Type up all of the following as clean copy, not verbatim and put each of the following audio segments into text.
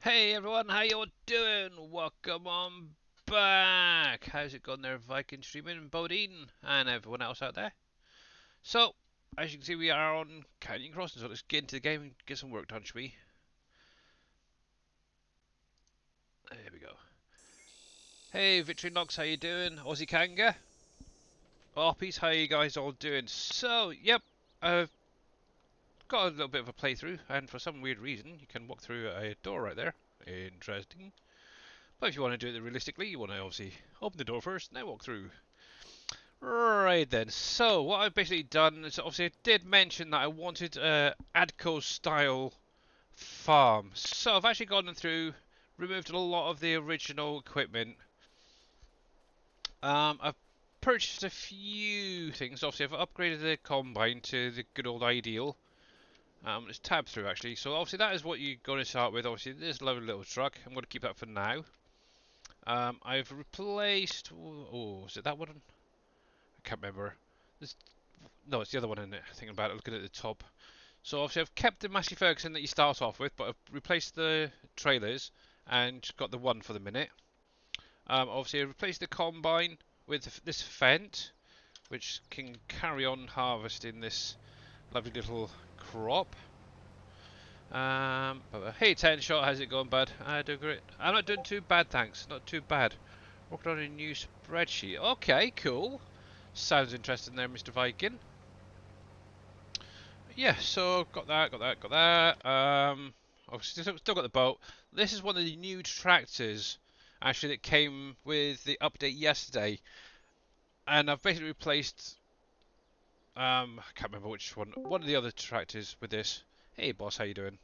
Hey everyone, how you all doing? Welcome on back. How's it going there, Viking streaming, Bodine, and everyone else out there? So, as you can see, we are on Canyon Crossing, so let's get into the game and get some work done, shall we? There we go. Hey, Victory Knox, how you doing? Aussie Kanga? Orpies, how you guys all doing? So, yep, I've got a little bit of a playthrough, and for some weird reason, you can walk through a door right there. Interesting. But if you want to do it realistically, you want to obviously open the door first, and then walk through. Right then, so what I've basically done is obviously I did mention that I wanted a Adco style farm. So I've actually gone through, removed a lot of the original equipment. I've purchased a few things. Obviously I've upgraded the combine to the good old ideal. Let's tab through actually. So obviously that is what you're going to start with. Obviously this lovely little truck. I'm going to keep that for now. I've replaced, oh, is it that one? I can't remember. There's No, it's the other one in it. Thinking about it, looking at the top. So obviously I've kept the Massey Ferguson that you start off with, but I've replaced the trailers and got the one for the minute. Obviously I replaced the combine with this Fendt, which can carry on harvesting this lovely little crop. Hey, 10 shot, how's it going, bud? I do great. I'm not doing too bad, thanks. Not too bad. Working on a new spreadsheet. Okay, cool. Sounds interesting there, Mr. Viking. Yeah, so got that. Obviously still got the boat. This is one of the new tractors, actually, that came with the update yesterday, and I've basically replaced. I can't remember which one. One of the other tractors with this. Hey, boss, how you doing?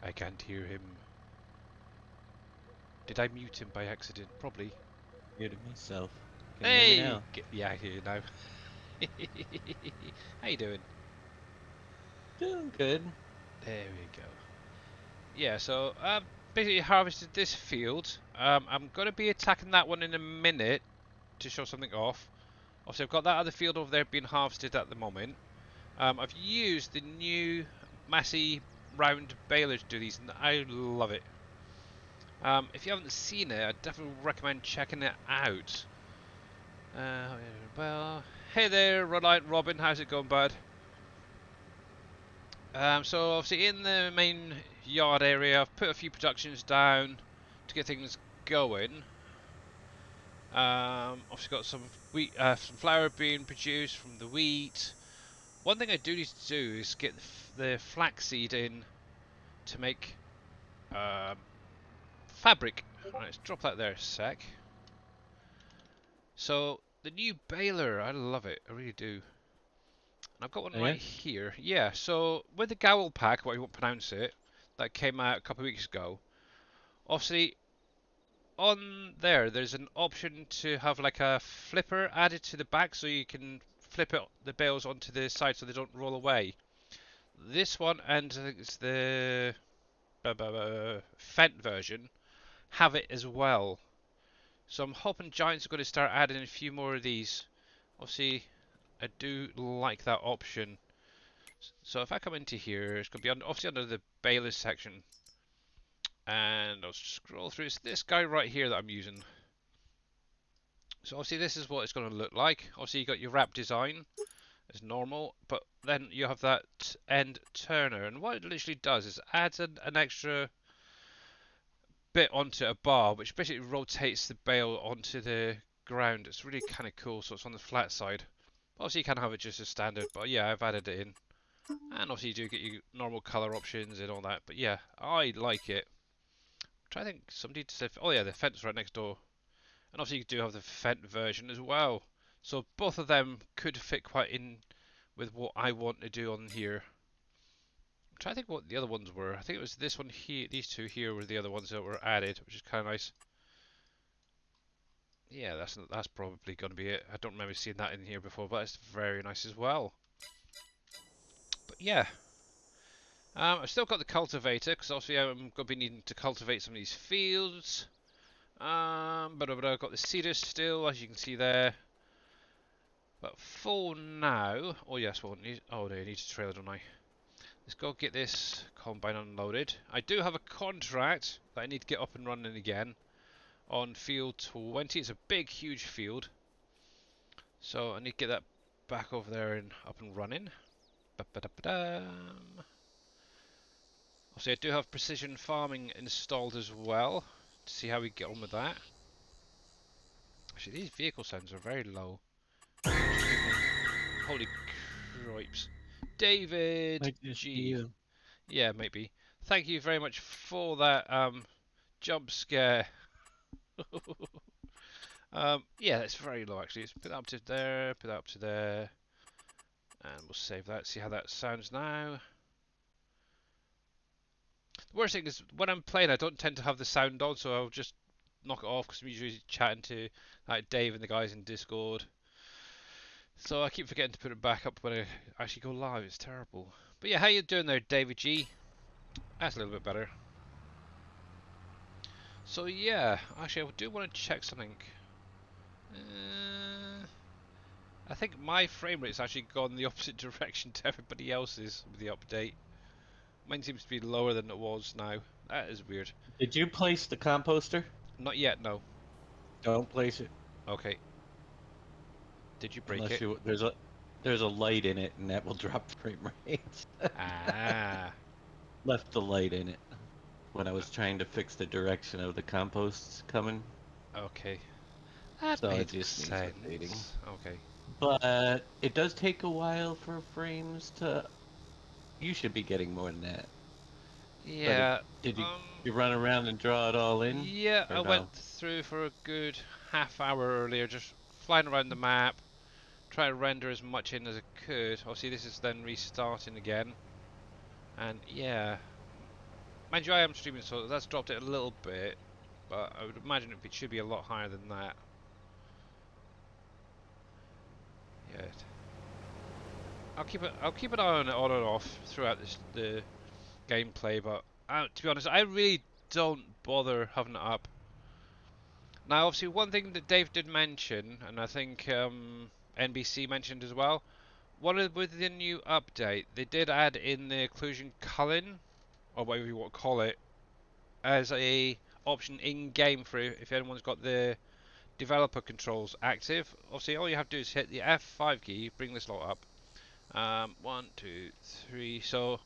I can't hear him. Did I mute him by accident? Probably. Muted myself. Can you hear me Hey, now? yeah, I hear you now. How you doing? Doing good. There we go. Yeah, so basically harvested this field. I'm going to be attacking that one in a minute to show something off. Obviously, I've got that other field over there being harvested at the moment. I've used the new Massey round baler to do these, and I love it. If you haven't seen it, I definitely recommend checking it out. Well, hey there, Rodlight Robin, how's it going, bud? So obviously in the main yard area, I've put a few productions down to get things going. Obviously got some wheat, some flour being produced from the wheat. One thing I do need to do is get the flaxseed in to make um, fabric. Right, let's drop that there a sec. So the new baler, I love it, I really do. And I've got one Oh yeah? right here. Yeah, so with the Gowl pack, what you won't pronounce it, that came out a couple of weeks ago. Obviously, on there, there's an option to have like a flipper added to the back, so you can flip the bales onto the side so they don't roll away. This one and I think it's the Fendt version have it as well. So I'm hoping Giants are going to start adding a few more of these. Obviously, I do like that option. So if I come into here, it's going to be obviously under the balers section, and I'll scroll through. It's this guy right here that I'm using. So obviously this is what it's going to look like. Obviously you got your wrap design as normal, but then you have that end turner, and what it literally does is adds an extra bit onto a bar, which basically rotates the bale onto the ground. It's really kind of cool, so it's on the flat side. Obviously you can have it just as standard, but yeah, I've added it in. And obviously you do get your normal colour options and all that, but yeah, I like it. I'm trying to think, somebody said, oh yeah, the fence right next door. And obviously you do have the Fendt version as well. So both of them could fit quite in with what I want to do on here. I'm trying to think what the other ones were. I think it was this one here, these two here were the other ones that were added, which is kind of nice. Yeah, that's probably going to be it. I don't remember seeing that in here before, but it's very nice as well. But yeah, I've still got the cultivator because obviously I'm going to be needing to cultivate some of these fields. But I've got the cedar still, as you can see there. But for now, oh yes, well, oh no, I need to trailer, don't I? Let's go get this combine unloaded. I do have a contract that I need to get up and running again on field 20. It's a big, huge field, so I need to get that back over there and up and running. Ba-ba-da-ba-dam. Obviously, I do have precision farming installed as well to see how we get on with that. Actually, these vehicle sounds are very low. Excuse me. Holy cripes. David Might just be G. you. Yeah, maybe. Thank you very much for that jump scare. Yeah, it's very low actually. Let's put that up to there, put that up to there, and we'll save that. See how that sounds now. The worst thing is when I'm playing, I don't tend to have the sound on, so I'll just knock it off because I'm usually chatting to like Dave and the guys in Discord. So I keep forgetting to put it back up when I actually go live. It's terrible. But yeah, how you doing there, David G? That's a little bit better. So yeah, actually I do want to check something. Uh, I think my frame rate's actually gone the opposite direction to everybody else's with the update. Mine seems to be lower than it was now. That is weird. Did you place the composter? Not yet, no. Don't place it Okay. Did you break unless it? you there's a light in it and that will drop frame rates. Ah. Left the light in it when I was trying to fix the direction of the composts coming, Okay. That so it makes just needs updating. sense. Okay. But it does take a while for frames to. You should be getting more than that. But Yeah. did you Um. you run around and draw it all in, Yeah, or I no? went through for a good half hour earlier, just flying around the map, trying to render as much in as I could. Obviously, this is then restarting again, and yeah, mind you, I am streaming, so that's dropped it a little bit, but I would imagine it should be a lot higher than that. Yeah, I'll keep an eye on and off throughout the gameplay, but to be honest, I really don't bother having it up. Now, obviously, one thing that Dave did mention, and I think NBC mentioned as well, with the new update, they did add in the occlusion culling, or whatever you want to call it, as a option in game for if anyone's got the developer controls active. Obviously, all you have to do is hit the F5 key, bring this lot up. One, two, three. So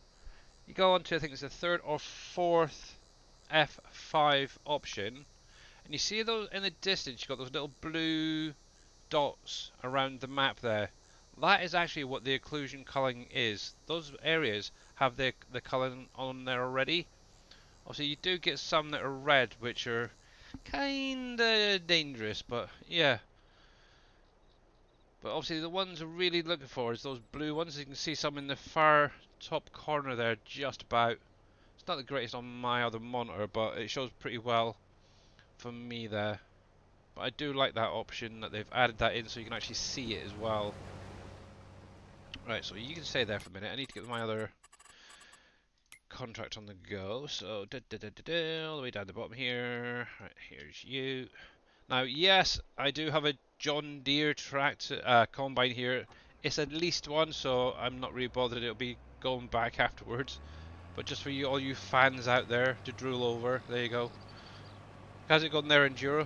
you go on to I think it's the third or fourth F5 option, and you see those in the distance. You've got those little blue dots around the map there. That is actually what the occlusion culling is. Those areas have the culling on there already. Obviously, you do get some that are red, which are kinda dangerous, but yeah. But obviously, the ones we're really looking for is those blue ones. You can see some in the far top corner there, just about. It's not the greatest on my other monitor, but it shows pretty well for me there. But I do like that option that they've added that in so you can actually see it as well. Right, so you can stay there for a minute. I need to get my other contract on the go. So, all the way down the bottom here. Right, here's you. Now, yes, I do have a John Deere tractor combine here. It's at least one, so I'm not really bothered. It'll be going back afterwards. But just for you, all you fans out there to drool over, there you go. How's it going there, Enduro?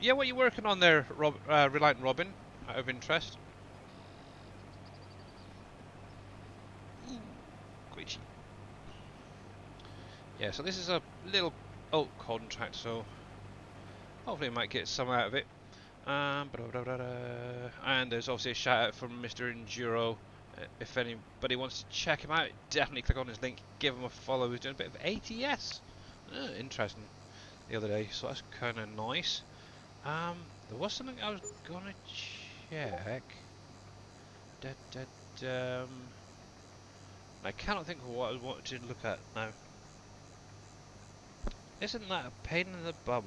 Yeah, what are you working on there, Reliant Robin? Out of interest. Ooh, glitchy. Yeah, so this is a little oak contract, so hopefully I might get some out of it. And there's obviously a shout out from Mr. Enduro. If anybody wants to check him out, definitely click on his link, give him a follow. He's doing a bit of ATS. Interesting the other day, so that's kind of nice. There was something I was gonna check. Da, da, da, I cannot think of what I wanted to look at now. Isn't that a pain in the bum?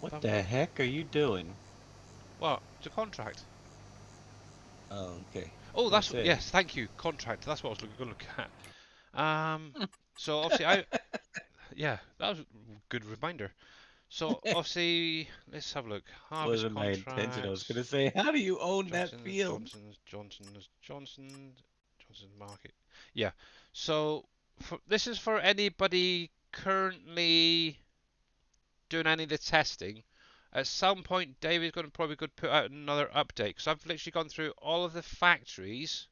What Bum the bum. heck are you doing? What? It's a contract. Oh, okay. Oh, I that's say. yes. Thank you. Contract. That's what I was going to look at. So obviously I yeah, that was a good reminder. So obviously, let's have a look. Harvest Wasn't my intention. I was gonna contracts. say, how do you own that Johnson's, field? Johnson's, Johnson's, Johnson's Market. Yeah. So this is for anybody currently doing any of the testing. At some point, David's going to probably could put out another update because I've literally gone through all of the factories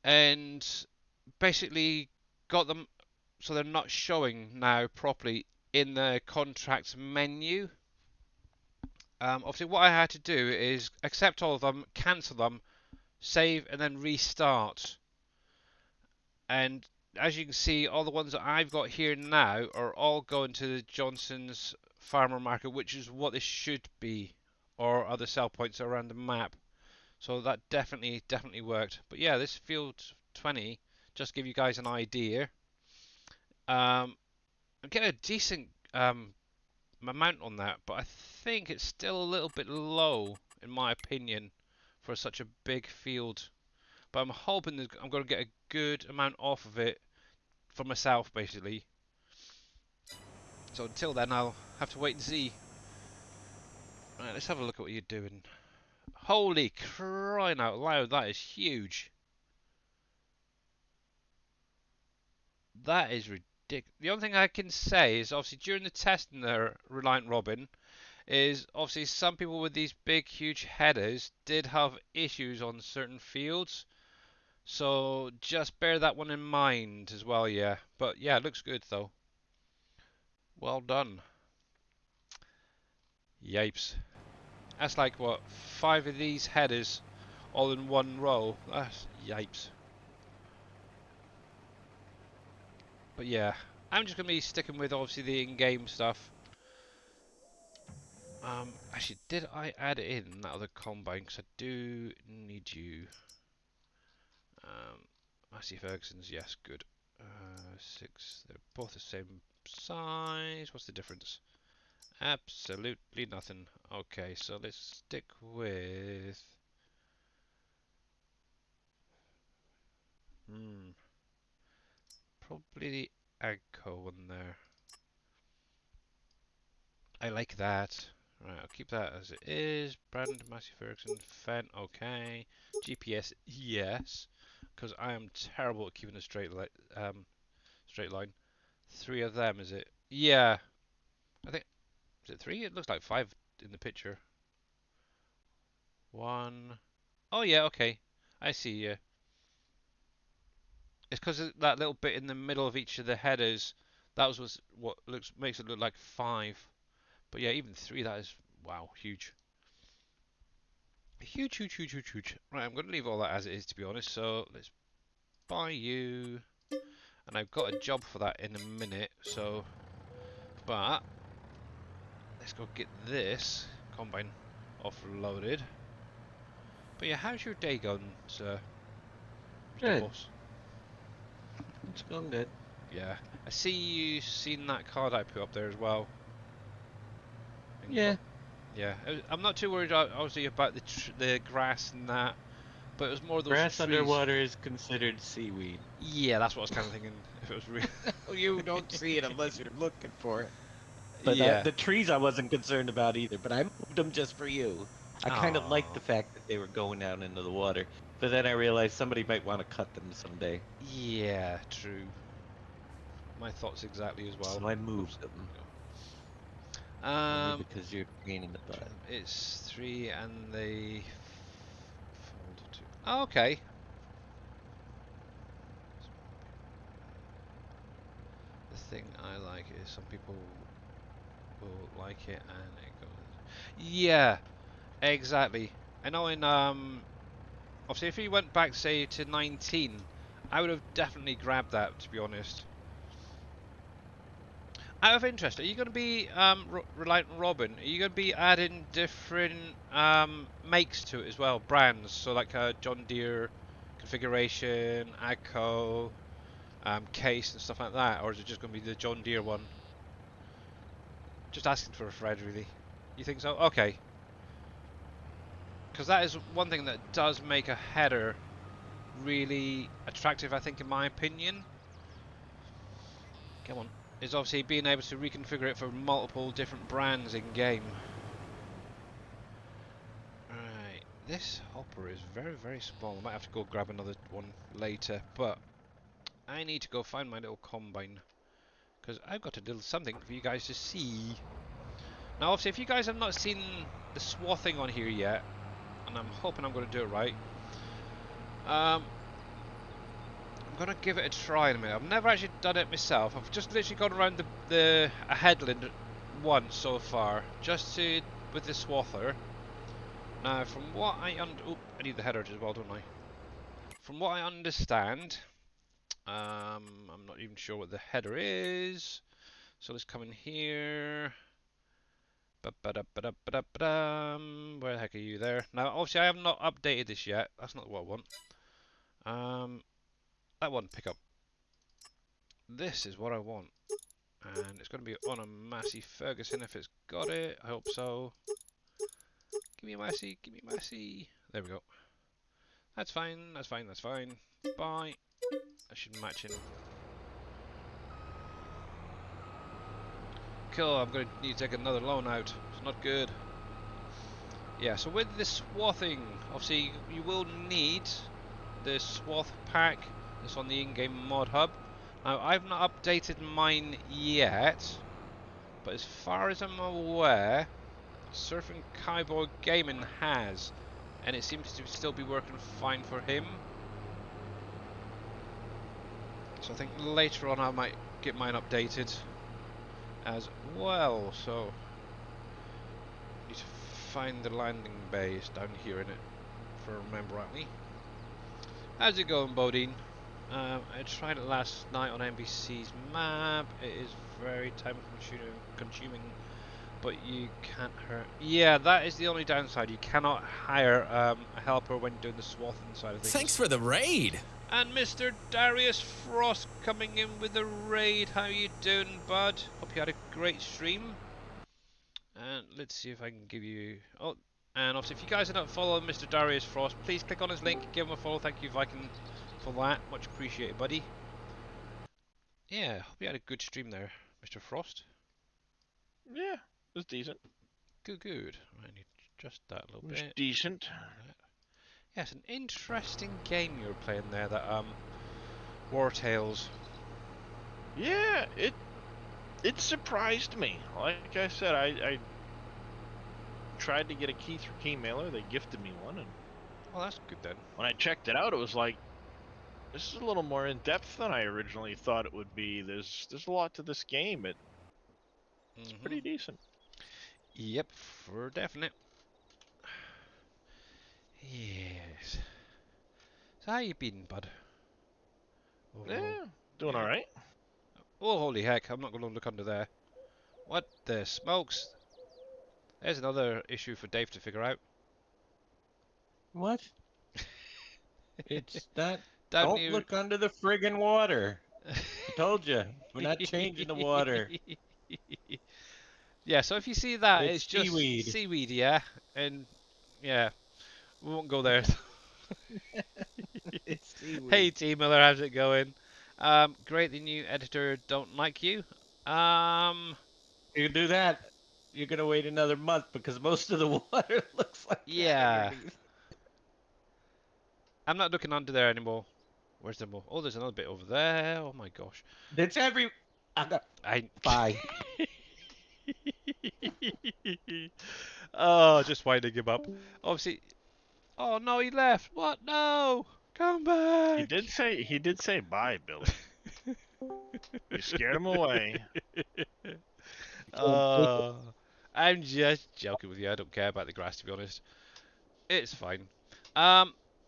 and basically got them so they're not showing now properly in the contract menu. Obviously, what I had to do is accept all of them, cancel them, save, and then restart. And as you can see, all the ones that I've got here now are all going to the Johnson's Farmer Market, which is what they should be, or other sell points around the map. So that definitely worked. But yeah, this field 20, just to give you guys an idea. I'm getting a decent amount on that, but I think it's still a little bit low, in my opinion, for such a big field. But I'm hoping that I'm going to get a good amount off of it for myself, basically. So until then, I'll have to wait and see. Right, let's have a look at what you're doing. Holy crying out loud, that is huge. That is ridiculous. The only thing I can say is, obviously, during the testing there, Reliant Robin, is obviously some people with these big, huge headers did have issues on certain fields. So just bear that one in mind as well, yeah. But yeah, it looks good though. Well done. Yipes. That's like what, 5 of these headers all in one row. That's yipes. But yeah, I'm just gonna be sticking with obviously the in-game stuff. Actually, did I add in that other combine? Because I do need you. Massey Ferguson's, yes, good. 6, they're both the same size. What's the difference? Absolutely nothing. Okay, so let's stick with. Hmm, probably the Agco one there. I like that. Right, I'll keep that as it is. Brand Massey Ferguson, Fen, okay. GPS, yes, because I am terrible at keeping a straight line. 3 of them, is it? Yeah, I think is it 3? It looks like 5 in the picture. 1. Oh yeah, okay. I see. Yeah, it's because that little bit in the middle of each of the headers. That was what looks makes it look like 5. But yeah, even 3. That is wow, huge. Huge, huge, huge, huge, huge. Right, I'm going to leave all that as it is, to be honest. So let's buy you, and I've got a job for that in a minute. So, but let's go get this combine offloaded. But yeah, how's your day going, sir, Mr. Good. Boss? It's going good. Yeah, I see you seen that card I put up there as well. And got Yeah. yeah, I'm not too worried obviously about the grass and that, but it was more those Grass trees. underwater is considered seaweed. Yeah, that's what I was kind of thinking. If it was real, You don't see it unless you're looking for it. But yeah. the trees I wasn't concerned about either, but I moved them just for you. I kind of liked Ah, the fact that they were going down into the water, but then I realized somebody might want to cut them someday. yeah, true. My thoughts exactly as well. So I Oops, moved them. there we go. Only because you're a pain in the butt. It's 3 and they fold 2. Oh, okay. The thing I like is some people will like it and it goes. Yeah, exactly. I know in obviously if you went back say to 19, I would have definitely grabbed that to be honest. Out of interest, are you going to be Reliant Robin? Are you going to be adding different makes to it as well, brands? So like John Deere configuration, AGCO, case and stuff like that, or is it just going to be the John Deere one? Just asking for a friend, really. You think so? Okay. Because that is one thing that does make a header really attractive, I think, in my opinion. Come on. is obviously being able to reconfigure it for multiple different brands in game. Right, this hopper is very, very small. I might have to go grab another one later, but I need to go find my little combine because I've got to do something for you guys to see. Now, obviously, if you guys have not seen the swathing on here yet, and I'm hoping I'm going to do it right, I'm going to give it a try in a minute. I've never actually done it myself. I've just literally gone around a headland once so far, just to with the swather. Now, from what I need the header as well, don't I? From what I understand, I'm not even sure what the header is. So let's come in here. Where the heck are you there? Now, obviously, I have not updated this yet. That's not what I want. That one, pick up. This is what I want. And it's going to be on a Massey Ferguson if it's got it. I hope so. Give me a Massey, give me a Massey. There we go. That's fine, that's fine, that's fine. Bye. That should match in. Cool, I'm going to need to take another loan out. It's not good. Yeah, so with this swathing, obviously you will need the swath pack that's on the in-game mod hub. Now, I've not updated mine yet, but as far as I'm aware, Surfing Cowboy Gaming has, and it seems to still be working fine for him. So I think later on I might get mine updated as well. So need to find the landing base down here in it, if I remember rightly. How's it going, Bodine? I tried it last night on NBC's map. It is very time consuming, but you can't hurt. Yeah, that is the only downside. You cannot hire a helper when doing the swathing side of things. Thanks for the raid. And Mr. Darius Frost coming in with the raid. How you doing, bud? Hope you had a great stream. And let's see if I can give you... Oh, and also if you guys are not following Mr. Darius Frost, please click on his link, give him a follow. Thank you, Viking, for that. Much appreciated, buddy. Yeah, hope you had a good stream there, Mr. Frost. Yeah, it was decent. Good, good. I need to adjust that a little It was bit. decent. Yeah, it's an interesting game you're playing there, that War Tales. Yeah, it surprised me. Like I said, I tried to get a key through Key Mailer. They gifted me one, and Well, that's good then. when I checked it out, it was like, this is a little more in depth than I originally thought it would be. There's a lot to this game. It's pretty decent. Yep, for definite. Yes. So how you been, bud? Overall? Yeah, doing Yeah. all right. Oh, holy heck, I'm not going to look under there. What the smokes? There's another issue for Dave to figure out. What? It's not. Don't Don't you... look under the friggin' water. I told you, we're not changing the water. Yeah, so if you see that, It's it's just seaweed. seaweed, yeah? And, yeah, we won't go there. It's seaweed. Hey, T Miller, how's it going? Great, the new editor don't like you. You do that, you're gonna wait another month because most of the water looks like Yeah. that underneath. I'm not looking under there anymore. Where's the more? Oh, there's another bit over there. Oh my gosh. It's every. I got. I. Bye. Oh, just waiting to give up. Obviously. Oh no, he left. What? No. Come back. He did say bye, Billy. You scared him away. I'm just joking with you. I don't care about the grass, to be honest. It's fine.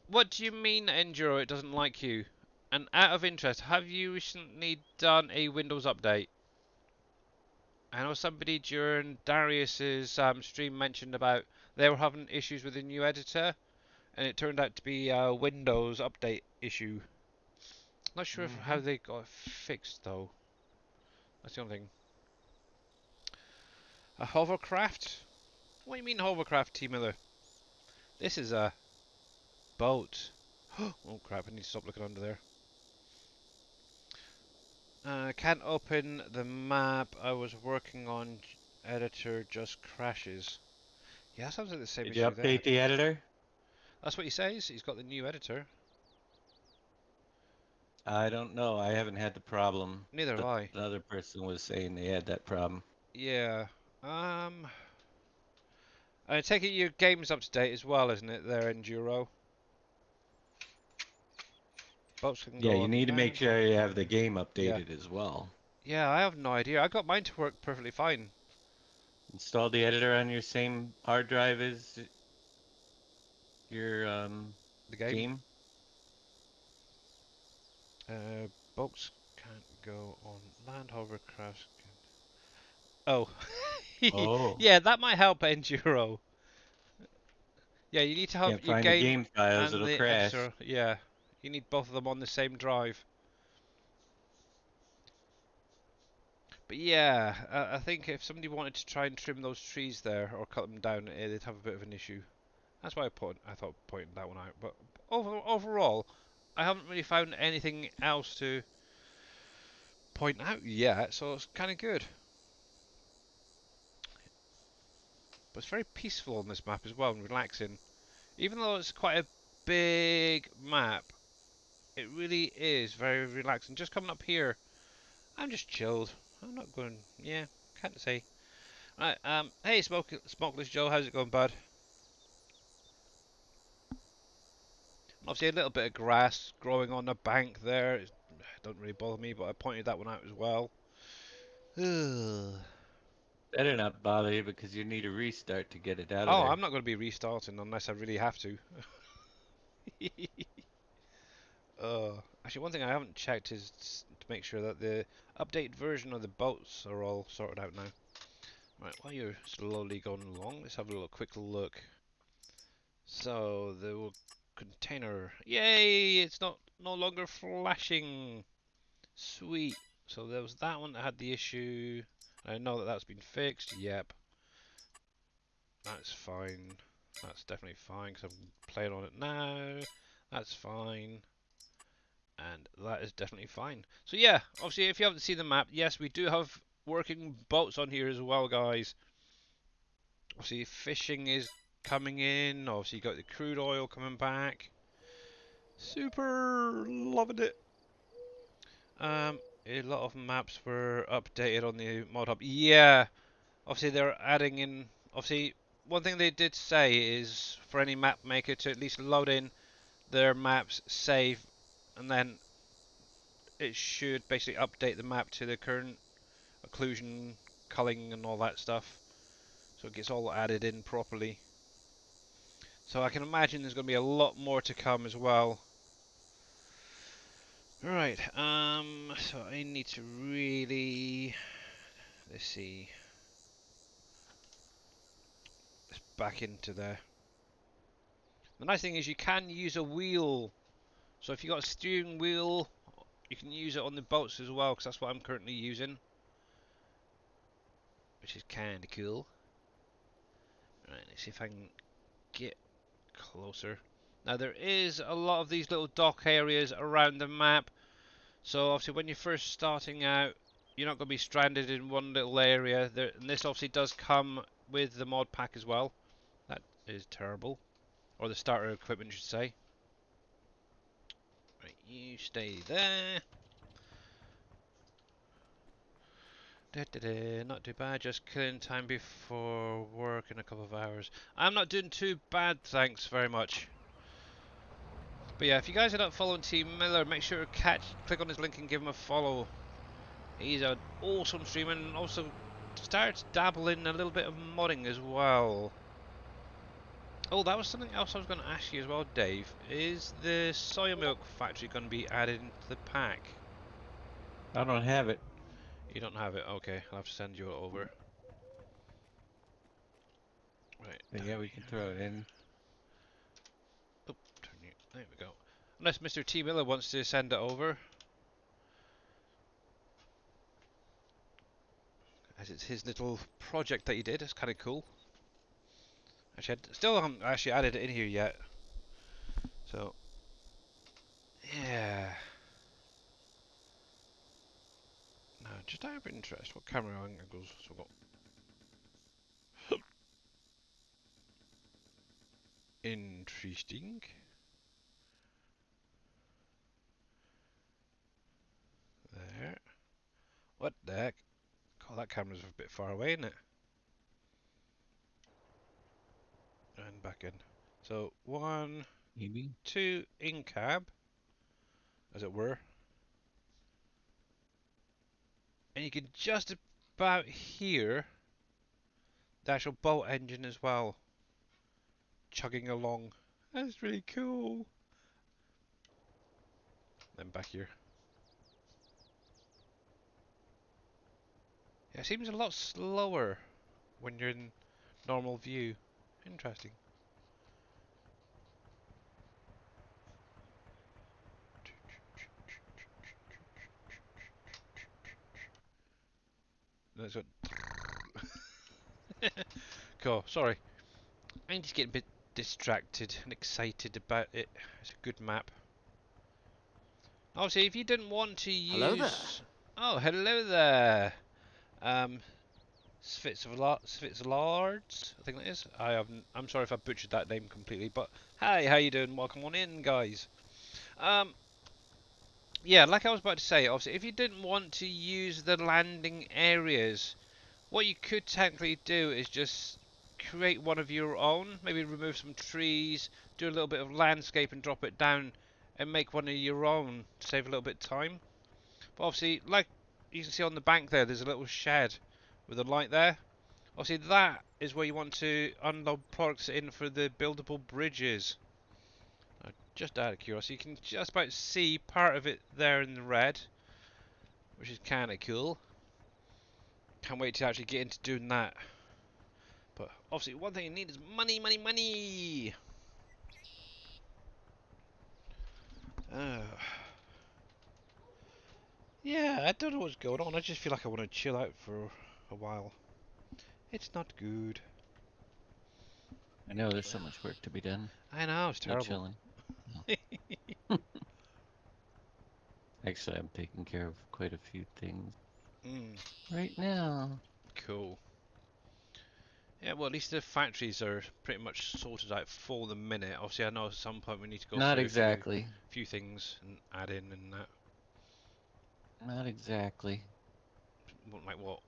What do you mean, Enduro? It doesn't like you. And out of interest, have you recently done a Windows update? I know somebody during Darius's stream mentioned about they were having issues with the new editor, and it turned out to be a Windows update issue. Not sure how they got it fixed though. That's the only thing. A hovercraft? What do you mean hovercraft, T Miller? This is a boat. Oh crap! I need to stop looking under there. Can't open the map I was working on. Editor just crashes. Yeah, that sounds like the same Did you issue there. update the editor? That's what he says. He's got the new editor. I don't know. I haven't had the problem. Neither have I. The other person was saying they had that problem. Yeah. I take it your game's up to date as well, isn't it? There, Enduro. Boats can Yeah, go you on need to make land. sure you have the game Yeah. updated as well. Yeah, I have no idea. I got mine to work perfectly fine. Install the editor on your same hard drive as your The game. game. Boats can't go on land hovercrafts. Oh. Oh, Yeah, that might help Enduro. Yeah, you need to have can't your find the game game files, and it'll the crash. editor. Yeah, you need both of them on the same drive. But yeah, I think if somebody wanted to try and trim those trees there or cut them down, they'd have a bit of an issue. That's why I thought pointing that one out. But overall, I haven't really found anything else to point out yet, so it's kind of good. But it's very peaceful on this map as well and relaxing. Even though it's quite a big map, it really is very relaxing. Just coming up here, I'm just chilled. I'm not going. Yeah, can't say. Right. Hey, Smokeless Joe, how's it going, bud? Obviously, a little bit of grass growing on the bank there. It don't really bother me, but I pointed that one out as well. Oh, Better not bother you because you need a restart to get it out of I'm there. not going to be restarting unless I really have to. Actually, one thing I haven't checked is to make sure that the updated version of the boats are all sorted out now. Right, while you're slowly going along, let's have a little quick look. So the container, yay! It's no longer flashing. Sweet. So there was that one that had the issue. I know that that's been fixed. Yep, that's fine. That's definitely fine because I'm playing on it now. That's fine. And that is definitely fine. So yeah, obviously if you haven't seen the map, yes, we do have working boats on here as well, guys. Obviously fishing is coming in. Obviously you got the crude oil coming back. Super loving it. A lot of maps were updated on the mod hub. Yeah, obviously they're adding in. Obviously, one thing they did say is for any map maker to at least load in their maps, save, and then it should basically update the map to the current occlusion, culling, and all that stuff, so it gets all added in properly. So I can imagine there's going to be a lot more to come as well. Right. So I need to really, let's see, let's back into there. The nice thing is you can use a wheel. So if you got a steering wheel, you can use it on the boats as well, because that's what I'm currently using, which is kind of cool. Right, let's see if I can get closer. Now there is a lot of these little dock areas around the map, so obviously when you're first starting out, you're not going to be stranded in one little area. And this obviously does come with the mod pack as well. That is terrible, or the starter equipment, I should say. Right, you stay there. Not too bad, just killing time before work in a couple of hours. I'm not doing too bad, thanks very much. But yeah, if you guys are not following Team Miller, make sure to click on his link and give him a follow. He's an awesome streamer and also starts dabbling a little bit of modding as well. Oh, that was something else I was going to ask you as well, Dave. Is the soya milk factory going to be added into the pack? I don't have it. You don't have it? Okay, I'll have to send you it over. Right. But yeah, we can throw it in. Oh, there we go. Unless Mr. T. Miller wants to send it over. As it's his little project that he did. It's kind of cool. Actually, I still haven't actually added it in here yet. So, yeah. Just out of interest, what camera angles have we got? Interesting. There. What the heck? God, that camera's a bit far away, isn't it? And back in. So, 1, Maybe. 2 in cab, as it were. And you can just about hear the actual bolt engine as well, chugging along. That's really cool. Then back here. Yeah, it seems a lot slower when you're in normal view. Interesting. That's what. Cool. Sorry, I'm just getting a bit distracted and excited about it. It's a good map. Obviously, if you didn't want to Hello there. use, oh, hello there. Um, Svitzerlards, I think that is. I'm sorry if I butchered that name completely, but hey, how you doing? Welcome on in, guys. Um, yeah, like I was about to say, obviously, if you didn't want to use the landing areas, what you could technically do is just create one of your own. Maybe remove some trees, do a little bit of landscape, and drop it down, and make one of your own. Save a little bit of time. But obviously, like you can see on the bank there, there's a little shed with a light there. Obviously, that is where you want to unload products in for the buildable bridges. Just out of curiosity, you can just about see part of it there in the red, which is kind of cool. Can't wait to actually get into doing that. But obviously, one thing you need is money, money, money. Uh, yeah, I don't know what's going on. I just feel like I want to chill out for a while. It's not good. I know there's so much work to be done. I know, it's No terrible. chilling. Actually, I'm taking care of quite a few things right now. Cool. Yeah, well, at least the factories are pretty much sorted out for the minute. Obviously, I know at some point we need to go Not through a exactly. few things and add in and that. Not exactly. Like what?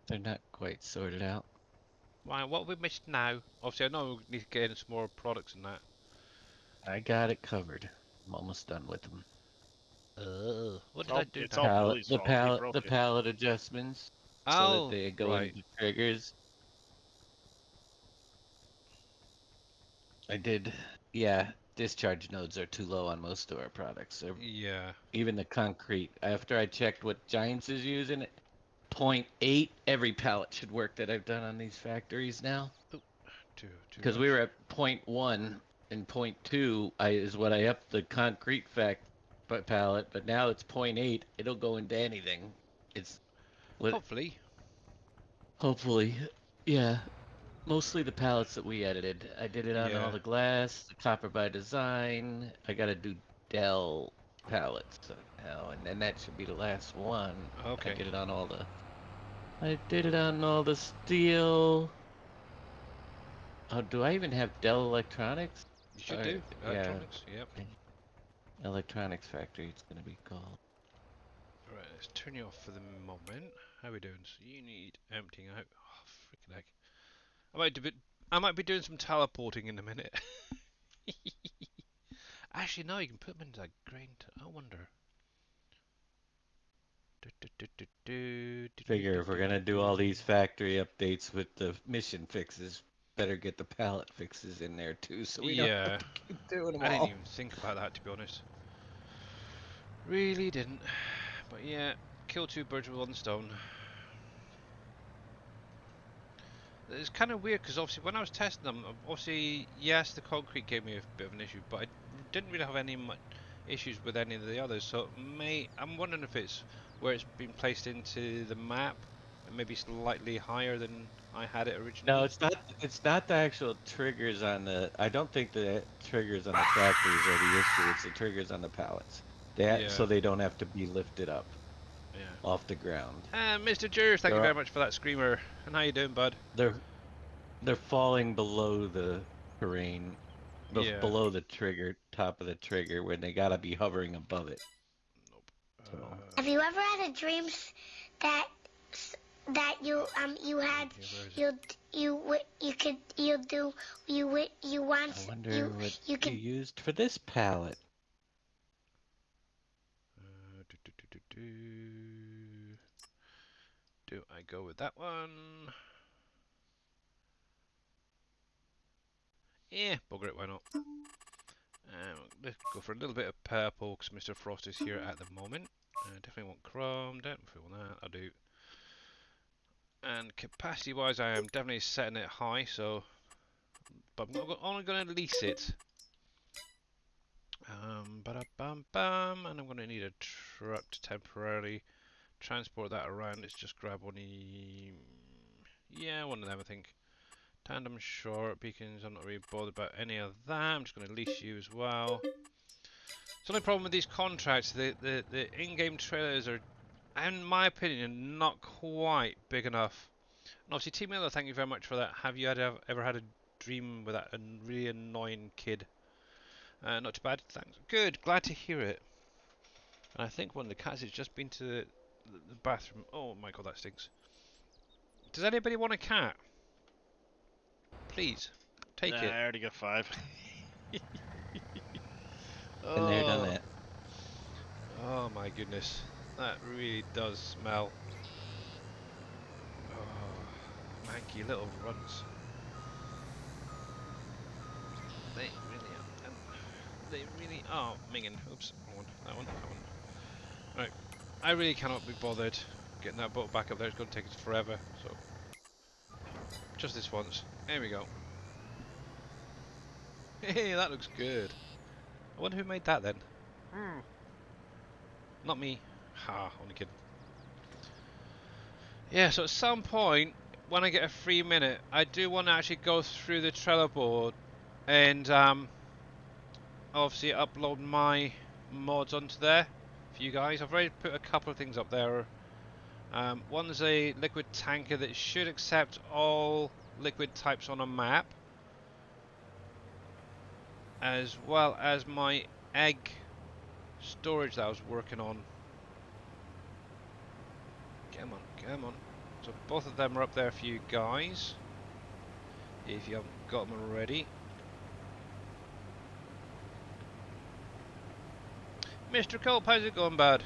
They're not quite sorted out. Right, what have we missed now? Obviously, I know we need to get in some more products and that. I got it covered. I'm almost done with them. What did I do It's now? all Palette, Billy's fault. He broke the it. palette adjustments, so that Oh, they go right. into triggers. I did. Yeah, discharge nodes are too low on most of our products. Yeah. Even the concrete. After I checked what Giants is using, point 0.8 every pallet should work that I've done on these factories now. Too Because we much. were at 0.1 and 0.2 is what I upped the concrete pallet, but now it's 0.8. It'll go into anything. It's what Hopefully. hopefully, yeah. Mostly the pallets that we edited. I did it on all Yeah. the glass, the copper by design. I gotta do Dell pallets now, and then that should be the last one. I Okay. did it on all the. I did it on all the steel. Oh, do I even have Dell Electronics? You should Or do. yeah, Electronics. Yep. Electronics Factory. It's gonna be called. Right, let's turn you off for the moment. How are we doing? So you need emptying out. Oh, freaking heck. I might be doing some teleporting in a minute. Actually, no, you can put them into that grain. I wonder. Figure if we're gonna do all these factory updates with the mission fixes, better get the pallet fixes in there too, so we don't have Yeah, to keep doing them I didn't all. even think about that to be honest. Really didn't. But yeah, kill two birds with one stone. It's kind of weird because obviously when I was testing them, obviously yes, the concrete gave me a bit of an issue, but I didn't really have any issues with any of the others. So I'm wondering if it's where it's been placed into the map, and maybe slightly higher than I had it No, originally. it's not. It's not the actual triggers on the. I don't think the triggers on the factories are the issue. It's the triggers on the pallets. Yeah. So they don't have to be lifted up. Yeah. off the ground. And Mr. Jers, thank you They're very much for that screamer. And how you doing, bud? they're they're falling below the terrain, Yeah. below the trigger, top of the trigger, when they gotta be hovering above it. Nope. So Have you ever had a dream that you had Okay, where is it? you could you do you I want wonder what you you could used for this palette. Do, do, do, do, do. Do I go with that one? Yeah, bugger it, why not? Let's go for a little bit of purple because Mr. Frost is here at the moment. Definitely want chrome, definitely want that, I'll do. And capacity wise, I am definitely setting it high, so. But I'm only going to lease it. Ba-da-bam-bam, and I'm going to need a truck to temporarily transport that around. Let's just grab one. Yeah, one of them, I think. Tandem short beacons. I'm not really bothered about any of that. I'm just going to lease you as well. The only problem with these contracts, the in-game trailers are, in my opinion, not quite big enough. And obviously, Team Miller, thank you very much for that. Have you ever had a dream with that really annoying kid? Not too bad, thanks. Good, glad to hear it. And I think one of the cats has just been to the bathroom. Oh my god, that stinks. Does anybody want a cat? Please, take Nah, it. I already got 5. Been there, done Oh, that. Oh my goodness, that really does smell. Oh, manky little runts. They really are. They really are minging. Oops, wrong one. That one. That one. Right. I really cannot be bothered getting that boat back up there. It's going to take us forever. So, just this once. There we go. Hey, that looks good. I wonder who made that then. Not me. Ha, only kidding. Yeah, so at some point, when I get a free minute, I do want to actually go through the Trello board and obviously upload my mods onto there for you guys. I've already put a couple of things up there. One's a liquid tanker that should accept all liquid types on a map, as well as my egg storage that I was working on. Come on, come on. So both of them are up there for you guys, if you haven't got them already. Mr. Culp, how's it going, bud?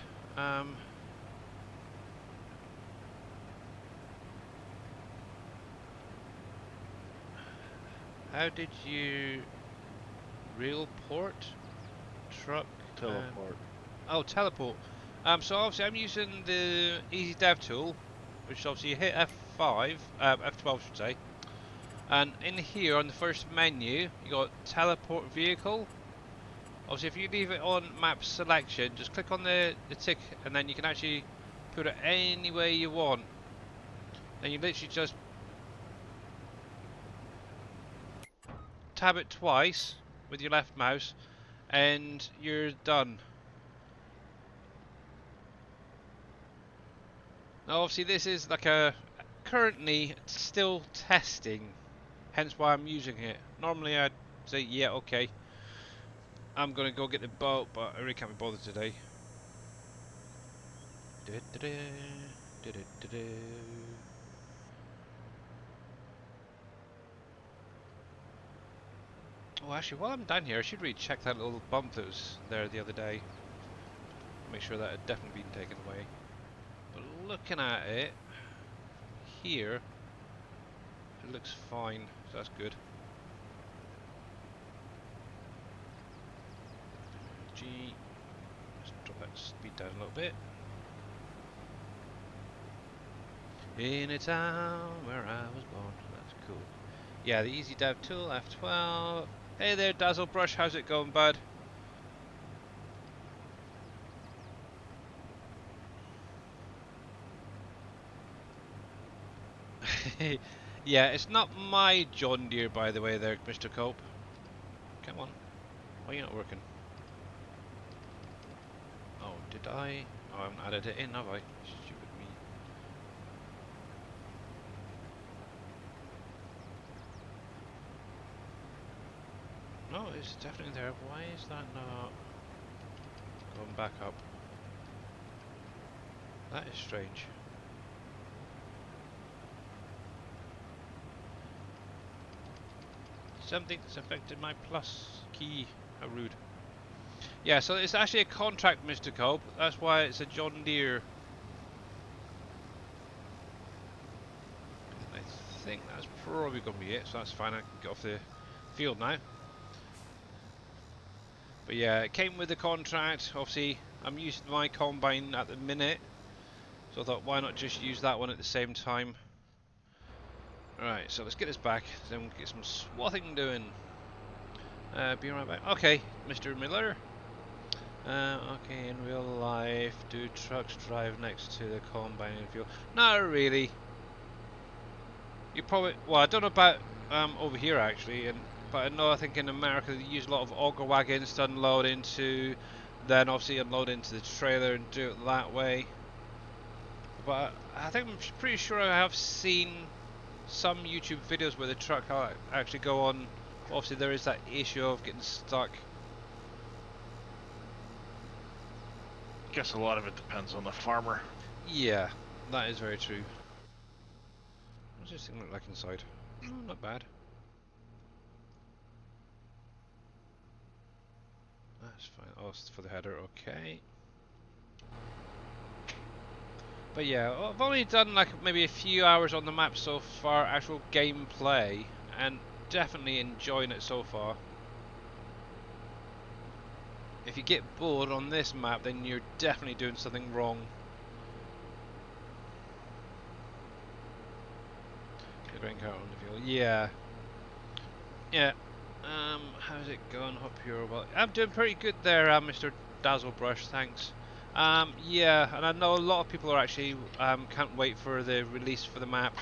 How did you rail port truck? teleport. Oh, teleport. So obviously I'm using the Easy Dev tool, which obviously you hit F5, F12 I should say. And in here on the first menu, you got teleport vehicle. Obviously if you leave it on map selection, just click on the tick and then you can actually put it any way you want. Then you literally just tab it twice with your left mouse and you're done. Now obviously this is like a currently still testing, hence why I'm using it. Normally I'd say yeah, okay, I'm gonna go get the boat, but I really can't be bothered today. Oh, actually, while I'm down here, I should really check that little bump that was there the other day. Make sure that had definitely been taken away. But looking at it here, it looks fine, so that's good. G. Let's drop that speed down a little bit. In a town where I was born. That's cool. Yeah, the Easy Dev tool, F12. Hey there, Dazzlebrush, how's it going, bud? Yeah, it's not my John Deere, by the way, there, Mr. Cope. Come on. Why are you not working? Oh, did I? Oh, I haven't added it in, have I? Stupid me. No, it's definitely there. Why is that not going back up? That is strange. Something's affected my plus key. How rude. Yeah, so it's actually a contract, Mr. Cope. That's why it's a John Deere. I think that's probably going to be it, so that's fine. I can get off the field now. But yeah, it came with the contract. Obviously, I'm using my combine at the minute, so I thought, why not just use that one at the same time? Alright, so let's get this back, then we'll get some swathing doing. Be right back. Okay, Mr. Miller. Okay, in real life, do trucks drive next to the combine in field? Not really. You probably, well, I don't know about over here actually, but I know I think in America they use a lot of auger wagons to unload into, then obviously unload into the trailer and do it that way. But I think I'm pretty sure I have seen some YouTube videos where the truck actually go on. Obviously, there is that issue of getting stuck. Guess a lot of it depends on the farmer. Yeah, that is very true. What's this thing look like inside? Oh, not bad. That's fine. Oh, it's for the header. Okay. But yeah, I've only done like maybe a few hours on the map so far, actual gameplay, and definitely enjoying it so far. If you get bored on this map, then you're definitely doing something wrong. The grain cart on the field. Yeah. Yeah. How's it going up here? Well, I'm doing pretty good there, Mr. Dazzlebrush, thanks. Yeah, and I know a lot of people are actually can't wait for the release for the map.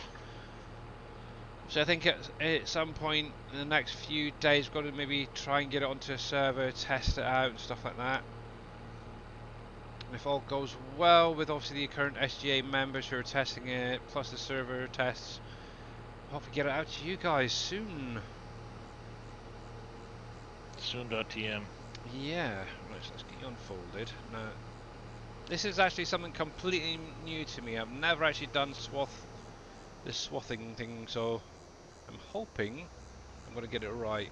So I think at some point in the next few days, we're going to maybe try and get it onto a server, test it out and stuff like that. And if all goes well with obviously the current SGA members who are testing it, plus the server tests, hope we get it out to you guys soon. Soon.tm. Yeah, right, so let's get you unfolded. Now, this is actually something completely new to me. I've never actually done this swathing thing, so I'm hoping I'm going to get it right.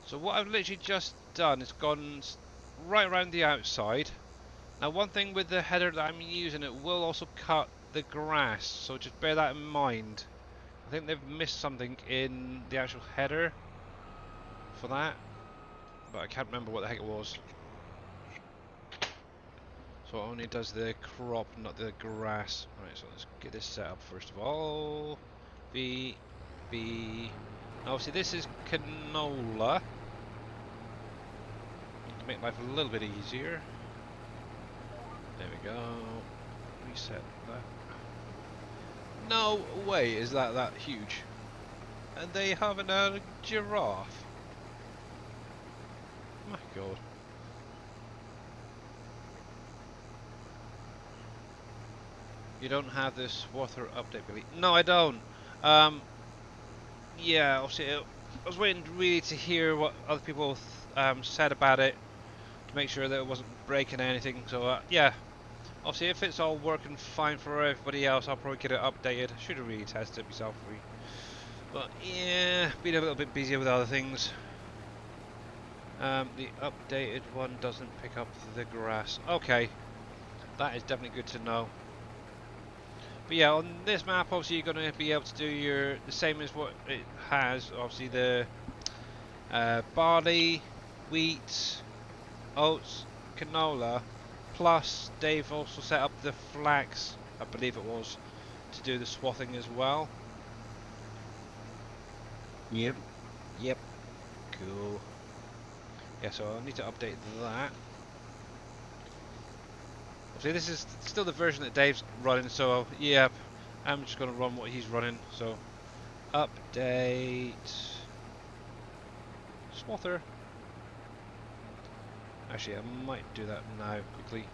So what I've literally just done is gone right around the outside. Now one thing with the header that I'm using, it will also cut the grass, so just bear that in mind. I think they've missed something in the actual header for that, but I can't remember what the heck it was. So it only does the crop, not the grass. Right, so let's get this set up first of all. B. Now obviously this is canola. To make life a little bit easier. There we go. Reset that. No way is that huge. And they haven't had a giraffe. My god. You don't have this Swather update, Billy? No, I don't. Yeah, obviously, I was waiting really to hear what other people said about it to make sure that it wasn't breaking anything. So, yeah, obviously, if it's all working fine for everybody else, I'll probably get it updated. I should have really tested it myself. But, yeah, been a little bit busy with other things. The updated one doesn't pick up the grass. Okay, that is definitely good to know. But yeah, on this map, obviously you're going to be able to do the same as what it has. Obviously the barley, wheat, oats, canola, plus they've also set up the flax, I believe it was, to do the swathing as well. Yep. Yep. Cool. Yeah, so I need to update that. See, this is still the version that Dave's running, so yeah, I'm just going to run what he's running. So, update Swather. Actually, I might do that now quickly.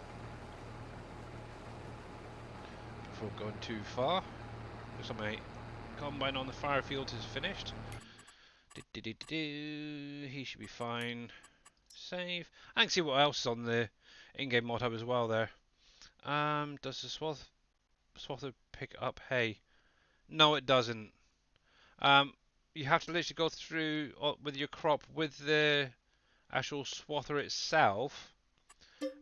before going too far. Looks like my combine on the fire field is finished. He should be fine. Save. I can see what else is on the in-game mod hub as well there. Does the swather pick up hay? No, it doesn't. You have to literally go through with your crop with the actual swather itself,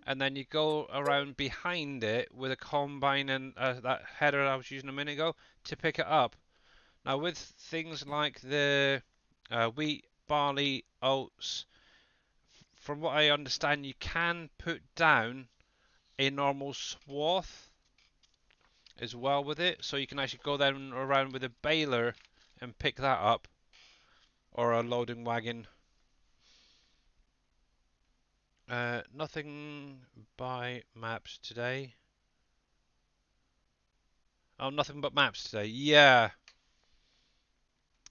and then you go around behind it with a combine and that header I was using a minute ago to pick it up. Now with things like the wheat, barley, oats, from what I understand, you can put down a normal swath as well with it, so you can actually go then around with a baler and pick that up, or a loading wagon. Nothing by maps today. Oh, nothing but maps today. Yeah.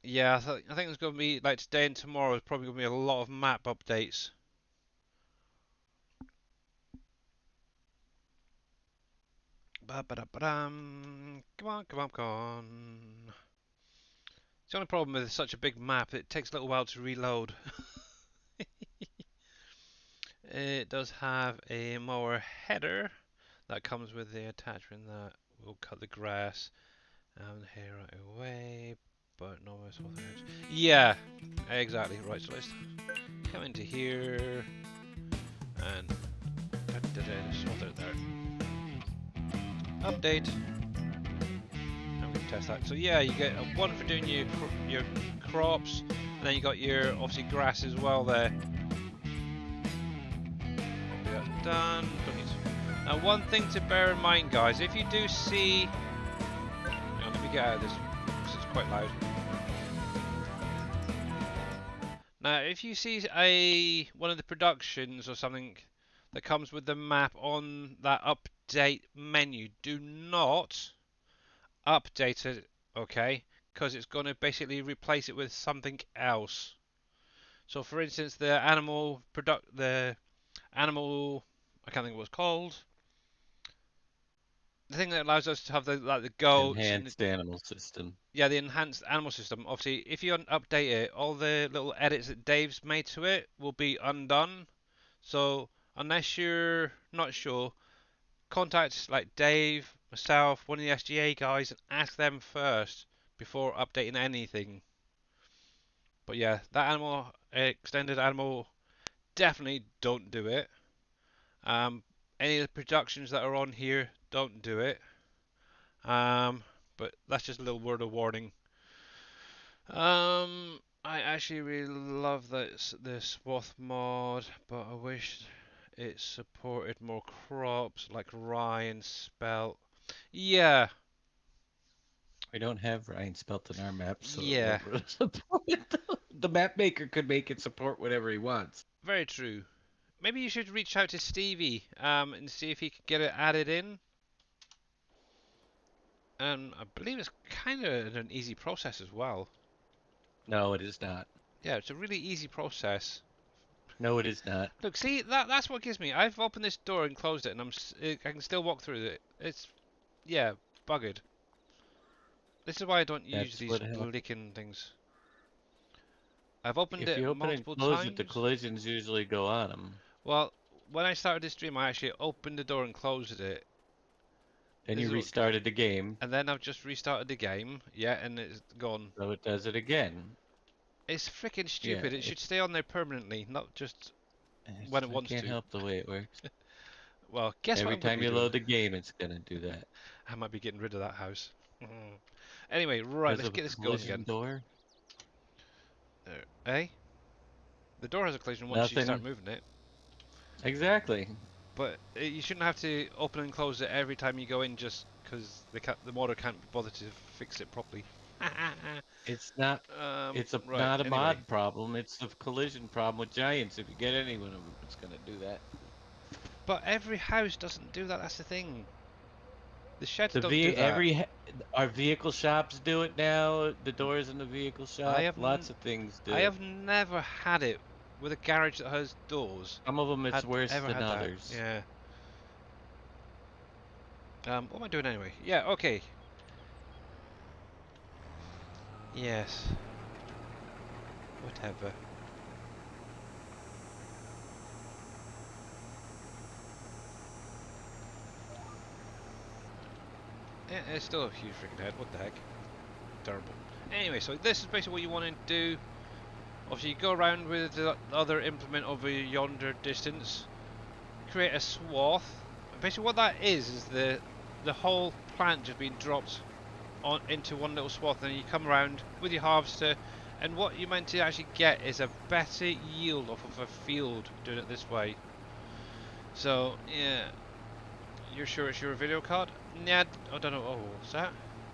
Yeah, I think it's going to be, like today and tomorrow, is probably going to be a lot of map updates. Ba-ba-da-ba-dum. Come on, come on, come on. The only problem with such a big map, it takes a little while to reload. It does have a mower header that comes with the attachment that will cut the grass here right away, but no more swather edge. Yeah, exactly. Right, so let's come into here and swather there. Update. I'm going to test that. So yeah, you get one for doing your crops, and then you got your obviously grass as well there. That's done. Now one thing to bear in mind, guys, if you do see, hang on, let me get out of this because it's quite loud. Now if you see one of the productions or something that comes with the map on that update menu, do not update it, okay? Because it's going to basically replace it with something else. So for instance, the animal, I can't think what it's called. The thing that allows us to have the goats and Enhanced animal system. yeah, the enhanced animal system. Obviously, if you update it, all the little edits that Dave's made to it will be undone. So unless you're not sure, contact like Dave, myself, one of the SGA guys, and ask them first before updating anything. But yeah, that extended animal, definitely don't do it. Any of the productions that are on here, don't do it. But that's just a little word of warning. I actually really love the swath mod, but I wish it supported more crops like rye and spelt. Yeah, We don't have Ryan spelt in our map, so it yeah, won't really support it. The map maker could make it support whatever he wants. very true. Maybe you should reach out to Stevie and see if he could get it added in. I believe it's kind of an easy process as well. No, it is not. Yeah, it's a really easy process. No, it is not. Look, see, that's what gives me. I've opened this door and closed it, and I can still walk through it. It's, yeah, buggered. This is why I don't use That's these what happens. blinking things. I've opened If it you open and multiple close it, the times. collisions usually go on them. Well, when I started this stream, I actually opened the door and closed it. Then This you is what, restarted the game, and then I've just restarted the game. Yeah, and it's gone. so it does it again. It's freaking Yeah, stupid. It should stay on there permanently, not just when it I wants can't to. help the way it works. Well, guess what Every I'm going to time be you doing? load the game, it's gonna do that. I might be getting rid of that house. Anyway, right, Because let's of a get this going collision again. door? Eh? The door has a collision once you start Nothing. moving it, Exactly. but you shouldn't have to open and close it every time you go in just because the modder can't bother to fix it properly. It's not. It's Right, not a anyway. mod problem. It's a collision problem with giants. If you get any one of them, it's gonna do that. But every house doesn't do that, that's the thing. The sheds The don't do v that. every our vehicle shops do it now. The doors in the vehicle I shop, have lots of things I do. have never had it with a garage that has doors. Some of them it's Had worse ever than had that? others. Yeah. What am I doing anyway? Yeah, okay. Yes. Whatever. Yeah, it's still a huge freaking head. What the heck? Terrible. Anyway, so this is basically what you want to do. Obviously, you go around with the other implement over yonder distance, create a swath. And basically, what that is the whole plant just being dropped on into one little swath, and then you come around with your harvester, and what you're meant to actually get is a better yield off of a field doing it this way. So yeah, you're sure it's your video card? Nah, I don't know. Oh, what's that?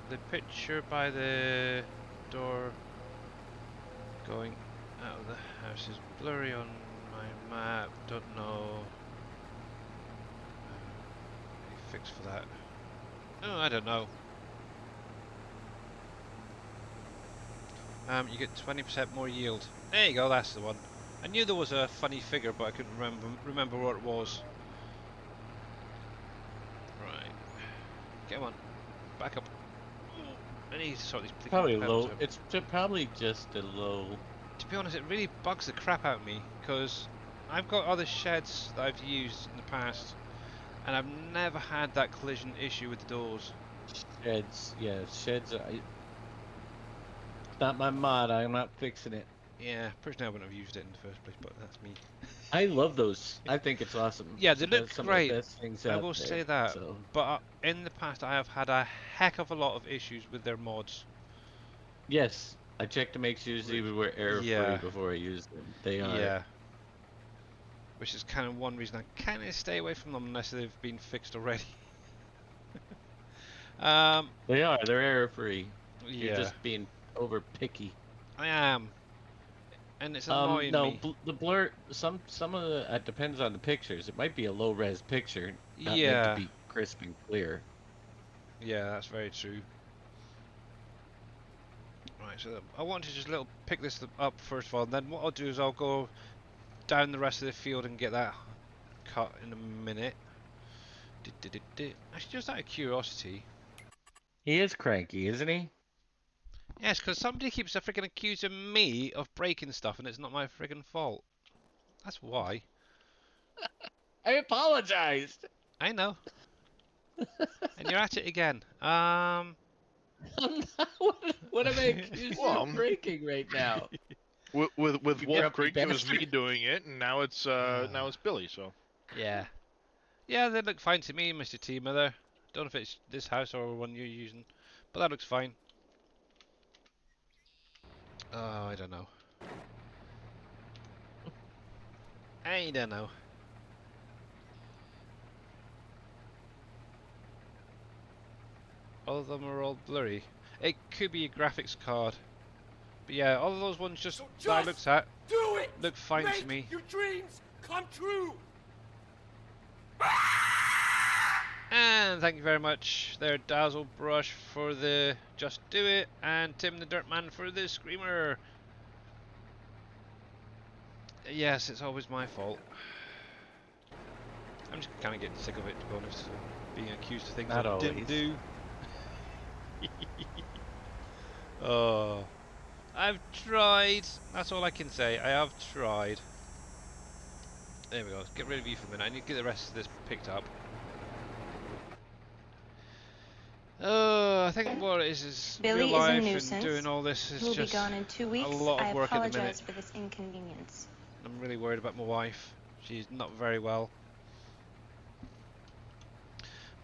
The picture by the door going out of the house is blurry on my map. Don't know. Any fix for that? Oh, I don't know. You get 20% more yield. There you go. That's the one. I knew there was a funny figure, but I couldn't remember what it was. Right. Come on. Back up. I need to sort these Probably blinking pedals low. out. It's probably just a low. To be honest, it really bugs the crap out of me, because I've got other sheds that I've used in the past, and I've never had that collision issue with the doors. Sheds. Yeah, sheds. Not my mod. I'm not fixing it. Yeah, personally I wouldn't have used it in the first place, but that's me. I love those. I think it's awesome. Yeah, It's they the look best, some of the great. best things I out will there. say that. So But in the past, I have had a heck of a lot of issues with their mods. yes, I check to make sure they were error free Yeah, before I use them. They are. yeah. Which is kind of one reason I kind of stay away from them unless they've been fixed already. um, They are. They're error free. You're yeah, just being over picky. I am, and it's annoying No, me. the blur. Some of the it depends on the pictures. It might be a low res picture, not meant to Yeah, be crisp and clear. yeah, that's very true. Right, so I want to just little pick this up first of all, and then what I'll do is I'll go down the rest of the field and get that cut in a minute. Actually, just out of curiosity. He is cranky, isn't he? Yes, because somebody keeps freaking accusing me of breaking stuff, and it's not my freaking fault. That's why. I apologized. I know. And you're at it again. I'm not, what am I accused Well, of breaking right now? with You Wolf grumpy Creek, it was me bastard. doing it, and now it's Billy. So Yeah. Yeah, they look fine to me, Mr. T Mother. Don't know if it's this house or one you're using, but that looks fine. Oh, I don't know. I don't know. All of them are all blurry. It could be a graphics card. But yeah, all of those ones just that I looked at Do it! look fine Make to me. your dreams come true! And thank you very much there, Dazzle Brush, for the Just Do It, and Tim the Dirtman for the Screamer. Yes, it's always my fault. I'm just kind of getting sick of it, to be honest. Being accused of things Not I didn't always. do. Oh, I've tried. That's all I can say. I have tried. There we go. Let's get rid of you for a minute. I need to get the rest of this picked up. I think what it is Billy real is a life and nuisance. doing all this is He'll be just gone in 2 a weeks. lot I of work at the apologize minute. for this inconvenience. I'm really worried about my wife. She's not very well.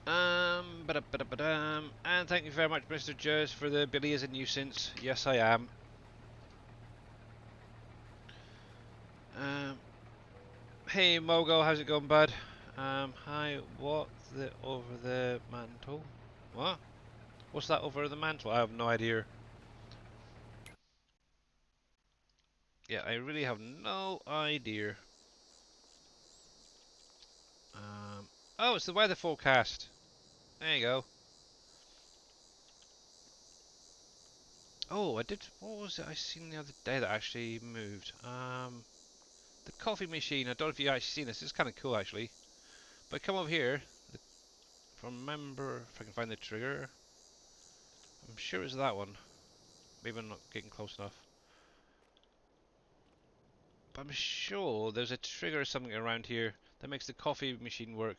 And thank you very much, Mr. Jers, for the Billy is a nuisance. Yes, I am. Hey, Mogo, how's it going, bud? Hi, what the over the mantle? What? What's that over the mantle? I have no idea. Yeah, I really have no idea. Oh, it's the weather forecast. There you go. Oh, I did. What was it I seen the other day that actually moved? The coffee machine. I don't know if you actually seen this. It's kind of cool actually. But come over here. If I remember, if I can find the trigger. I'm sure it's that one. Maybe I'm not getting close enough. But I'm sure there's a trigger or something around here that makes the coffee machine work.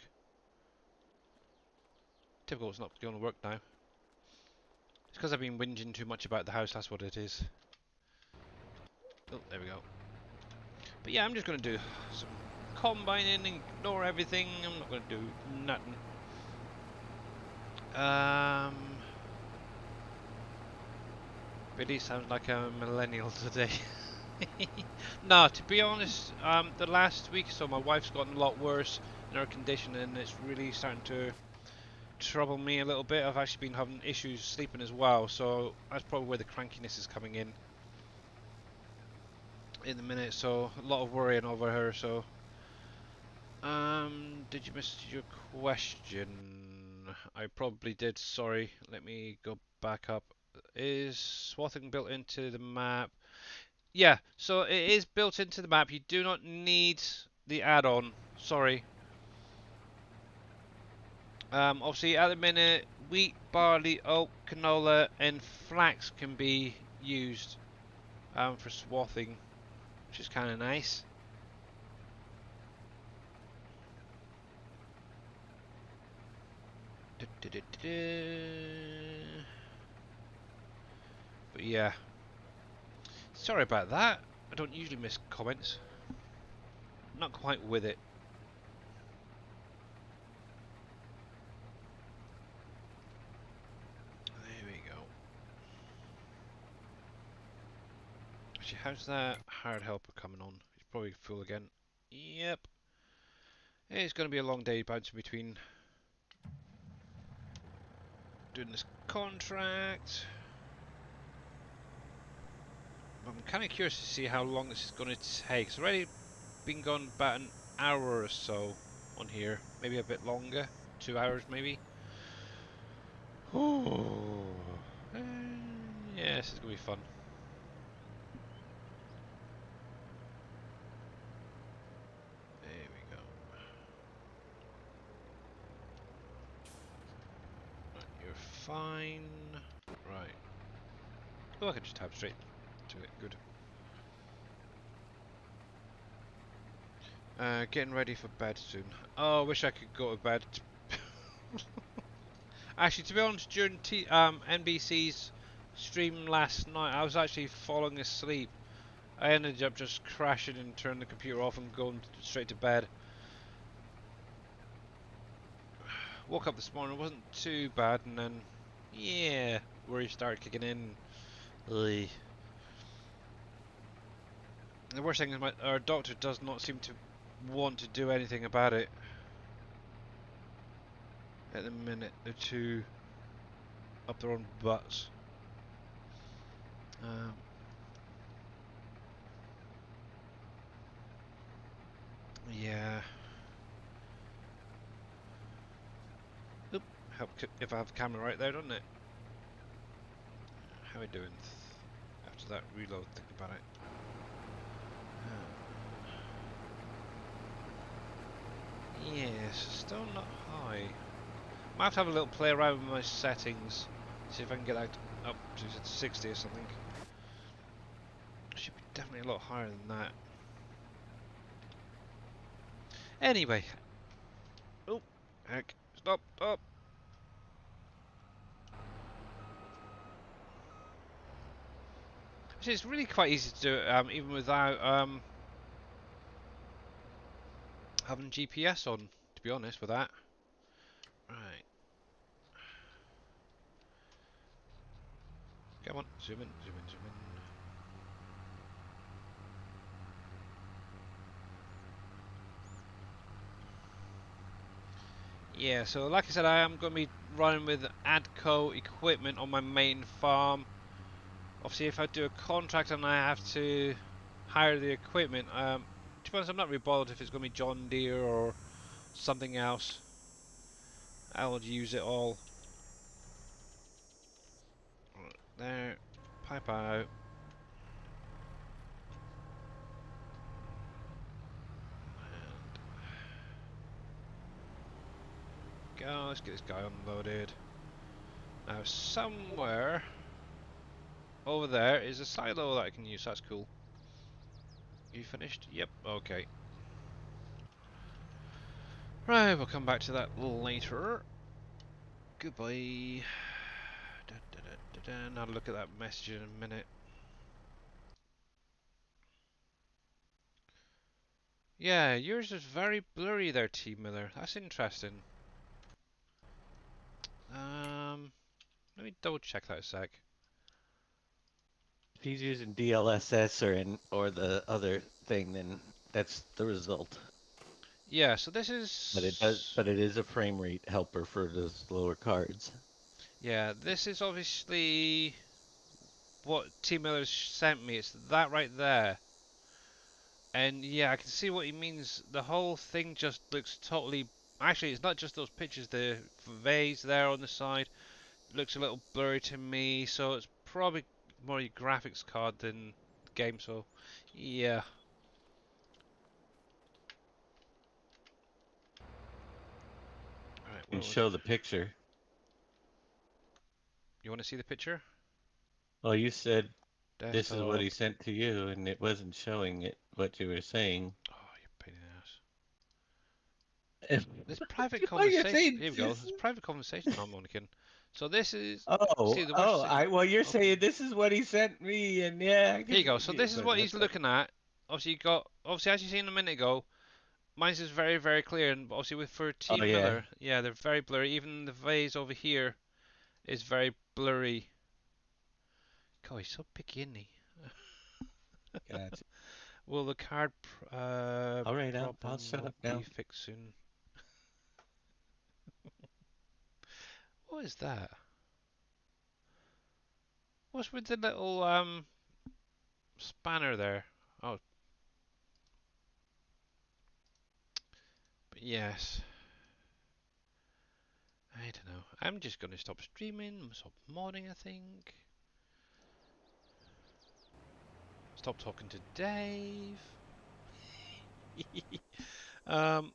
Typical, it's not going to work now. It's because I've been whinging too much about the house, that's what it is. Oh, there we go. But yeah, I'm just going to do some combining and ignore everything. I'm not going to do nothing. Billy sounds like a millennial today. No, to be honest, the last week or so my wife's gotten a lot worse in her condition and it's really starting to trouble me a little bit. I've actually been having issues sleeping as well, so that's probably where the crankiness is coming in the minute, so a lot of worrying over her, so did you miss your question? I probably did, sorry. Let me go back up. Is swathing built into the map? Yeah, so it is built into the map. You do not need the add-on. Sorry. Obviously, at the minute, wheat, barley, oat, canola, and flax can be used for swathing, which is kind of nice. But yeah, sorry about that. I don't usually miss comments. Not quite with it. There we go. Actually, how's that hard helper coming on? He's probably full again. Yep. It's going to be a long day bouncing between doing this contract. I'm kind of curious to see how long this is going to take. It's already been going about an hour or so on here. Maybe a bit longer. 2 hours maybe. Oh, yeah, this is going to be fun. There we go. Right, you're fine. Right. Oh, I can just tab straight to it. Good. Getting ready for bed soon. Oh, I wish I could go to bed. Actually, to be honest, during NBC's stream last night, I was actually falling asleep. I ended up just crashing and turning the computer off and going straight to bed. Woke up this morning, it wasn't too bad, and then, yeah, worries started kicking in. Ugh. The worst thing is our doctor does not seem to want to do anything about it. At the minute, they're too up their own butts. Yeah. Oop, help if I have the camera right there, doesn't it? How are we doing after that reload, thinking about it? Yes, still not high. Might have to have a little play around with my settings. See if I can get that up to 60 or something. Should be definitely a lot higher than that. Anyway. Oh, heck. Stop, stop. Actually, it's really quite easy to do it, even without having GPS on, to be honest with that. Right. Come on, zoom in, zoom in, zoom in. Yeah, so like I said, I am going to be running with ADCO equipment on my main farm. Obviously, if I do a contract and I have to hire the equipment, to be honest, I'm not really bothered if it's going to be John Deere or something else. I'll use it all. Right there, pipe out. And let's get this guy unloaded. Now somewhere over there is a silo that I can use. That's cool. You finished? Yep. Okay. Right, we'll come back to that later. Goodbye. Da, da, da, da, da. Now look at that message in a minute. Yeah, yours is very blurry there, T Miller. That's interesting. Let me double check that a sec. If he's using DLSS or the other thing, then that's the result. Yeah, so this But is it is a frame rate helper for the slower cards. yeah, this is obviously what T Miller's sent me. It's that right there. And yeah, I can see what he means. The whole thing just looks totally. Actually, it's not just those pictures. The vase there on the side looks a little blurry to me. So it's probably more your graphics card than the game. So yeah. Alright, And what was show the picture. you want to see the picture? Well, you said this is what Desktop. he sent to you, and it wasn't showing it what you were saying. Oh, you pain in the ass. If, This private well, you're conversation. saying Here we go. this. This private conversation harmonicon. So this is. Oh, See the oh, worst. well, you're Okay. saying this is what he sent me, and yeah, I Here you can, go. So this is but what he's looking at. Obviously, you got. Obviously, as you seen a minute ago, mine's is very, very clear, and obviously with for T oh yeah, Miller, yeah, they're very blurry. Even the vase over here is very blurry. God, he's so picky, isn't he? gotcha. Will the card All right, I'll problem shut up won't be now. fixed soon? What is that? What's with the little spanner there? Oh, but yes. I don't know. I'm just gonna stop streaming, stop modding, I think. Stop talking to Dave. um,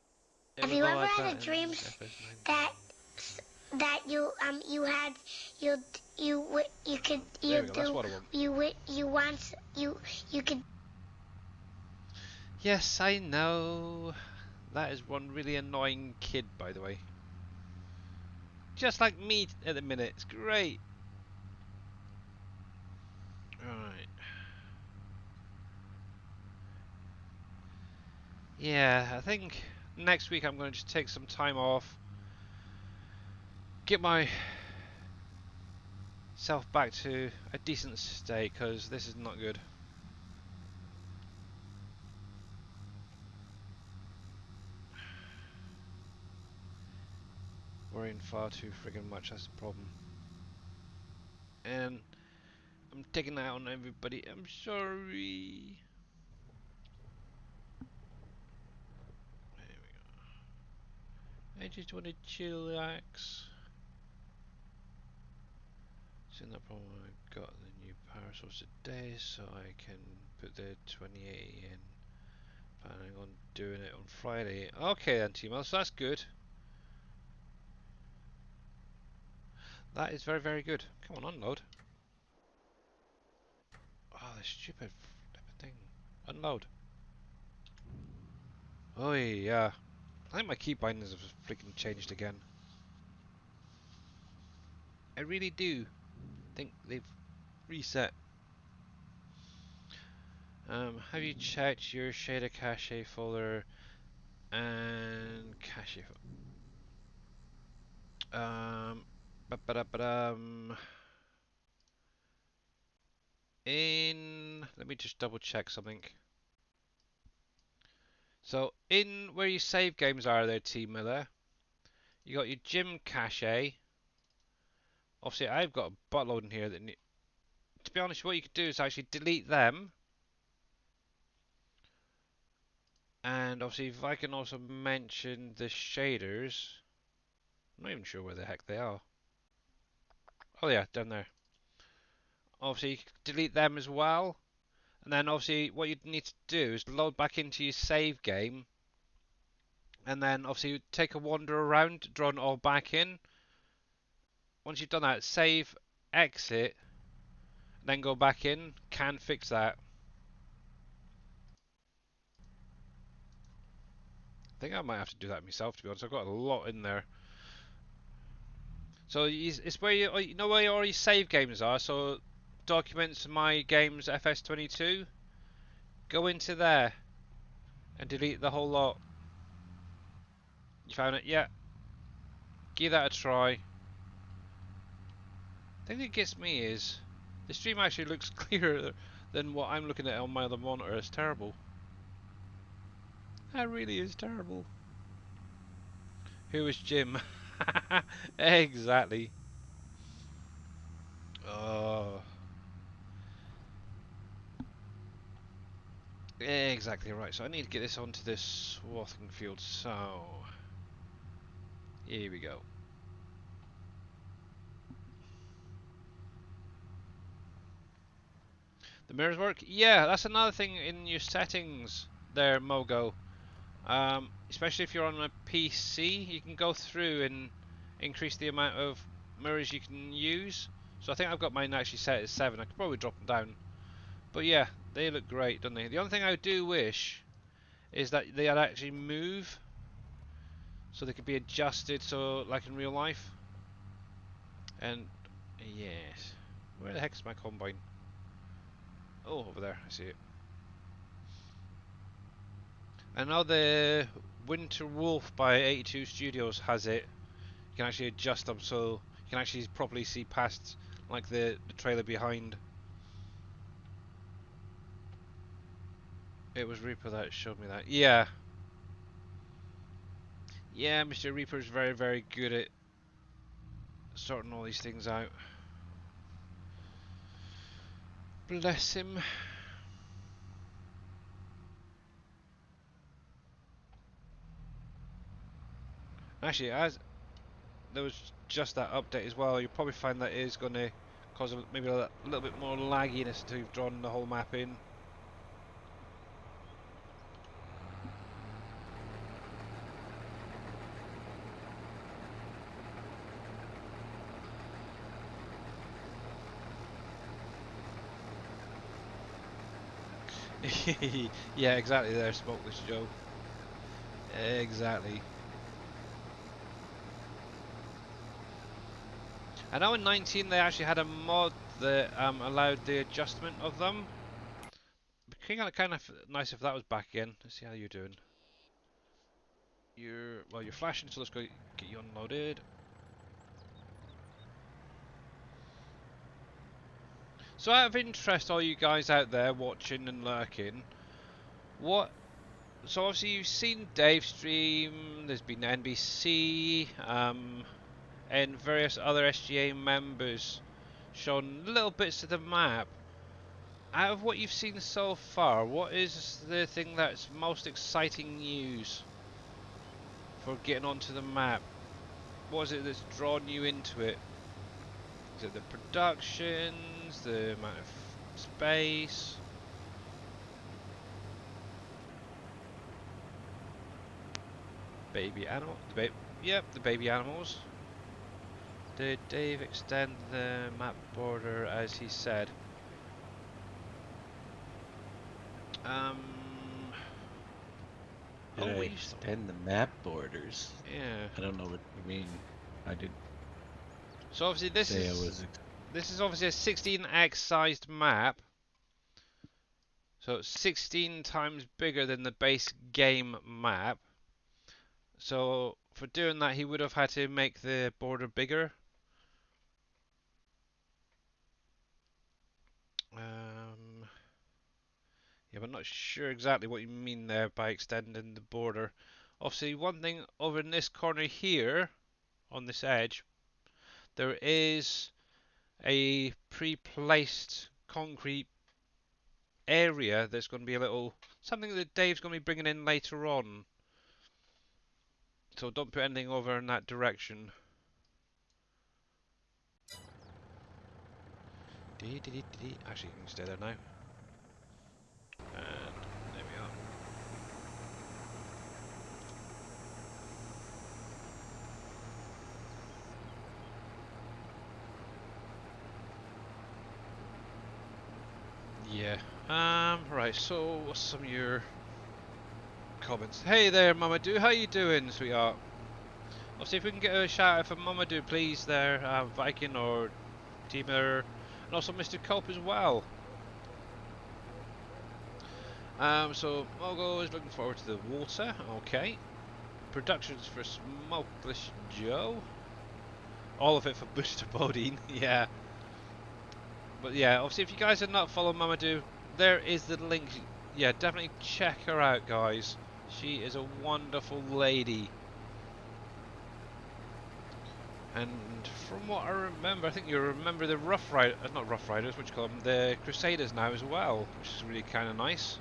it Have will you go ever like had that a in dream FS that you had you you could There you we go. That's do what I want. you once you could Yes, I know. That is one really annoying kid, by the way. Just like me at the minute. It's great. Right. Yeah, I think next week I'm going to just take some time off, get myself back to a decent state, because this is not good. Worrying far too friggin' much, that's the problem. And I'm taking that out on everybody. I'm sorry. There we go. I just want to chillax. Seeing that problem, I got the new power source today, so I can put the 2080 in. Planning on doing it on Friday. Okay then, Timo, so that's good. That is very, very good. Come on, unload. Oh, the stupid thing. Unload. Oh yeah. I think my key bindings have freaking changed again. I really do think they've reset. Have you checked your shader cache folder and cache? Ba-ba-da-ba-dum. Let me just double check something. So in where your save games are there, T Miller, you got your gym cache. Obviously, I've got a buttload in here that. To be honest, what you could do is actually delete them, and obviously, if I can also mention the shaders, I'm not even sure where the heck they are. Oh yeah, down there. Obviously, you could delete them as well, and then obviously, what you'd need to do is load back into your save game, and then obviously you take a wander around, drawing it all back in. Once you've done that, save, exit, then go back in. Can fix that. I think I might have to do that myself, to be honest. I've got a lot in there. So it's where you know where all your save games are. So documents, my games, FS22. Go into there and delete the whole lot. You found it? Yeah. Give that a try. The thing that gets me is the stream actually looks clearer than what I'm looking at on my other monitor. It's terrible. That really is terrible. Who is Jim? Exactly. Oh. Exactly right. So I need to get this onto this swathing field. So here we go. The mirrors work? Yeah, that's another thing in your settings there, Mogo. Especially if you're on a PC, you can go through and increase the amount of mirrors you can use. So I think I've got mine actually set at 7. I could probably drop them down. But yeah, they look great, don't they? The only thing I do wish is that they'd actually move, so they could be adjusted, so like in real life. And yes, where the heck is my combine? Oh, over there, I see it. I know the Winter Wolf by 82 Studios has it. You can actually adjust them so you can actually properly see past like the trailer behind. It was Reaper that showed me that. Yeah. Yeah, Mr. Reaper's very, very good at sorting all these things out. Bless him. Actually, as there was just that update as well, you'll probably find that it is going to cause maybe a little bit more lagginess until you've drawn the whole map in. Yeah, exactly there, Smokeless Joe. Exactly. I know in 19 they actually had a mod that allowed the adjustment of them. Kind of nice if that was back again. Let's see how you're doing. You're flashing, so let's go get you unloaded. So out of interest, all you guys out there watching and lurking, what? So obviously you've seen Dave stream. There's been NBC, and various other SGA members showing little bits of the map. Out of what you've seen so far, what is the thing that's most exciting news for getting onto the map? What is it that's drawn you into it? Is it the productions, the amount of space? Baby animal? Yep, the baby animals. Did Dave extend the map border as he said? Um. Did Oh, I we. extend the map borders? Yeah. I don't know what you mean. I did So obviously say I was. this is obviously a 16x sized map. So it's 16 times bigger than the base game map. So for doing that, he would have had to make the border bigger. Yeah, but not sure exactly what you mean there by extending the border. Obviously, one thing over in this corner here, on this edge, there is a pre-placed concrete area that's going to be a little something that Dave's going to be bringing in later on. So don't put anything over in that direction. Actually, you can stay there now. And there we are. Yeah. Right. So, what's some of your comments? Hey there, Mamadou. How you doing, sweetheart? I'll see if we can get a shout out for Mamadou, please. There, Viking or Teamer, and also Mr. Culp as well. So Mogo is looking forward to the water. Okay. Productions for Smokeless Joe. All of it for Booster Bodine. Yeah. But yeah, obviously, if you guys have not followed Mamadou, there is the link. Yeah, definitely check her out, guys. She is a wonderful lady. And from what I remember, I think you remember the Rough Riders, not Rough Riders, what you call them, the Crusaders now as well, which is really kind of nice.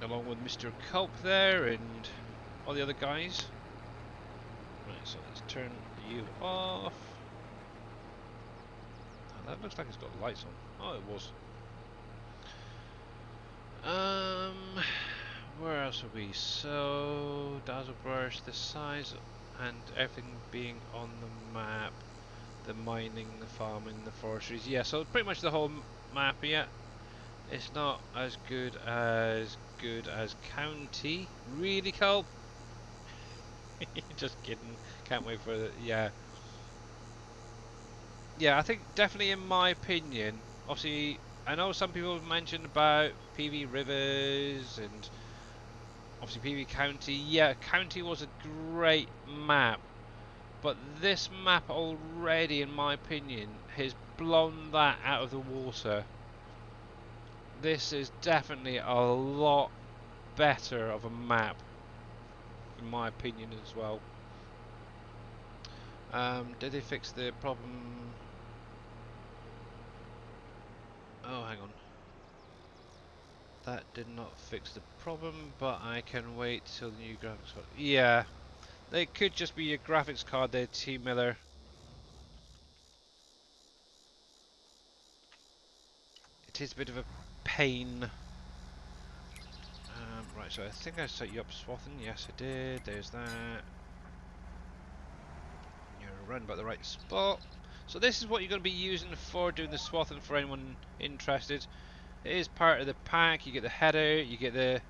Along with Mr. Culp there and all the other guys. Right, so let's turn you off. Oh, that looks like it's got lights on. Oh, it was. Where else are we? So, Dazzle Brush, the size and everything being on the map. The mining, the farming, the forestries. Yeah, so pretty much the whole map, yeah. It's not as good as County. Really, Culp? Just kidding. Can't wait for the, yeah. Yeah, I think definitely in my opinion, obviously, I know some people have mentioned about PV Rivers and obviously PV County. Yeah, County was a great map, but this map already, in my opinion, has blown that out of the water. This is definitely a lot better of a map, in my opinion as well. Did they fix the problem? Oh, hang on. That did not fix the problem, but I can wait till the new graphics card. Yeah, they could just be your graphics card there, T Miller. It is a bit of a pain. Right, so I think I set you up swathing. Yes, I did. There's that. You're around about the right spot. So this is what you're going to be using for doing the swathing for anyone interested. It is part of the pack. You get the header, you get the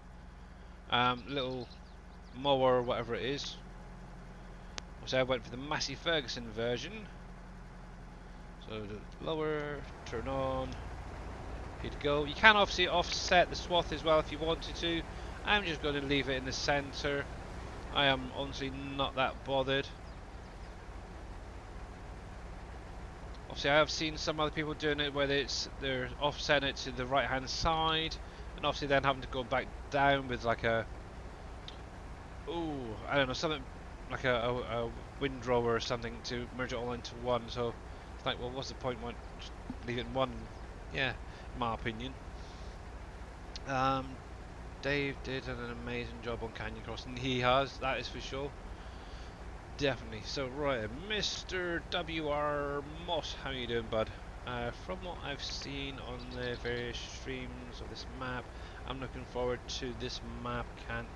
little mower or whatever it is. So I went for the Massey Ferguson version. So the lower, turn on, here to go. You can obviously offset the swath as well if you wanted to. I'm just going to leave it in the centre. I am honestly not that bothered. Obviously I have seen some other people doing it where they're offsetting it to the right hand side and obviously then having to go back down with like a, ooh, I don't know, something like a windrower or something to merge it all into one. So it's like, well, what's the point? Why just leave it in one? Yeah, in my opinion. Dave did an amazing job on Canyon Crossing. He has, that is for sure. Definitely. So right, Mr. WR Moss, how you doing, bud? From what I've seen on the various streams of this map, I'm looking forward to this map. Can't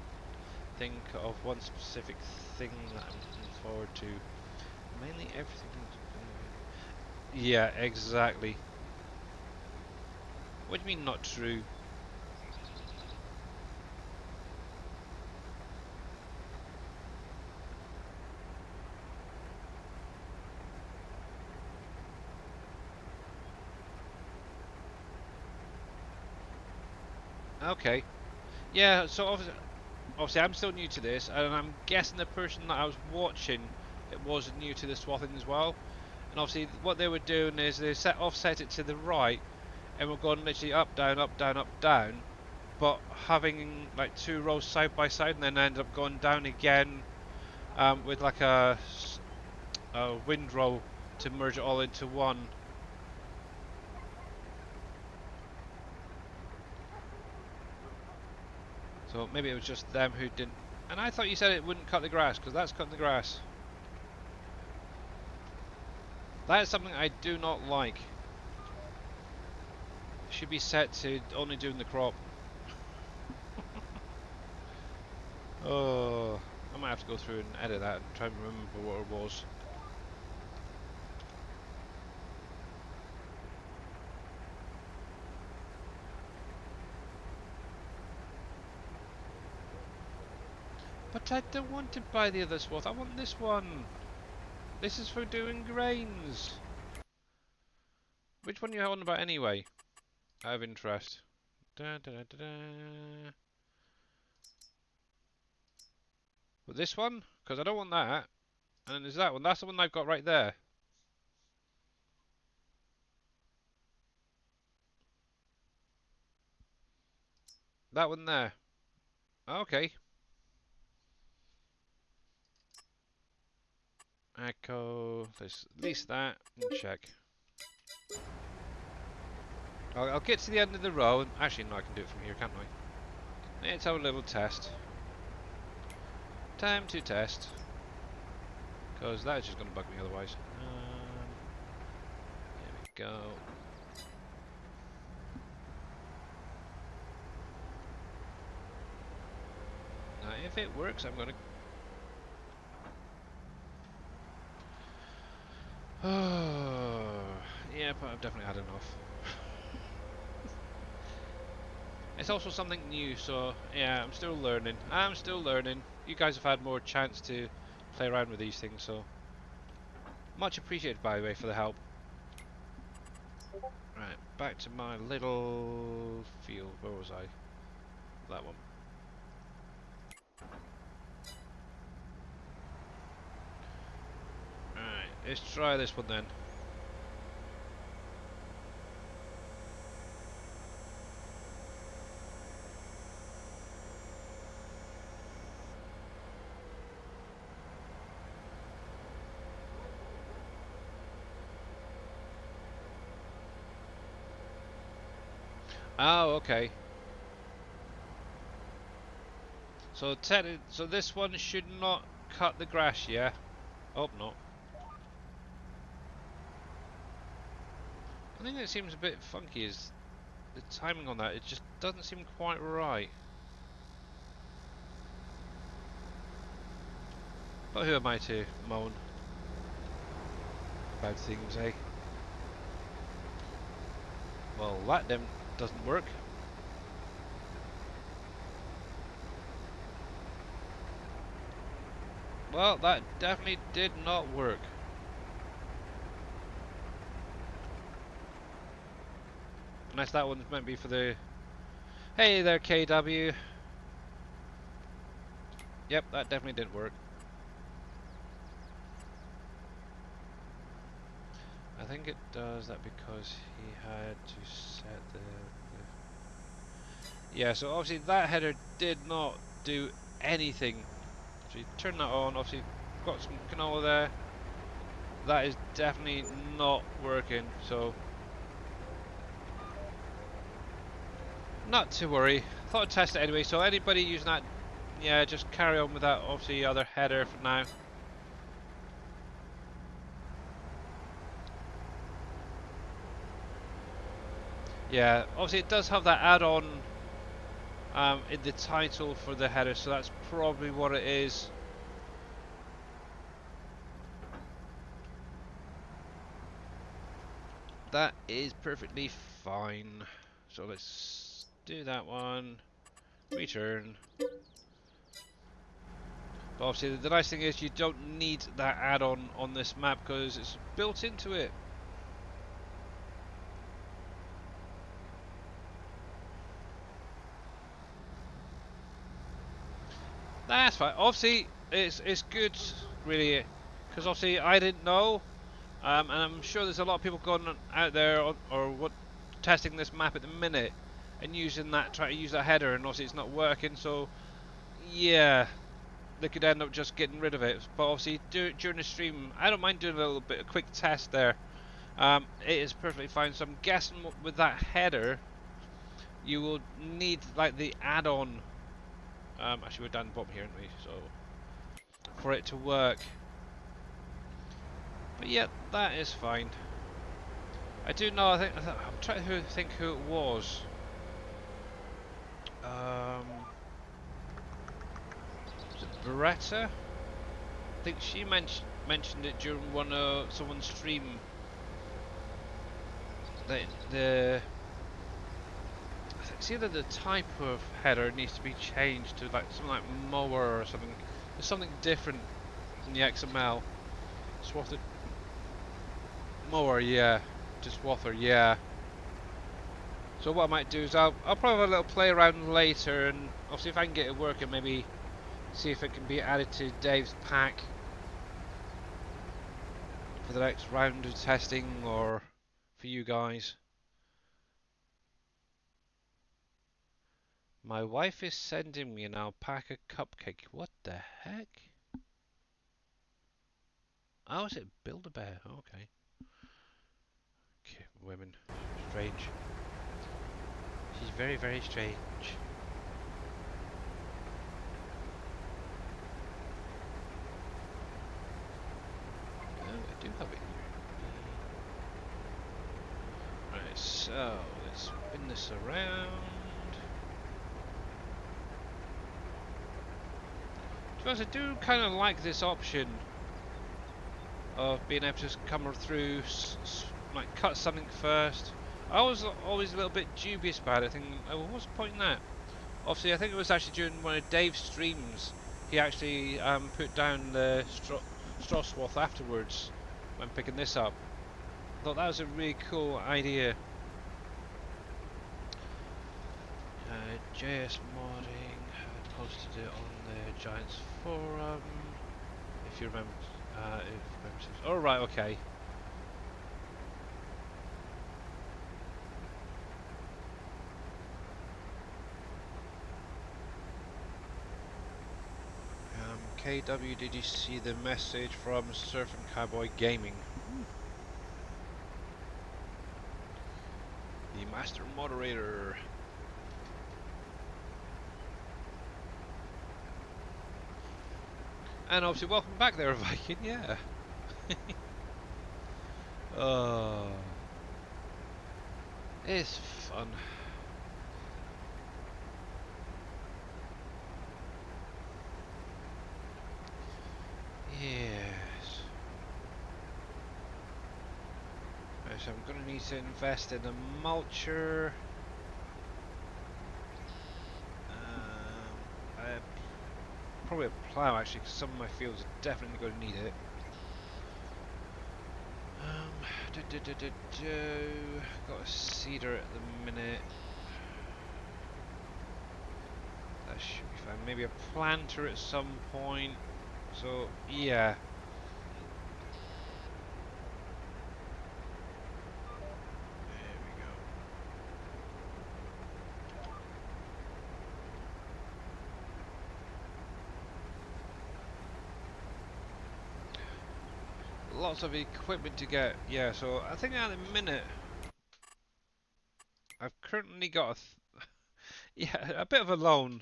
think of one specific thing that I'm looking forward to. Mainly everything. Yeah, exactly. What do you mean not true? Okay. Yeah, so obviously I'm still new to this, and I'm guessing the person that I was watching, it was new to the swathing as well. And obviously what they were doing is they offset it to the right, and we're going literally up, down, up, down, up, down, but having like two rows side by side, and then end up going down again with like a windrow to merge it all into one. So maybe it was just them who didn't. And I thought you said it wouldn't cut the grass, because that's cutting the grass. That is something I do not like. It should be set to only doing the crop. Oh, I might have to go through and edit that and try and remember what it was. But I don't want to buy the other swath. I want this one. This is for doing grains. Which one are you on about anyway? Out of interest. Da, da, da, da, da. But this one? Because I don't want that. And then there's that one. That's the one I've got right there. That one there. Okay. Echo. There's at least that. And check. I'll get to the end of the row. Actually, no, I can do it from here, can't I? Let's have a little test. Time to test. Because that is just going to bug me otherwise. There we go. Now, if it works, I'm going to... Oh, yeah, but I've definitely had enough. It's also something new, so yeah, I'm still learning. You guys have had more chance to play around with these things, so much appreciated, by the way, for the help. Right, back to my little field. Where was I? That one. Alright, let's try this one then. Oh, okay. So so this one should not cut the grass, yeah? Hope not. I think it seems a bit funky is the timing on that. It just doesn't seem quite right. But who am I to moan about things, eh? Well, that then doesn't work. Well, that definitely did not work. Unless that one's meant to be for the... Hey there, KW. Yep, that definitely didn't work. I think it does that because he had to set the... Yeah, so obviously that header did not do anything. So you turn that on, obviously got some canola there. That is definitely not working, so... Not to worry. Thought I'd test it anyway, so anybody using that, yeah, just carry on with that, obviously, other header for now. Yeah, obviously it does have that add-on in the title for the header, so that's probably what it is. That is perfectly fine. So let's do that one. Return. But obviously the nice thing is you don't need that add-on on this map because it's built into it. That's fine. Obviously it's good really because obviously I didn't know and I'm sure there's a lot of people going out there or testing this map at the minute and using that, trying to use that header, and obviously it's not working, so yeah, they could end up just getting rid of it. But obviously during the stream I don't mind doing a little bit of quick test there. It is perfectly fine, so I'm guessing with that header you will need like the add-on, actually we're down the bottom here, aren't we, so for it to work. But yeah, that is fine. I do know, I'm trying to think who it was. Was it Beretta? I think she mentioned it during someone's stream. I it's either the type of header needs to be changed to like something like mower or something. There's something different in the XML. Swather mower, yeah. To swather, yeah. So what I might do is I'll probably have a little play around later, and obviously if I can get it working, maybe see if it can be added to Dave's pack for the next round of testing, or for you guys. My wife is sending me an alpaca cupcake. What the heck? Oh, is it Build-A-Bear? Okay. Okay, women. Strange. She's very, very strange. Oh, I do have it here. Right, so let's spin this around. To be honest, I do kind of like this option of being able to just come through, like cut something first. I was always a little bit dubious about it, thinking, oh, what's the point in that? Obviously, I think it was actually during one of Dave's streams, he actually put down the straw swath afterwards when picking this up. I thought that was a really cool idea. JS Modding had posted it on the Giants forum. If you remember, oh right, okay. KW, did you see the message from Surfing Cowboy Gaming? The master moderator. And obviously, welcome back there, Viking. Yeah. Oh, it's fun. Yes. Right, so I'm going to need to invest in a mulcher. Probably a plough actually, because some of my fields are definitely going to need it. Got a cedar at the minute. That should be fine. Maybe a planter at some point. So yeah. There we go. Lots of equipment to get. Yeah, so I think at the minute I've currently got yeah, a bit of a loan.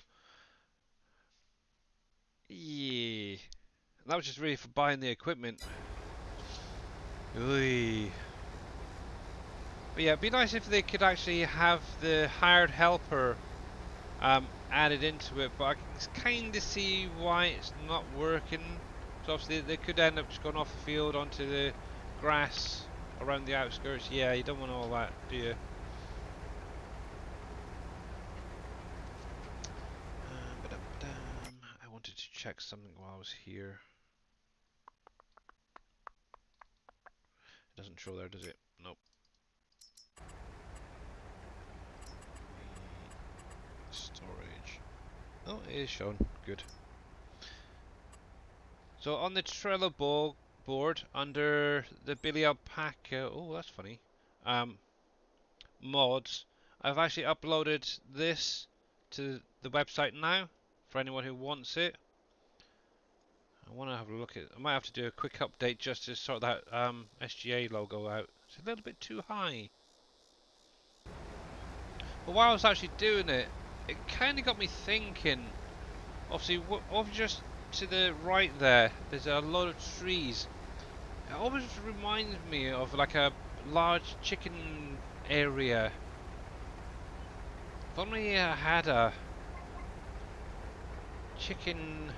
Yeah. That was just really for buying the equipment. Oy. But yeah, it'd be nice if they could actually have the hired helper added into it, but I can kind of see why it's not working. So obviously they could end up just going off the field onto the grass around the outskirts. Yeah, you don't want all that, do you? I wanted to check something while I was here. It doesn't show there, does it? Nope. Storage. Oh, it is shown. Good. So on the Trello board under the Billy Alpaca, oh that's funny, mods, I've actually uploaded this to the website now for anyone who wants it. I want to have a look at it. I might have to do a quick update just to sort that SGA logo out. It's a little bit too high. But while I was actually doing it, it kind of got me thinking. Obviously, over just to the right there, there's a lot of trees. It always reminds me of like a large chicken area. If only I had a chicken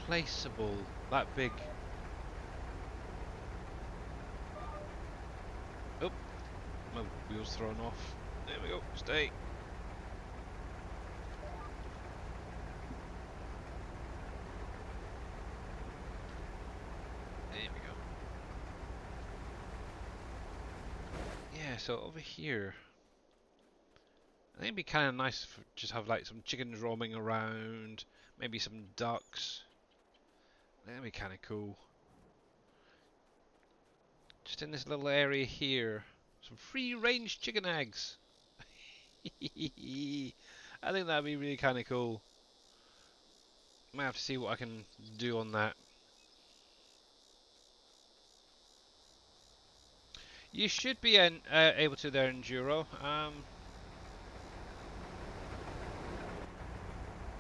placeable that big. Oh, my wheel's thrown off. There we go, stay. Yeah, so over here, I think it'd be kind of nice to just have like some chickens roaming around, maybe some ducks. That'd be kind of cool. Just in this little area here, some free-range chicken eggs. I think that'd be really kind of cool. Might have to see what I can do on that. You should be able to there, Enduro. Now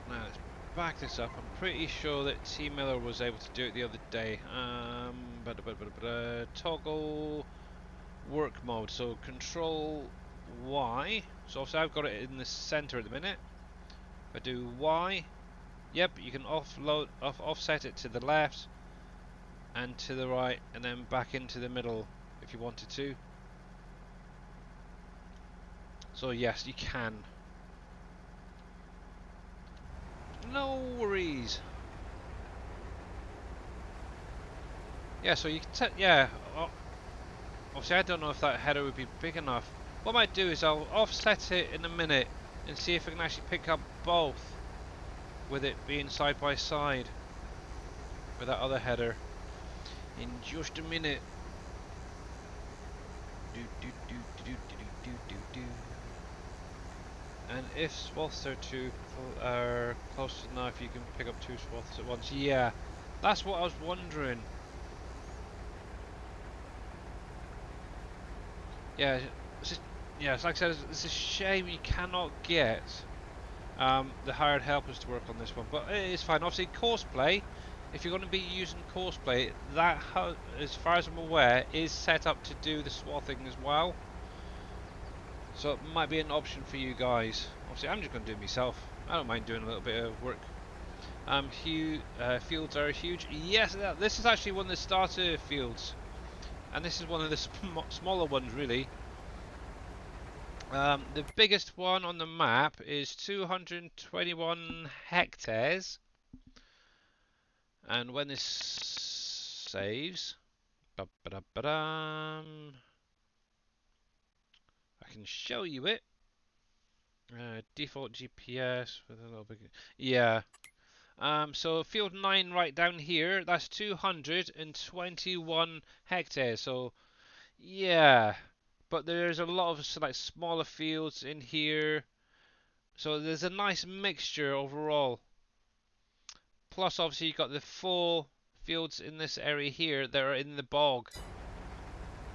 let's back this up. I'm pretty sure that T Miller was able to do it the other day. Toggle work mode. So Control Y. So obviously I've got it in the center at the minute. If I do Y, yep, you can offset it to the left and to the right, and then back into the middle if you wanted to. So yes, you can. No worries. Yeah, so you can yeah. Obviously, I don't know if that header would be big enough. What I might do is I'll offset it in a minute and see if I can actually pick up both with it being side by side with that other header in just a minute. And if swaths are close enough, you can pick up two swaths at once. Yeah, that's what I was wondering. Yeah, it's like I said, it's a shame you cannot get the hired helpers to work on this one, but it is fine. Obviously, courseplay, if you're going to be using courseplay, that, as far as I'm aware, is set up to do the swathing as well. So it might be an option for you guys. Obviously, I'm just going to do it myself. I don't mind doing a little bit of work. Fields are huge. Yes, this is actually one of the starter fields, and this is one of the smaller ones, really. The biggest one on the map is 221 hectares, and when this saves, I can show you it. Default GPS with a little bit, yeah. So field 9 right down here, that's 221 hectares. So yeah, but there's a lot of like smaller fields in here. So there's a nice mixture overall. Plus, obviously, you've got the 4 fields in this area here that are in the bog.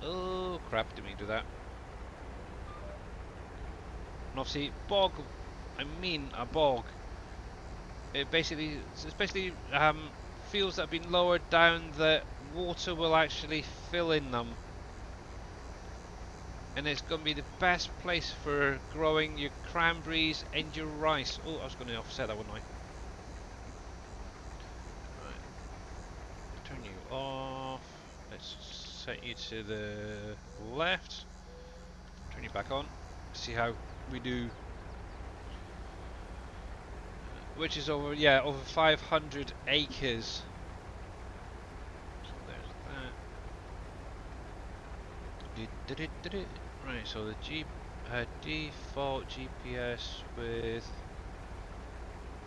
Oh crap! Didn't mean to do that. And obviously, bog. I mean a bog. It's basically fields that have been lowered down that water will actually fill in them. And it's going to be the best place for growing your cranberries and your rice. Oh, I was going to offset that one, right? Turn you off. Let's set you to the left. Turn you back on. See how we do. Which is over 500 acres. So there's that. Right, so the default GPS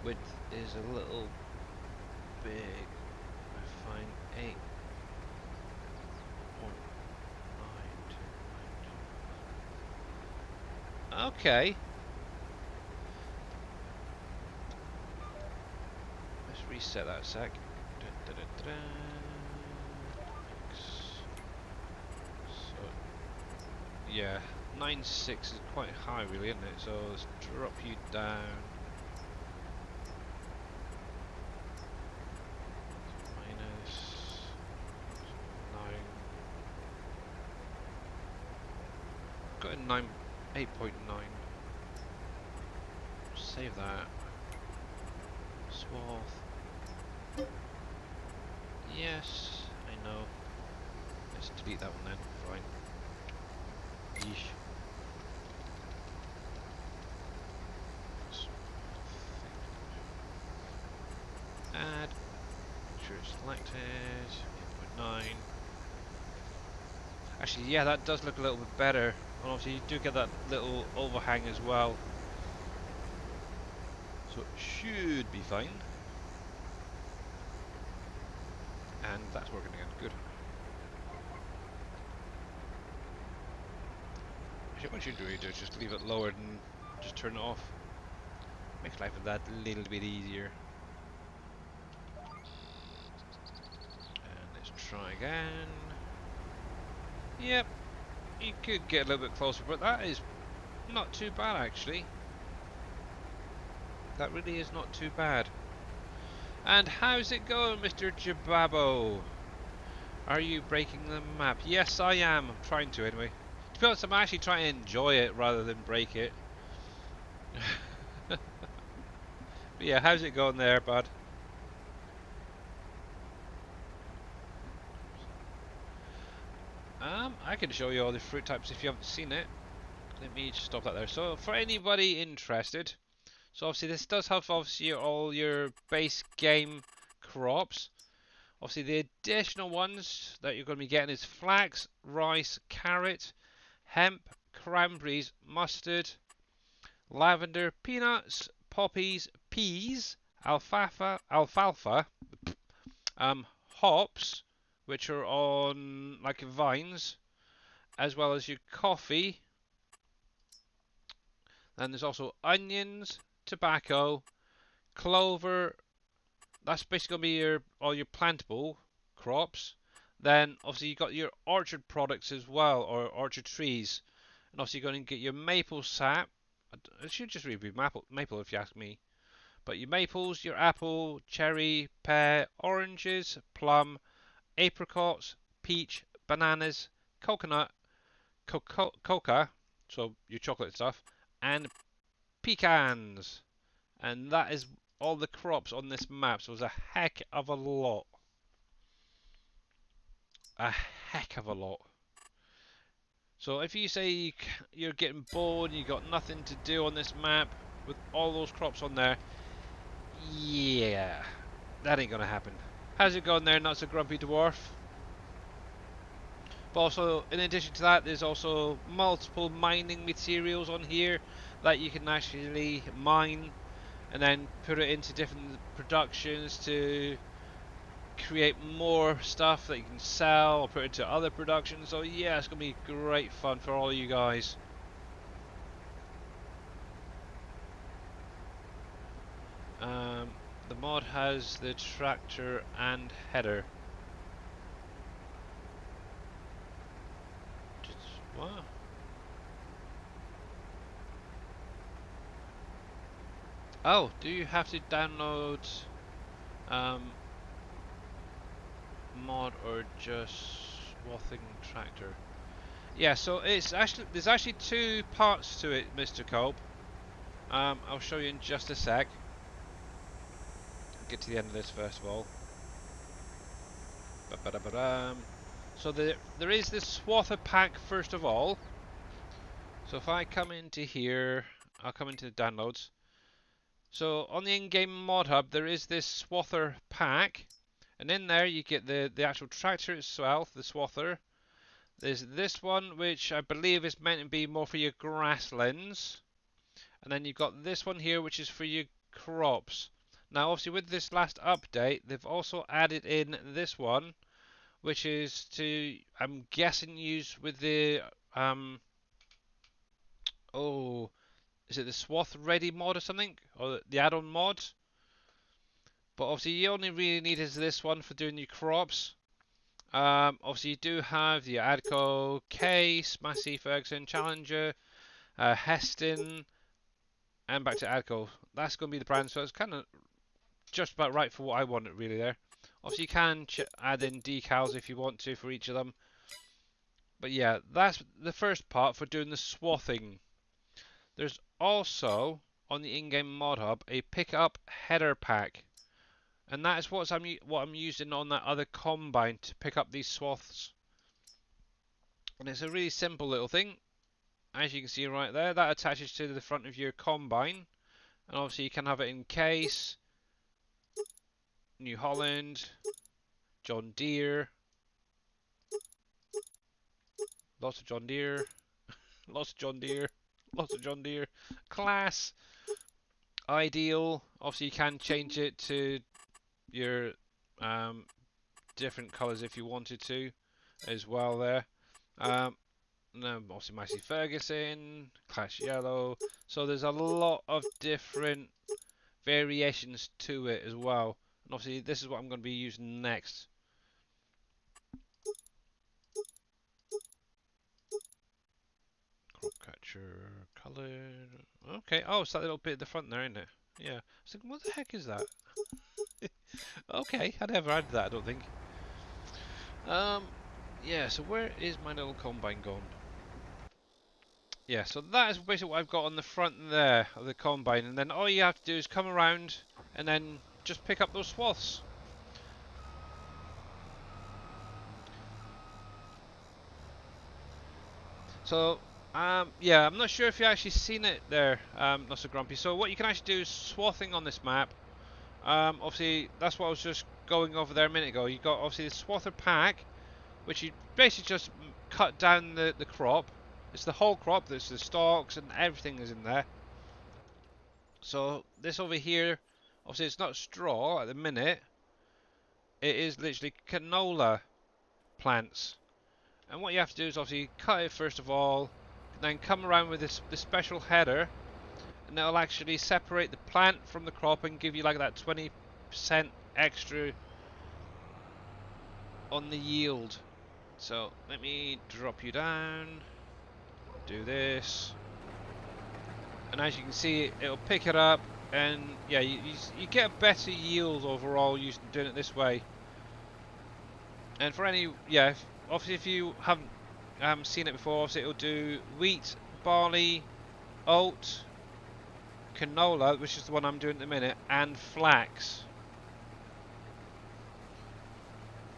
width is a little big. I find 8.9. Okay. Let's reset that a sec. So yeah, 9.6 is quite high, really, isn't it? So let's drop you down. Minus 9. Got a 8.9. Save that. Swath. Yes, I know. Let's delete that one then. Fine. Yeesh. Add. Sure it's selected. 8.9. Actually, yeah, that does look a little bit better And obviously you do get that little overhang as well. So it should be fine. And that's working again. Good. Actually, what you do is just leave it lowered and just turn it off. Makes life that little bit easier. And let's try again. Yep, you could get a little bit closer, but that is not too bad actually. That really is not too bad. And how's it going, Mr. Jababo? Are you breaking the map? Yes, I am. I'm trying to anyway. To be honest, I'm actually trying to enjoy it rather than break it. But yeah, how's it going there, bud? I can show you all the fruit types if you haven't seen it. Let me just stop that there. So, for anybody interested, so obviously this does have obviously all your base game crops. Obviously the additional ones that you're going to be getting is flax, rice, carrot, hemp, cranberries, mustard, lavender, peanuts, poppies, peas, alfalfa, hops, which are on like vines, as well as your coffee. Then there's also onions, tobacco, clover. That's basically going to be your all your plantable crops. Then obviously you've got your orchard products as well, or orchard trees. And obviously you're going to get your maple sap. It should just really be maple if you ask me. But your maples, your apple, cherry, pear, oranges, plum, apricots, peach, bananas, coconut, coca, so your chocolate stuff, and pecans. And that is all the crops on this map. So it's a heck of a lot. A heck of a lot. So if you say you're getting bored and you got nothing to do on this map with all those crops on there, yeah, that ain't gonna happen. How's it going there, not so grumpy dwarf? But also, in addition to that, there's also multiple mining materials on here that you can actually mine and then put it into different productions to create more stuff that you can sell or put into other productions. So yeah, it's gonna be great fun for all you guys. The mod has the tractor and header. What? Oh, do you have to download mod or just swathing tractor? Yeah, so it's actually there's actually two parts to it, Mr. Cope. I'll show you in just a sec. Get to the end of this first of all. Ba-ba-da-ba-dum. So there is this swather pack first of all. So if I come into here, I'll come into the downloads. So on the in-game mod hub, there is this swather pack, and in there you get the actual tractor itself, the swather. There's this one, which I believe is meant to be more for your grasslands, and then you've got this one here, which is for your crops. Now, obviously, with this last update, they've also added in this one, which is to, I'm guessing, use with the oh, is it the Swath Ready mod or something, or the add-on mod? But obviously, you only really need is this one for doing your crops. Obviously, you do have the Adco, Case, Massey, Ferguson, Challenger, Heston, and back to Adco. That's going to be the brand, so it's kind of just about right for what I wanted really there. Obviously, you can add in decals if you want to for each of them. But yeah, that's the first part for doing the swathing. There's also, on the in-game mod hub, a pickup header pack. And that is what I'm using on that other combine to pick up these swaths. And it's a really simple little thing. As you can see right there, that attaches to the front of your combine. And obviously you can have it in Case, New Holland, John Deere. Lots of John Deere. Lots of John Deere. Lots of John Deere. Class. Ideal. Obviously, you can change it to your different colours if you wanted to, as well. There. No, obviously Massey Ferguson, Clash Yellow. So there's a lot of different variations to it as well. And obviously, this is what I'm going to be using next. Crop catcher, coloured. Okay. Oh, it's that little bit at the front there, isn't it? Yeah. I was thinking, what the heck is that? Okay, I never had that, I don't think. Yeah, so where is my little combine gone? Yeah, so that is basically what I've got on the front there of the combine, and then all you have to do is come around and then just pick up those swaths. So, yeah, I'm not sure if you actually seen it there, not so grumpy. So what you can actually do is swathing on this map. Obviously, that's what I was just going over there a minute ago. You got obviously the swather pack, which you basically just cut down the crop. It's the whole crop. There's the stalks and everything is in there. So this over here, obviously it's not straw at the minute. It is literally canola plants. And what you have to do is obviously cut it first of all, then come around with this special header, and it'll actually separate the plant from the crop and give you like that 20% extra on the yield. So let me drop you down, do this, and as you can see, it'll pick it up, and yeah, you get a better yield overall using doing it this way. And for any, yeah, obviously if you haven't seen it before, obviously it'll do wheat, barley, oat, canola, which is the one I'm doing at the minute, and flax.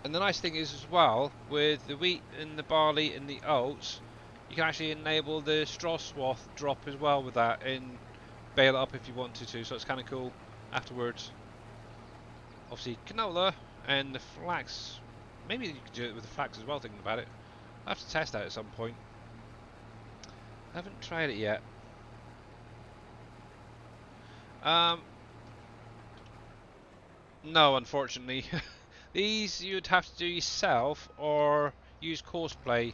And the nice thing is as well, with the wheat and the barley and the oats, you can actually enable the straw swath drop as well with that and bale it up if you wanted to, so it's kind of cool afterwards. Obviously canola and the flax, maybe you could do it with the flax as well, thinking about it. I'll have to test that at some point. I haven't tried it yet. No, unfortunately. These you'd have to do yourself or use Courseplay.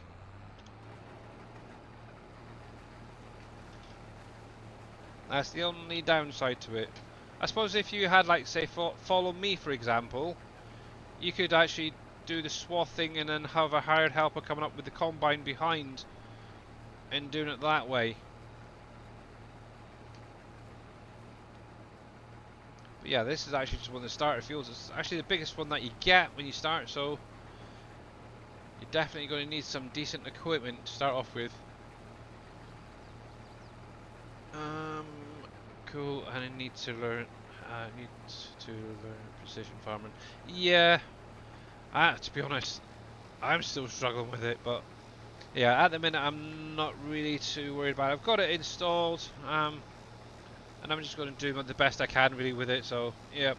That's the only downside to it. I suppose if you had, like, say, Follow Me, for example, you could actually do the swathing and then have a hired helper coming up with the combine behind and doing it that way. But yeah, this is actually just one of the starter fields. It's actually the biggest one that you get when you start, so you're definitely going to need some decent equipment to start off with. Cool. And I need to learn. Precision farming. Yeah. To be honest, I'm still struggling with it, but yeah, at the minute I'm not really too worried about it. I've got it installed, and I'm just going to do the best I can really with it. So yeah.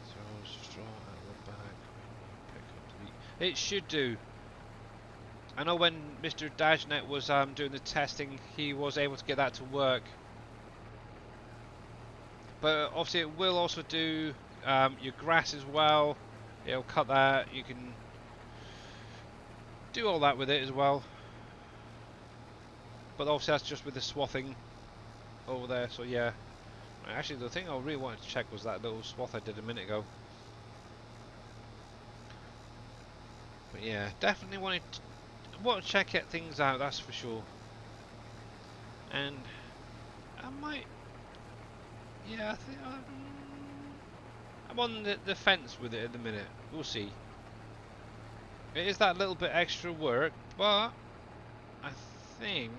Throw straw at the back when you pick up the wheat. It should do. I know when Mr. Dajnet was doing the testing, he was able to get that to work. But obviously it will also do your grass as well. It'll cut that. You can do all that with it as well. But obviously that's just with the swathing over there. So yeah. Actually, the thing I really wanted to check was that little swath I did a minute ago. But yeah, definitely want to check things out. That's for sure. And I might. Yeah, I think I'm on the fence with it at the minute. We'll see. It is that little bit extra work, but I think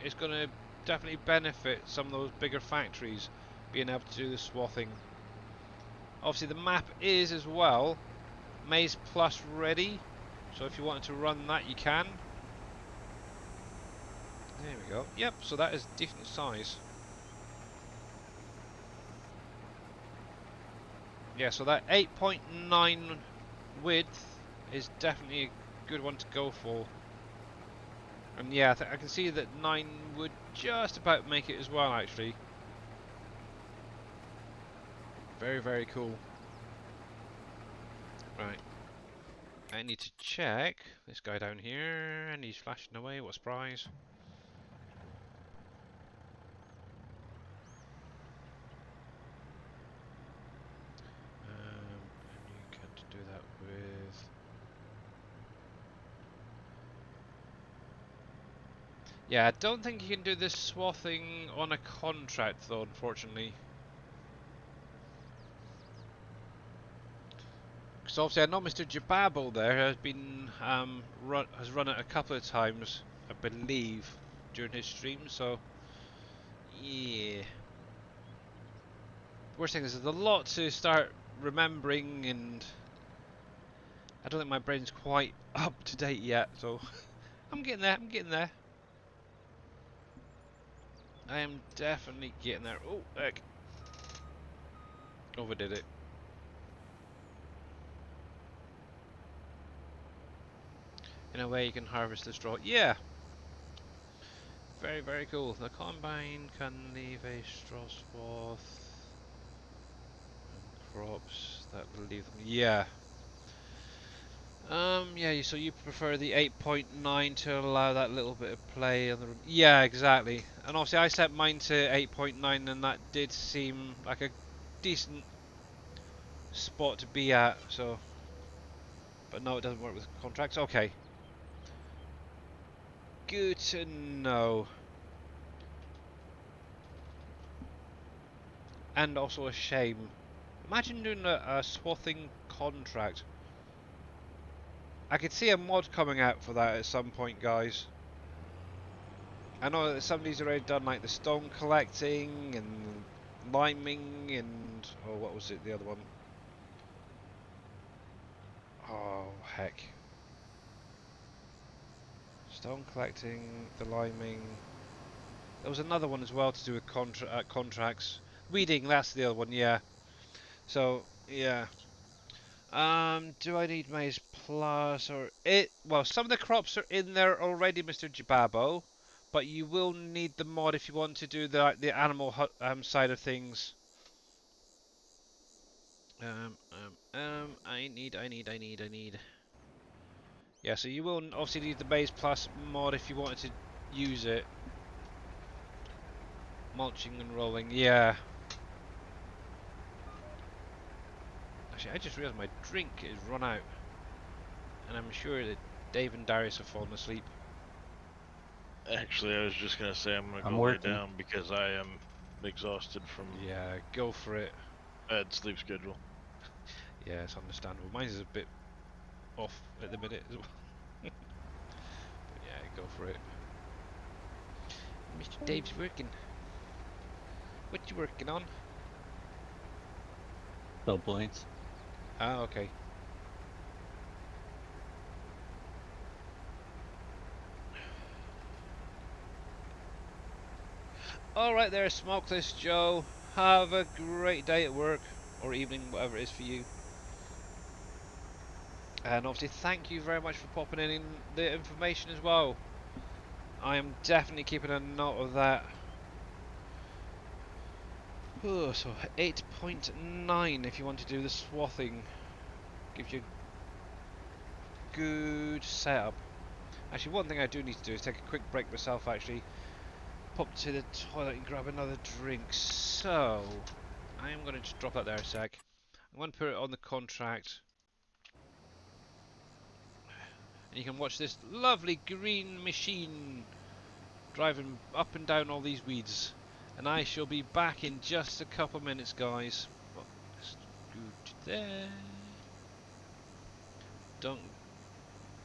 it's going to definitely benefit some of those bigger factories being able to do the swathing. Obviously the map is as well Maize Plus ready, so if you wanted to run that you can. There we go. Yep, so that is decent size. Yeah, so that 8.9 width is definitely a good one to go for. And yeah, I can see that 9 would just about make it as well, actually. Very, very cool. Right. I need to check this guy down here, and he's flashing away. What a surprise. And you can't do that with... Yeah, I don't think you can do this swathing on a contract, though, unfortunately. Because obviously I know Mr. Jababo there has been has run it a couple of times, I believe, during his stream. So yeah, worst thing is there's a lot to start remembering, and I don't think my brain's quite up to date yet. So I'm getting there. I'm getting there. I am definitely getting there. Oh heck, overdid it. In a way, you can harvest the straw. Yeah. Very, very cool. The combine can leave a straw swath and crops that will leave them. Yeah. Yeah, so you prefer the 8.9 to allow that little bit of play on the room. Yeah, exactly. And obviously I set mine to 8.9 and that did seem like a decent spot to be at, so but no, it doesn't work with contracts. Okay. Good to know. And also a shame. Imagine doing a swathing contract. I could see a mod coming out for that at some point, guys. I know that somebody's already done like the stone collecting and liming and oh, what was it? The other one? Oh heck! Stone collecting, the liming. There was another one as well to do with contracts. Weeding, that's the other one. Yeah. So yeah. Do I need maize plus or it? Well, some of the crops are in there already, Mr. Jibabo, but you will need the mod if you want to do the animal side of things. I need. Yeah, so you will obviously need the maize plus mod if you wanted to use it. Mulching and rolling, yeah. Actually, I just realised my drink is run out, and I'm sure that Dave and Darius have fallen asleep. Actually, I was just gonna say I'm gonna I'm go lay working. down because I am exhausted from Yeah, go for it. bad sleep schedule. Yeah, it's understandable. Mine is a bit off at the minute as well. But yeah, go for it. Mr. Dave's working. What you working on? No points. Ah, okay. Alright there, Smokeless Joe. Have a great day at work, or evening, whatever it is for you. And obviously thank you very much for popping in the information as well. I am definitely keeping a note of that. Oh, so 8.9 if you want to do the swathing. Gives you a good setup. Actually, one thing I do need to do is take a quick break myself, actually. Pop to the toilet and grab another drink. So, I am going to just drop that there a sec. I'm going to put it on the contract. And you can watch this lovely green machine driving up and down all these weeds. And I shall be back in just a couple minutes, guys. Well, let's go to there. Don't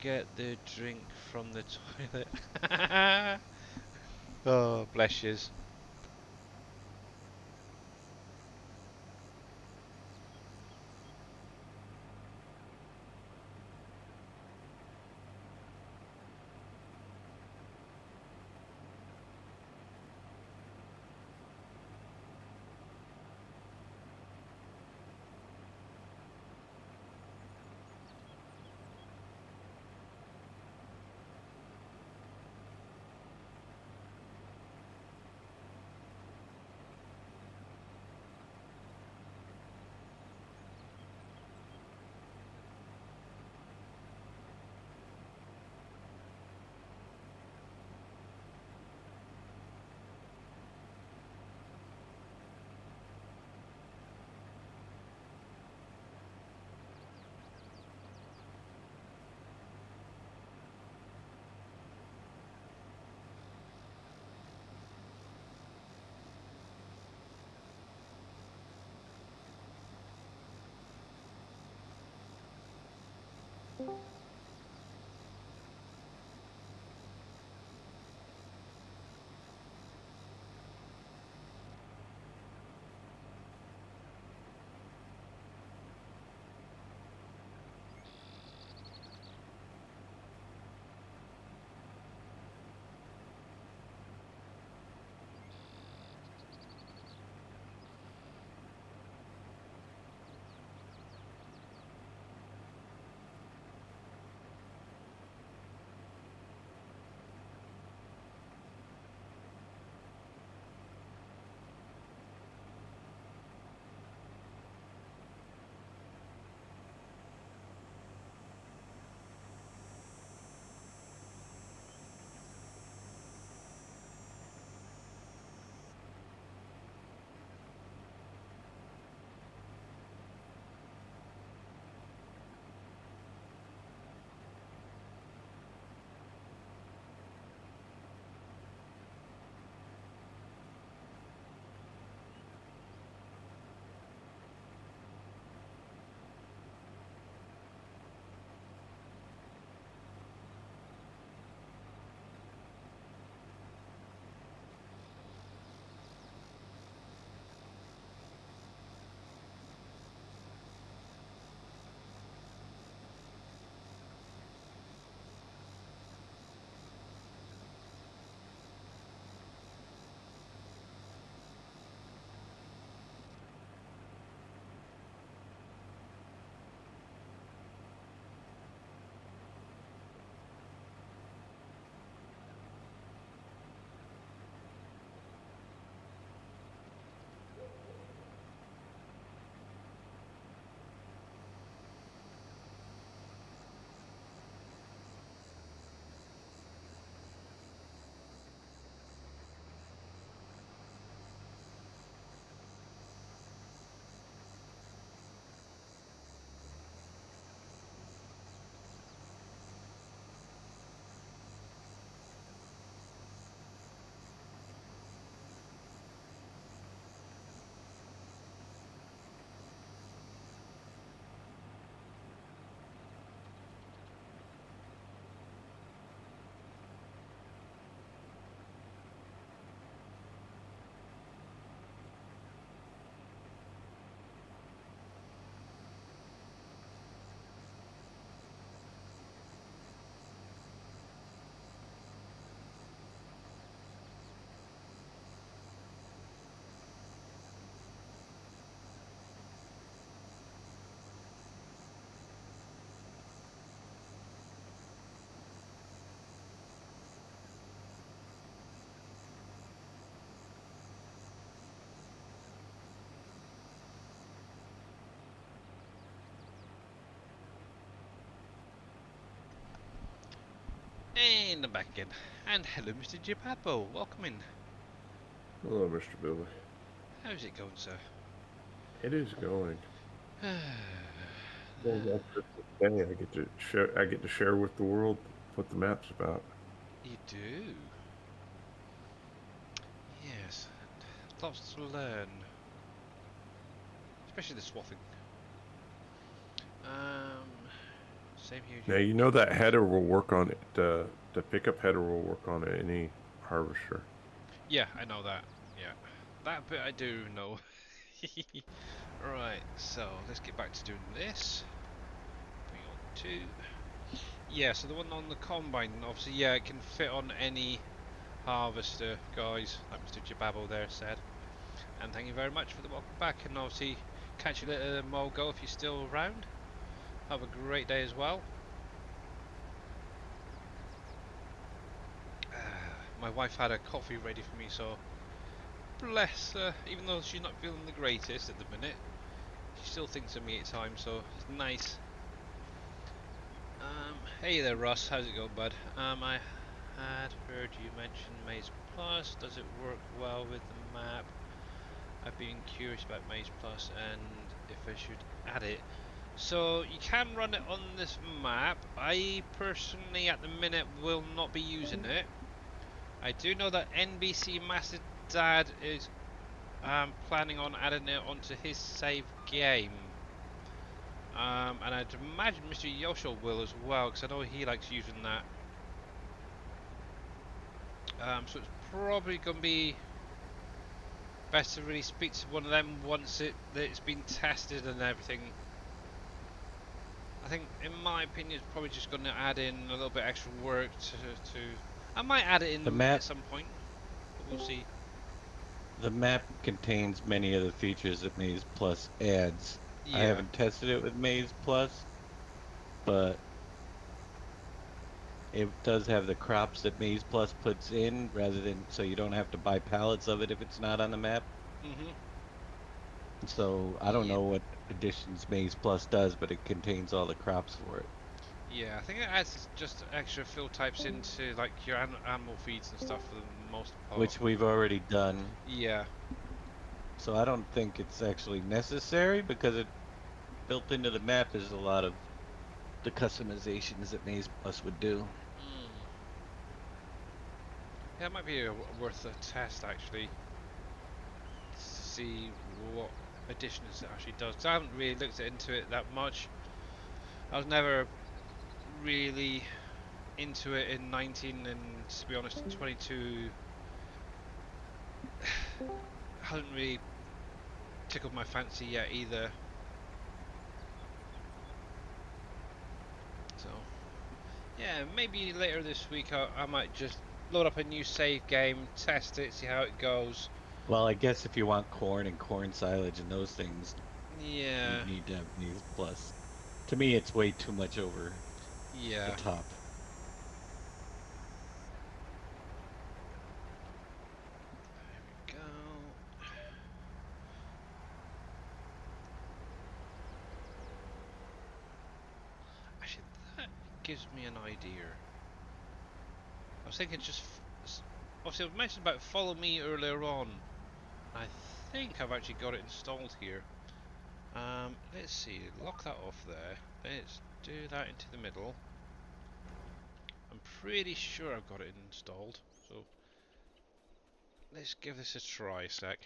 get the drink from the toilet. Oh, bless yous. And I'm back again. And hello, Mr. Jipapo. Welcome in. Hello, Mr. Billy. How's it going, sir? It is going. Well, that's the day I get to share. I get to share with the world what the map's about. You do? Yes, and lots to learn. Especially the swathing. Same here. Now you know that header will work on it. The pickup header will work on any harvester. Yeah, I know that. Yeah, that bit I do know. Right, so let's get back to doing this. Bring on two. Yeah, so the one on the combine, obviously, yeah, it can fit on any harvester, guys, like Mr. Jababo there said. And thank you very much for the welcome back, and obviously catch you later, Molgo, if you're still around. Have a great day as well. My wife had a coffee ready for me, so bless her. Even though she's not feeling the greatest at the minute, she still thinks of me at times, so it's nice. Hey there, Russ. How's it going, bud? I had heard you mention Maze Plus. Does it work well with the map? I've been curious about Maze Plus and if I should add it. So you can run it on this map. I personally, at the minute, will not be using it. I do know that NBC Master Dad is planning on adding it onto his save game. And I'd imagine Mr. Yosho will as well, because I know he likes using that. So it's probably going to be best to really speak to one of them once it's been tested and everything. I think, in my opinion, it's probably just going to add in a little bit extra work to. I might add it in The map at some point, but we'll see. the map contains many of the features that Maze Plus adds. I Yeah. haven't tested it with Maze Plus, but it does have the crops that Maze Plus puts in rather than so you don't have to buy pallets of it if it's not on the map. Mhm. So I don't Yeah. know what additions Maze Plus does, but it contains all the crops for it. Yeah, I think it adds just extra fill types into like your animal feeds and stuff for the most part. Which we've already done. Yeah. So I don't think it's actually necessary because it built into the map is a lot of the customizations that Maze Plus would do. Mm. Yeah, it might be worth a test actually to see what additions it actually does. 'Cause I haven't really looked into it that much. I was never really into it in 19, and to be honest, 22 hasn't really tickled my fancy yet either. So yeah, maybe later this week I might just load up a new save game, test it, see how it goes. Well, I guess if you want corn and corn silage and those things, Yeah, you'd need to have Maze Plus. To me, it's way too much over the yeah. top. There we go. Actually, that gives me an idea. I was thinking obviously I've mentioned about follow me earlier on. I think I've actually got it installed here. Let's see, lock that off there. Let's do that into the middle. I'm pretty sure I've got it installed. So let's give this a try a sec.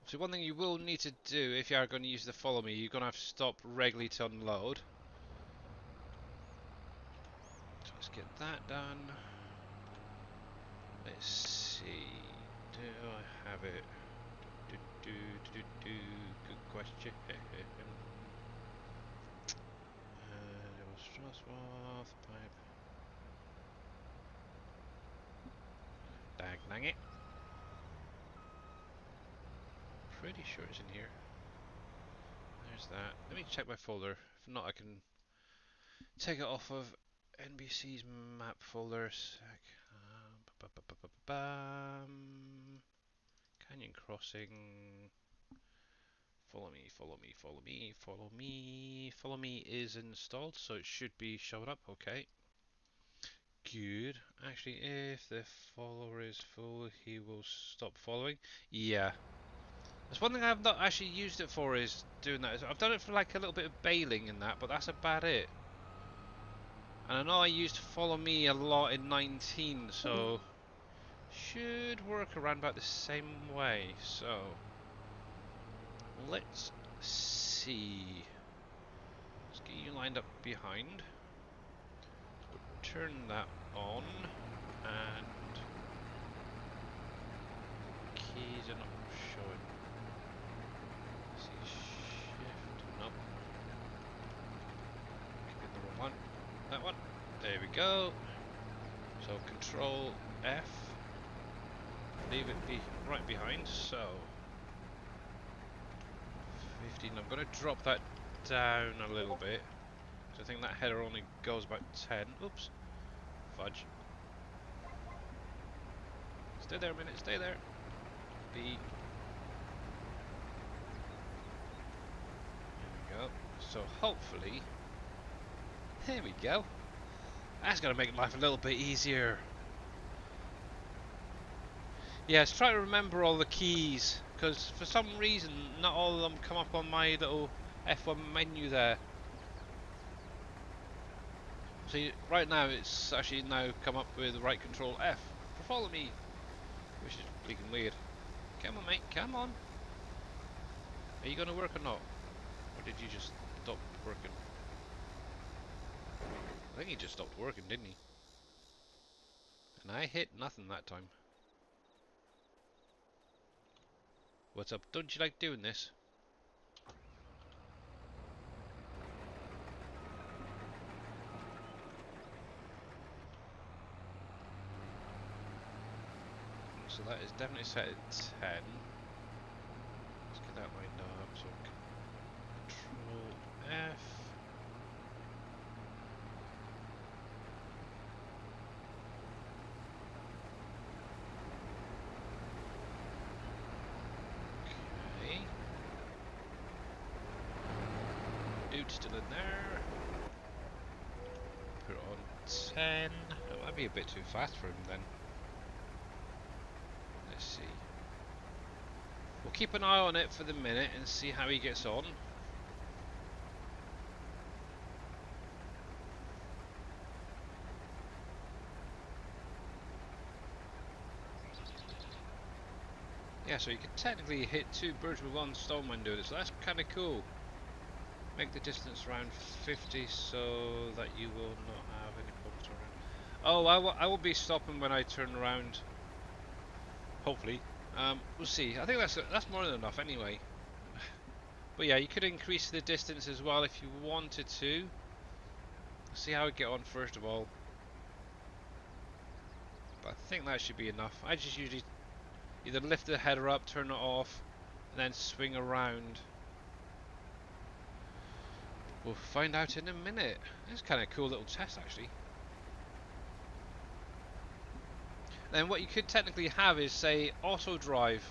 So one thing you will need to do if you are going to use the follow me, you're going to have to stop regularly to unload. So let's get that done. Let's see. Do I have it? Good question. There was Strasbourg, pipe. Dag dang it. Pretty sure it's in here. There's that. Let me check my folder. If not, I can take it off of NBC's map folder. Sec. Canyon Crossing. Follow me, follow me, follow me, follow me. Follow me is installed, so it should be showing up. Okay. Good. Actually, if the follower is full, he will stop following. Yeah. That's one thing I have not actually used it for is doing that. I've done it for like a little bit of bailing and that, but that's about it. And I know I used follow me a lot in 19, so should work around about the same way. So let's see. Let's get you lined up behind. We'll turn that on, and keys are not showing. Let's see, shift, nope. Could be the wrong one. That one. There we go. So control F. Leave it be right behind. So 15. I'm going to drop that down a little bit. So I think that header only goes about 10. Oops. Fudge. Stay there a minute. Stay there. B. There we go. So hopefully, there we go. That's going to make life a little bit easier. Yes, try to remember all the keys, because for some reason not all of them come up on my little F1 menu there. See, right now it's actually now come up with right control F for follow me, which is freaking weird. Come on mate, come on. Are you going to work or not? Or did you just stop working? I think he just stopped working, didn't he? And I hit nothing that time. What's up? Don't you like doing this? So that is definitely set at 10. Let's get that lined up. So Control F. Okay. Dude's still in there. Put it on 10. That might be a bit too fast for him then. Let's see. We'll keep an eye on it for the minute and see how he gets on. Yeah, so you can technically hit two birds with one stone when doing it, so that's kind of cool. Make the distance around 50 so that you will not have any problems around. Oh, I will be stopping when I turn around. Hopefully. We'll see. I think that's more than enough anyway. But yeah, you could increase the distance as well if you wanted to. See how we get on first of all. But I think that should be enough. I just usually either lift the header up, turn it off, and then swing around. We'll find out in a minute. It's kind of a cool little test actually. Then what you could technically have is say auto drive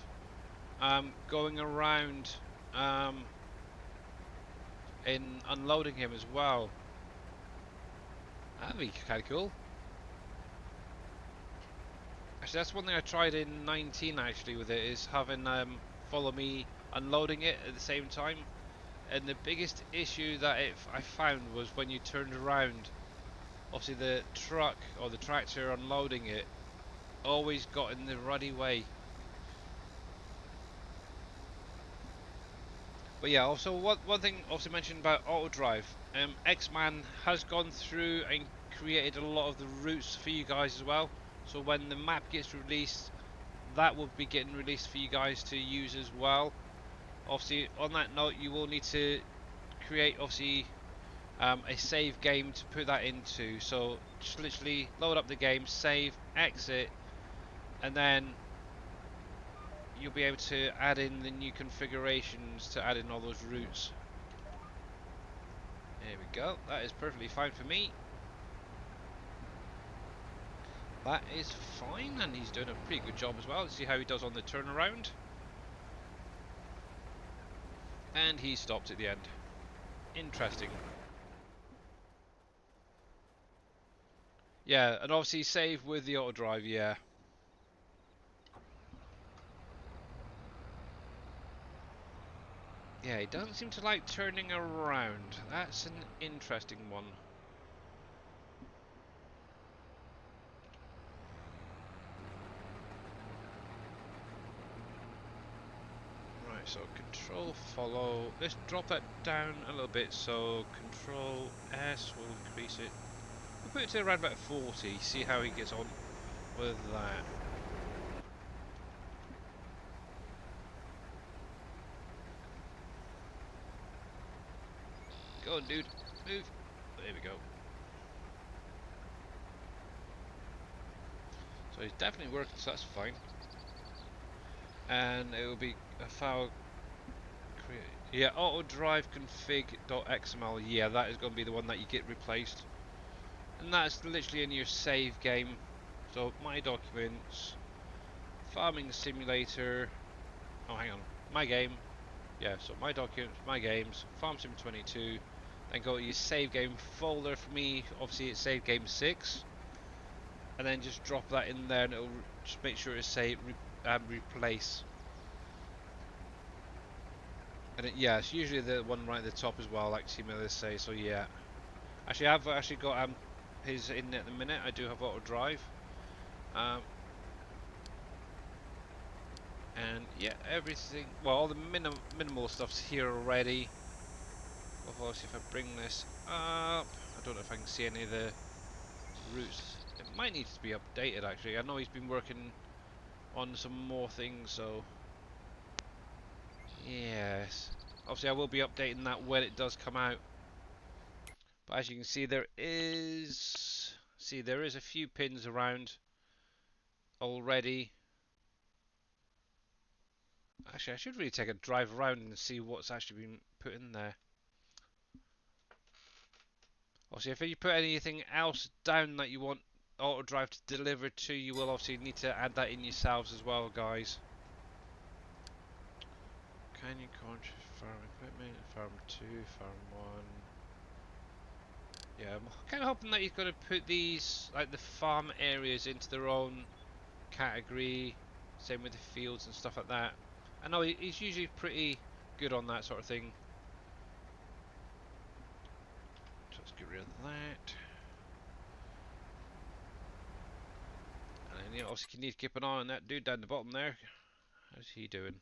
going around in unloading him as well. That'd be kind of cool. Actually, that's one thing I tried in 19 actually with it, is having follow me unloading it at the same time. And the biggest issue that I found was when you turned around, obviously the truck or the tractor unloading it always got in the ruddy way. But yeah, also one thing also mentioned about auto drive, X-Man has gone through and created a lot of the routes for you guys as well. So when the map gets released, that will be getting released for you guys to use as well. Obviously, on that note, you will need to create obviously a save game to put that into. So just literally load up the game, save, exit, and then you'll be able to add in the new configurations to add in all those routes. There we go. That is perfectly fine for me. That is fine, and he's doing a pretty good job as well. Let's see how he does on the turnaround. And he stopped at the end. Interesting. Yeah, and obviously save with the auto drive, yeah. Yeah, he doesn't seem to like turning around. That's an interesting one. Right, so control follow. Let's drop that down a little bit. So control S will increase it. We'll put it to around about 40. See how he gets on with that. Go on, dude. Move. There we go. So he's definitely working, so that's fine. And it will be a file. Yeah, auto drive config.xml. Yeah, that is going to be the one that you get replaced. And that's literally in your save game. So my documents, farming simulator. Oh, hang on. My game. Yeah, so my documents, my games, Farm Sim 22. Then go to your save game folder. For me, obviously it's save game 6. And then just drop that in there and it'll just make sure to say replace. And yeah, it's usually the one right at the top as well, like Simulators say, so yeah. Actually, I've actually got his in at the minute. I do have auto drive. And yeah, everything, well, all the minimal stuff's here already. Of course, if I bring this up, I don't know if I can see any of the routes. It might need to be updated actually. I know he's been working on some more things, so yes. Obviously I will be updating that when it does come out. But as you can see, there is a few pins around already. Actually, I should really take a drive around and see what's actually been put in there. Obviously, if you put anything else down that you want auto drive to deliver to, you will obviously need to add that in yourselves as well, guys. Canyon Country Farm Equipment, Farm 2, Farm 1. Yeah, I'm kind of hoping that he's going to put these, like the farm areas, into their own category. Same with the fields and stuff like that. I know he's usually pretty good on that sort of thing. So let's get rid of that. And then, you know, obviously you need to keep an eye on that dude down the bottom there. How's he doing?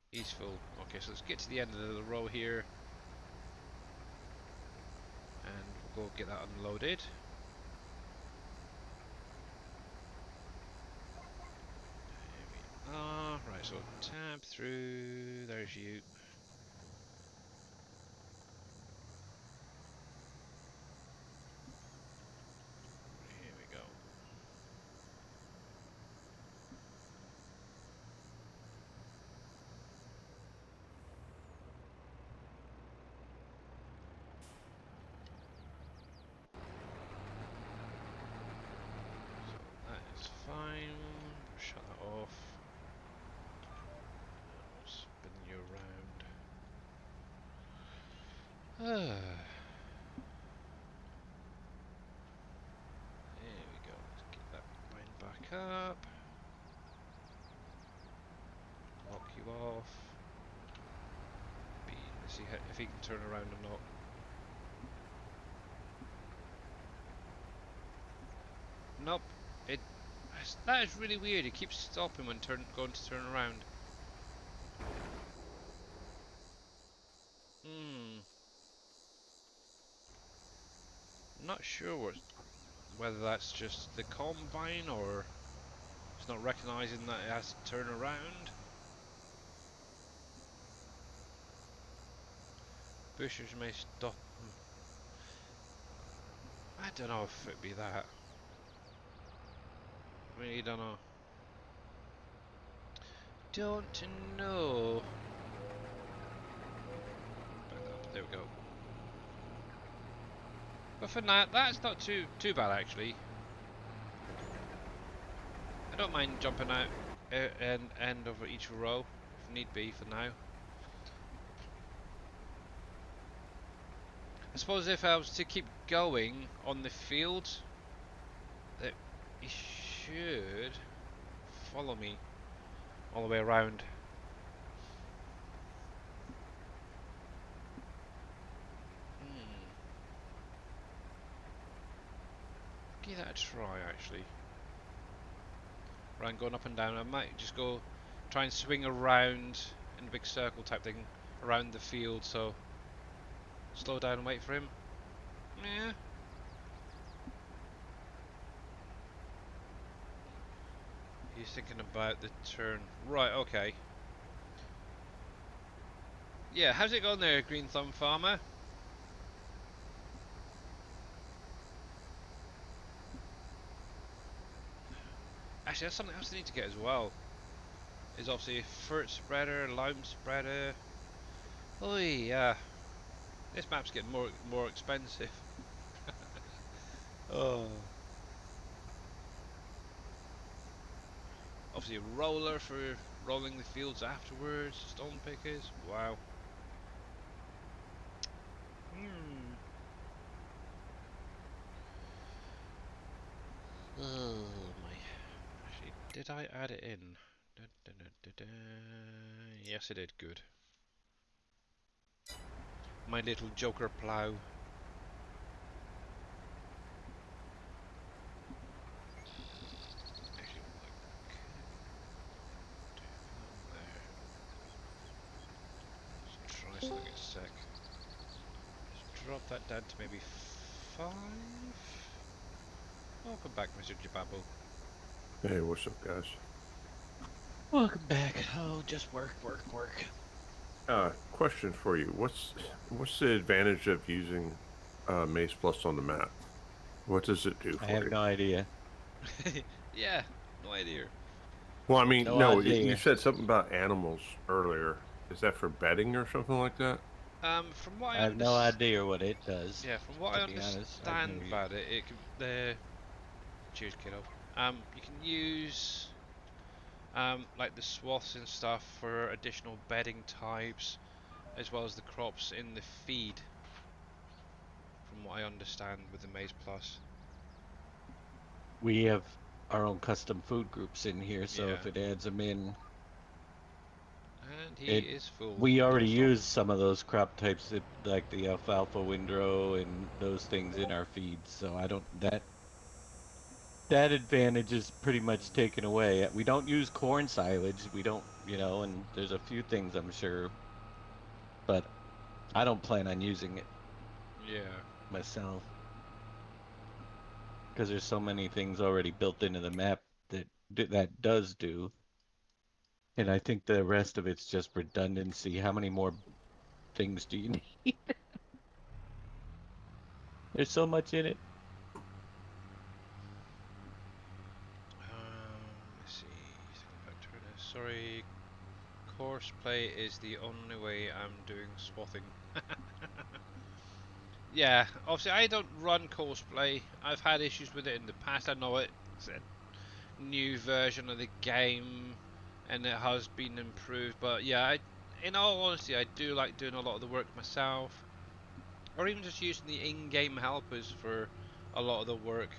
He's full. Okay, so let's get to the end of the row here. And we'll go get that unloaded. There we are. Right, so tab through. There's you. Here we go. That is fine. Shut that off. I'll spin you around. There we go. Let's get that line back up. Lock you off. Let's see if he can turn around or not. Nope. That is really weird. It keeps stopping when going to turn around. Not sure whether that's just the combine or it's not recognising that it has to turn around. Bushers may stop. I don't know if it'd be that. I really don't know. Don't know. Back up. There we go. But for now, that's not too bad actually. I don't mind jumping out end over each row if need be for now. I suppose if I was to keep going on the field, that he should follow me all the way around. Give that a try actually. Rather than going up and down, I might just go try and swing around in a big circle type thing around the field, so slow down and wait for him. Yeah. He's thinking about the turn. Right, okay. Yeah, how's it going there, Green Thumb Farmer? Actually, that's something else I need to get as well. Is obviously a fruit spreader, lime spreader. Oh yeah. This map's getting more expensive. Oh. Obviously a roller for rolling the fields afterwards. Stone pickers. Wow. Oh my. Actually, did I add it in? Da, da, da, da, da. Yes, I did. Good. My little joker plough. Actually, nice looking sec. Just drop that down to maybe 5. Welcome back, Mr. Jababo. Hey, what's up, guys? Welcome back. Oh, just work, work, work. Question for you. What's the advantage of using Maze Plus on the map? What does it do I for have you? no idea. Yeah, no idea. Well, I mean, No no, you idea. said something about animals earlier. Is that for betting or something like that? From what I I have no understand, idea what it does. yeah, from what To I be honest, I've understand never used about it, it can cheers, kiddo. You can use like the swaths and stuff for additional bedding types, as well as the crops in the feed. From what I understand with the Maize Plus. We have our own custom food groups in here, so Yeah. if it adds them in, And he it is full we already non-stop. use some of those crop types, like the alfalfa windrow and those things in our feeds. So I don't that advantage is pretty much taken away. We don't use corn silage. We don't, and there's a few things I'm sure, but I don't plan on using it Yeah. myself because there's so many things already built into the map that does do. And I think the rest of it's just redundancy. How many more things do you need? There's so much in it. Let's see. Second factor in this. Sorry. Courseplay is the only way I'm doing swathing. Yeah, obviously I don't run courseplay. I've had issues with it in the past. I know it's a new version of the game and it has been improved. But yeah, in all honesty, I do like doing a lot of the work myself. Or even just using the in-game helpers for a lot of the work.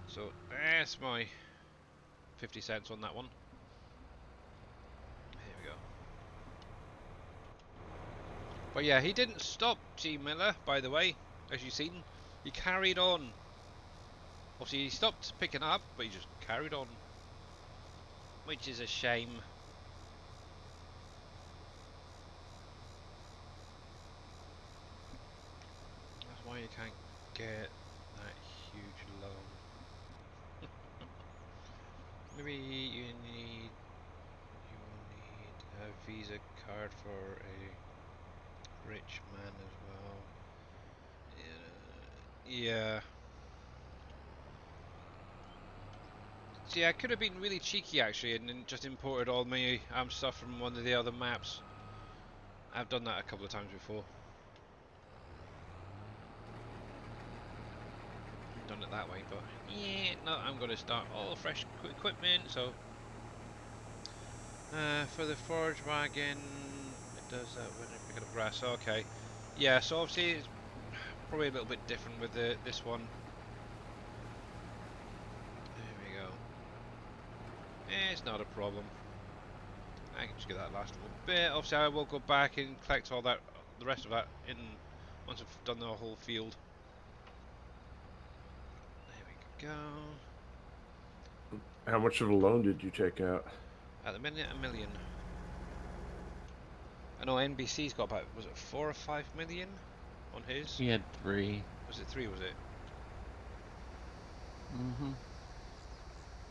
So that's my 50 cents on that one. Here we go. But yeah, he didn't stop, G Miller, by the way, as you've seen. He carried on. Obviously, he stopped picking up, but he just carried on. Which is a shame. That's why you can't get that huge loan. Maybe you will need a Visa card for a rich man as well. Yeah. See, I could have been really cheeky actually and then just imported all my stuff from one of the other maps. I've done that a couple of times before. Done it that way, but yeah, no, I'm going to start all fresh equipment. So for the forage wagon, it does that when you pick up grass. Okay, yeah. So obviously it's probably a little bit different with this one. There we go. It's not a problem. I can just get that last little bit. Obviously, I will go back and collect all that, the rest of that, in once I've done the whole field. There we go. How much of a loan did you take out? At the minute, 1 million. I know NBC's got about, was it 4 or 5 million on his? He had 3. Was it 3? Was it? Mm-hmm.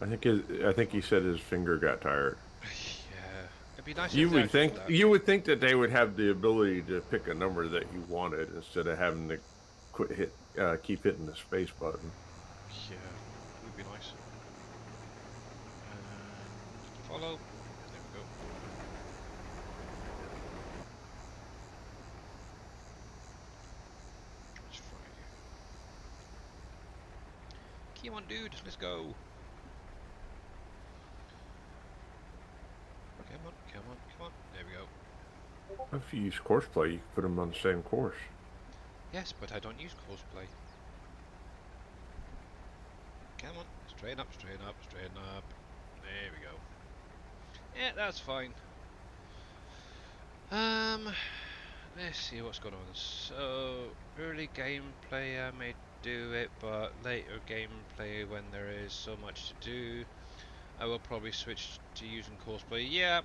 I think he said his finger got tired. Yeah, it'd be nice You if they would actually think did that. you would think that they would have the ability to pick a number that you wanted instead of having to keep hitting the space button. Yeah, would be nice. And follow. There we go. It's Friday. Come on, dude, let's go. Come on, come on, come on. There we go. If you use courseplay, you can put them on the same course. Yes, but I don't use cosplay. Come on, straighten up, straighten up, straighten up. There we go. Yeah, that's fine. Let's see what's going on. So, early gameplay I may do it, but later gameplay when there is so much to do, I will probably switch to using cosplay. Yeah,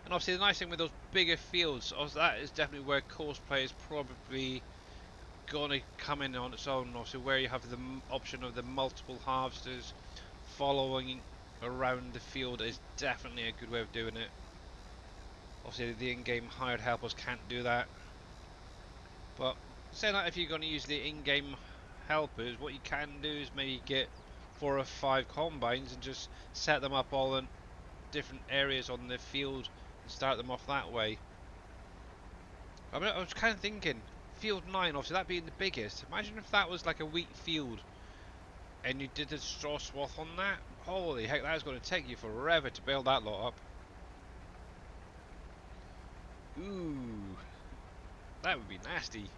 And obviously the nice thing with those bigger fields, that is definitely where course play is probably going to come in on its own. Obviously where you have the option of the multiple harvesters following around the field is definitely a good way of doing it. Obviously the in-game hired helpers can't do that. But saying that, if you're going to use the in-game helpers, what you can do is maybe get 4 or 5 combines and just set them up all in different areas on the field and start them off that way. I mean, I was kind of thinking, field 9, obviously that being the biggest, imagine if that was like a wheat field and you did a straw swath on that. Holy heck, that is going to take you forever to build that lot up. Ooh, that would be nasty.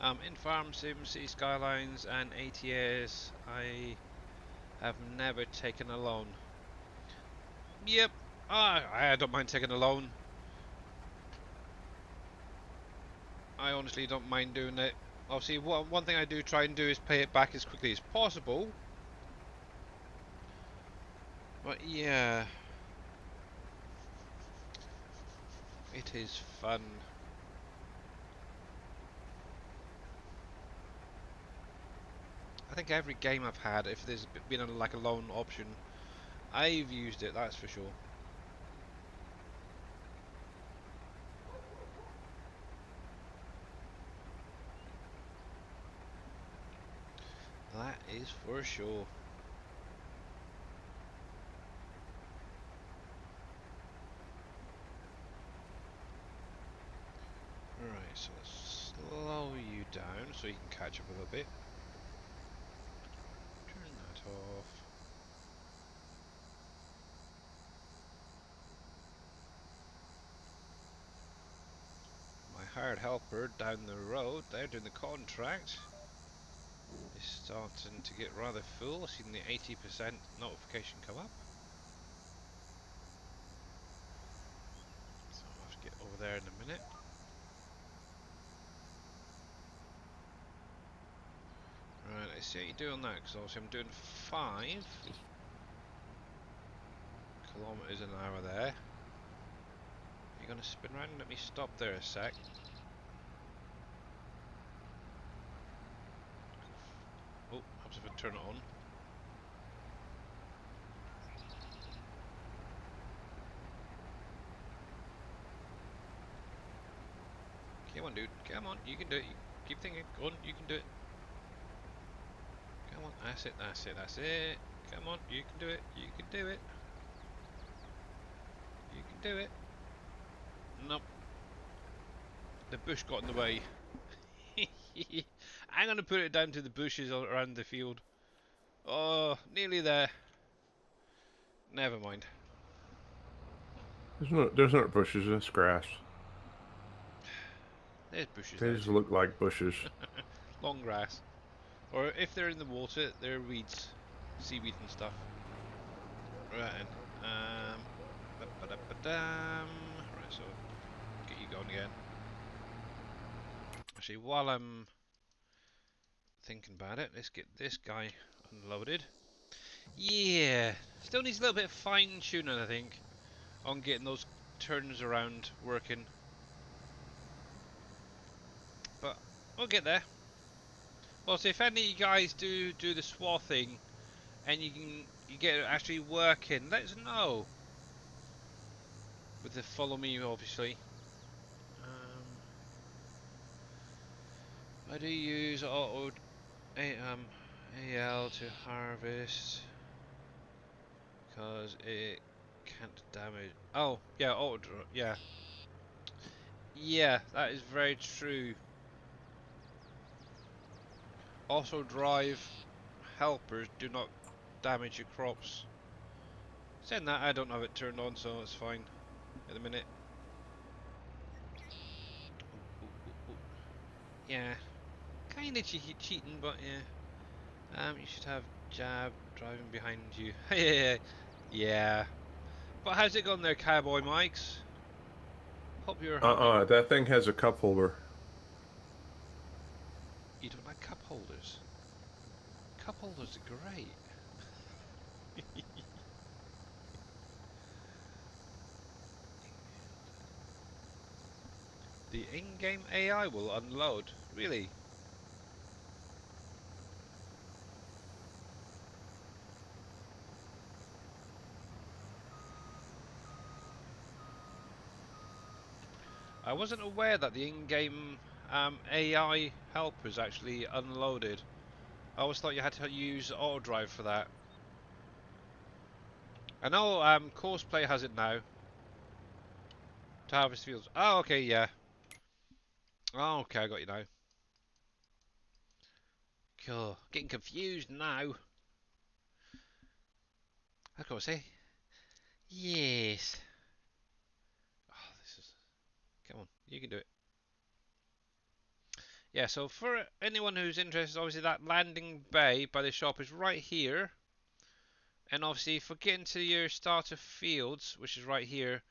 In Farm Sim, City Skylines and ATS, I have never taken a loan. Yep, I don't mind taking a loan. I honestly don't mind doing it. Obviously, one thing I do try and do is pay it back as quickly as possible. But yeah, it is fun. I think every game I've had, if there's been like a loan option, I've used it, that's for sure. That is for sure. Right, so let's slow you down so you can catch up a little bit. Turn that off. My hired helper down the road, they're doing the contract, is starting to get rather full. I've seen the 80% notification come up. So I'll have to get over there in a minute. Right, let's see how you do on that, because obviously I'm doing 5 kilometers an hour there. You're going to spin around? Let me stop there a sec. Oh, helps if I turn it on. Come on, dude. Come on, you can do it. You keep thinking. Go on, you can do it. Come on, that's it, that's it, that's it. Come on, you can do it. You can do it. You can do it. Nope. The bush got in the way. I'm going to put it down to the bushes around the field. Oh, nearly there. Never mind. There's no bushes. It's grass. There's bushes They there just too. look like bushes. Long grass. Or if they're in the water, they're weeds. Seaweed and stuff. Right then. Right, so get you going again. Actually, while I'm thinking about it, let's get this guy unloaded. Yeah, still needs a little bit of fine tuning, I think, on getting those turns around working. But we'll get there. Well, so if any of you guys do the swathing and you get it actually working, let us know. With the follow me, obviously. I do use auto AL to harvest because it can't damage. Oh, yeah, yeah. Yeah, that is very true. Also drive helpers do not damage your crops. Saying that, I don't have it turned on, so it's fine at the minute. Ooh, ooh, ooh, ooh. Yeah, kinda cheating, but yeah. You should have Jab driving behind you. Yeah. But how's it going there, Cowboy Mikes? Hope you're having... That thing has a cup holder. You don't like cup holders? Cup holders are great. The in-game AI will unload. Really? I wasn't aware that the in-game AI helpers actually unloaded. I always thought you had to use auto drive for that. I know Courseplay has it now. To harvest fields. Oh, okay, yeah. Oh, okay, I got you now. Cool. Getting confused now. I gotta say, yes. Oh, this is. Come on, you can do it. Yeah, so for anyone who's interested, obviously that landing bay by the shop is right here. And obviously, if we get into your starter fields, which is right here,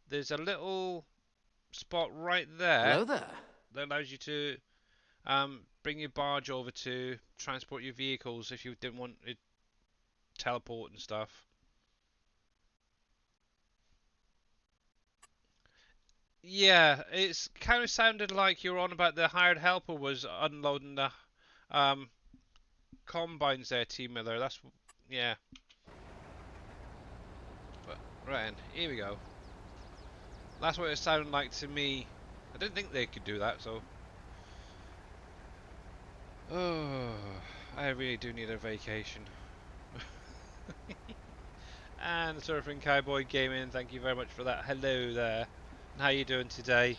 there's a little spot right there. Hello there. That allows you to bring your barge over to transport your vehicles if you didn't want to teleport and stuff. Yeah, it's kind of sounded like you were on about the hired helper was unloading the um, combines there, T Miller. That's yeah. But right, then, here we go. That's what it sounded like to me. I didn't think they could do that, so. Oh, I really do need a vacation. And Surfing Cowboy Gaming, thank you very much for that. Hello there. And how you doing today?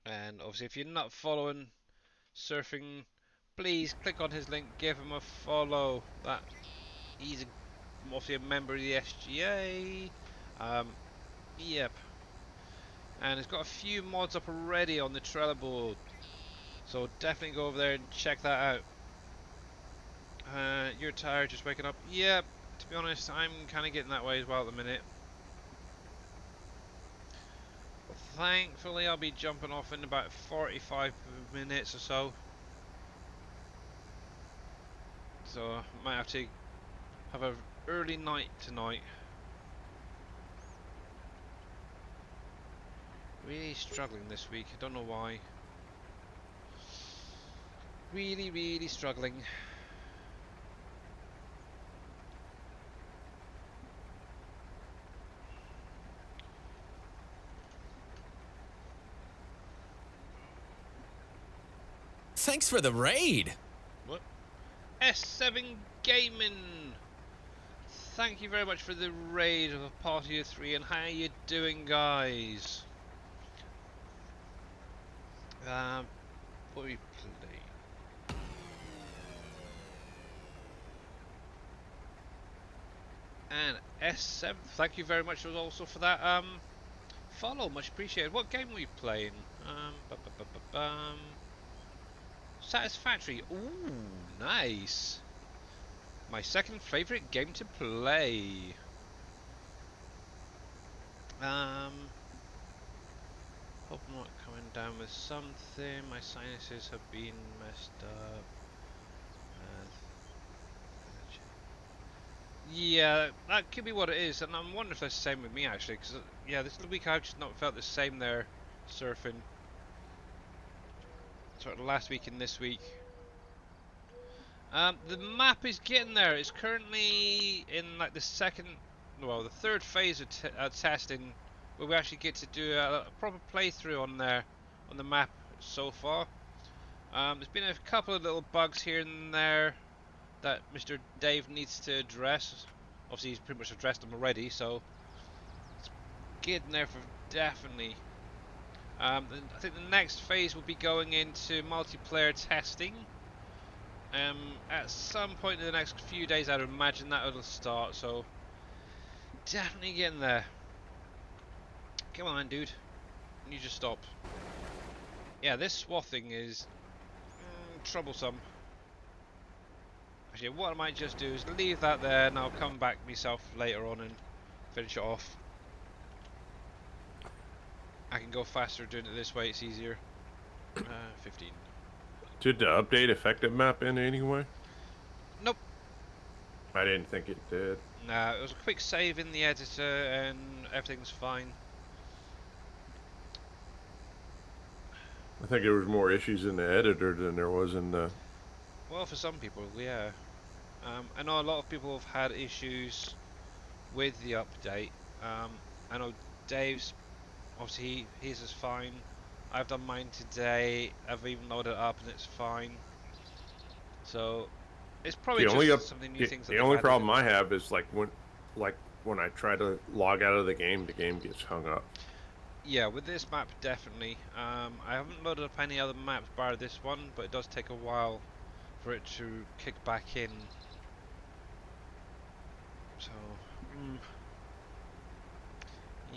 And obviously, if you're not following Surfing, please click on his link, give him a follow. That he's obviously a member of the SGA. Yep. And he's got a few mods up already on the Trello board. So definitely go over there and check that out. You're tired, just waking up? Yep. To be honest, I'm kind of getting that way as well at the minute. Thankfully, I'll be jumping off in about 45 minutes or so. So I might have to have an early night tonight. Really struggling this week. I don't know why. Really, really struggling. Thanks for the raid. What? S7 Gaming. Thank you very much for the raid of a party of 3, and how you doing, guys? What do we play? And S7, thank you very much also for that follow, much appreciated. What game were we playing? Satisfactory. Ooh, nice. My second favourite game to play. Hope I'm not coming down with something. My sinuses have been messed up. Yeah, that could be what it is, and I'm wondering if that's the same with me actually. Because yeah, this week I've just not felt the same there, surfing. Sort of last week and this week. The map is getting there. It's currently in like the third phase of testing, where we actually get to do a proper playthrough on there, on the map so far. There's been a couple of little bugs here and there that Mr. Dave needs to address. Obviously, he's pretty much addressed them already, so it's getting there for definitely. I think the next phase will be going into multiplayer testing. At some point in the next few days, I'd imagine that it'll start, so definitely getting there. Come on, dude. You just stop. Yeah, this swathing is troublesome. Actually, what I might just do is leave that there, and I'll come back myself later on and finish it off. I can go faster doing it this way, it's easier. 15. Did the update affect the map in any way? Nope. I didn't think it did. Nah, it was a quick save in the editor and everything's fine. I think there was more issues in the editor than there was in the. Well, for some people, yeah. I know a lot of people have had issues with the update. I know Dave's, obviously, his is fine. I've done mine today. I've even loaded it up and it's fine. So, it's probably The only just up, some of the new the, things that the they've only added problem in. I have is like when I try to log out of the game gets hung up. Yeah, with this map, definitely. I haven't loaded up any other maps bar this one, but it does take a while for it to kick back in. So,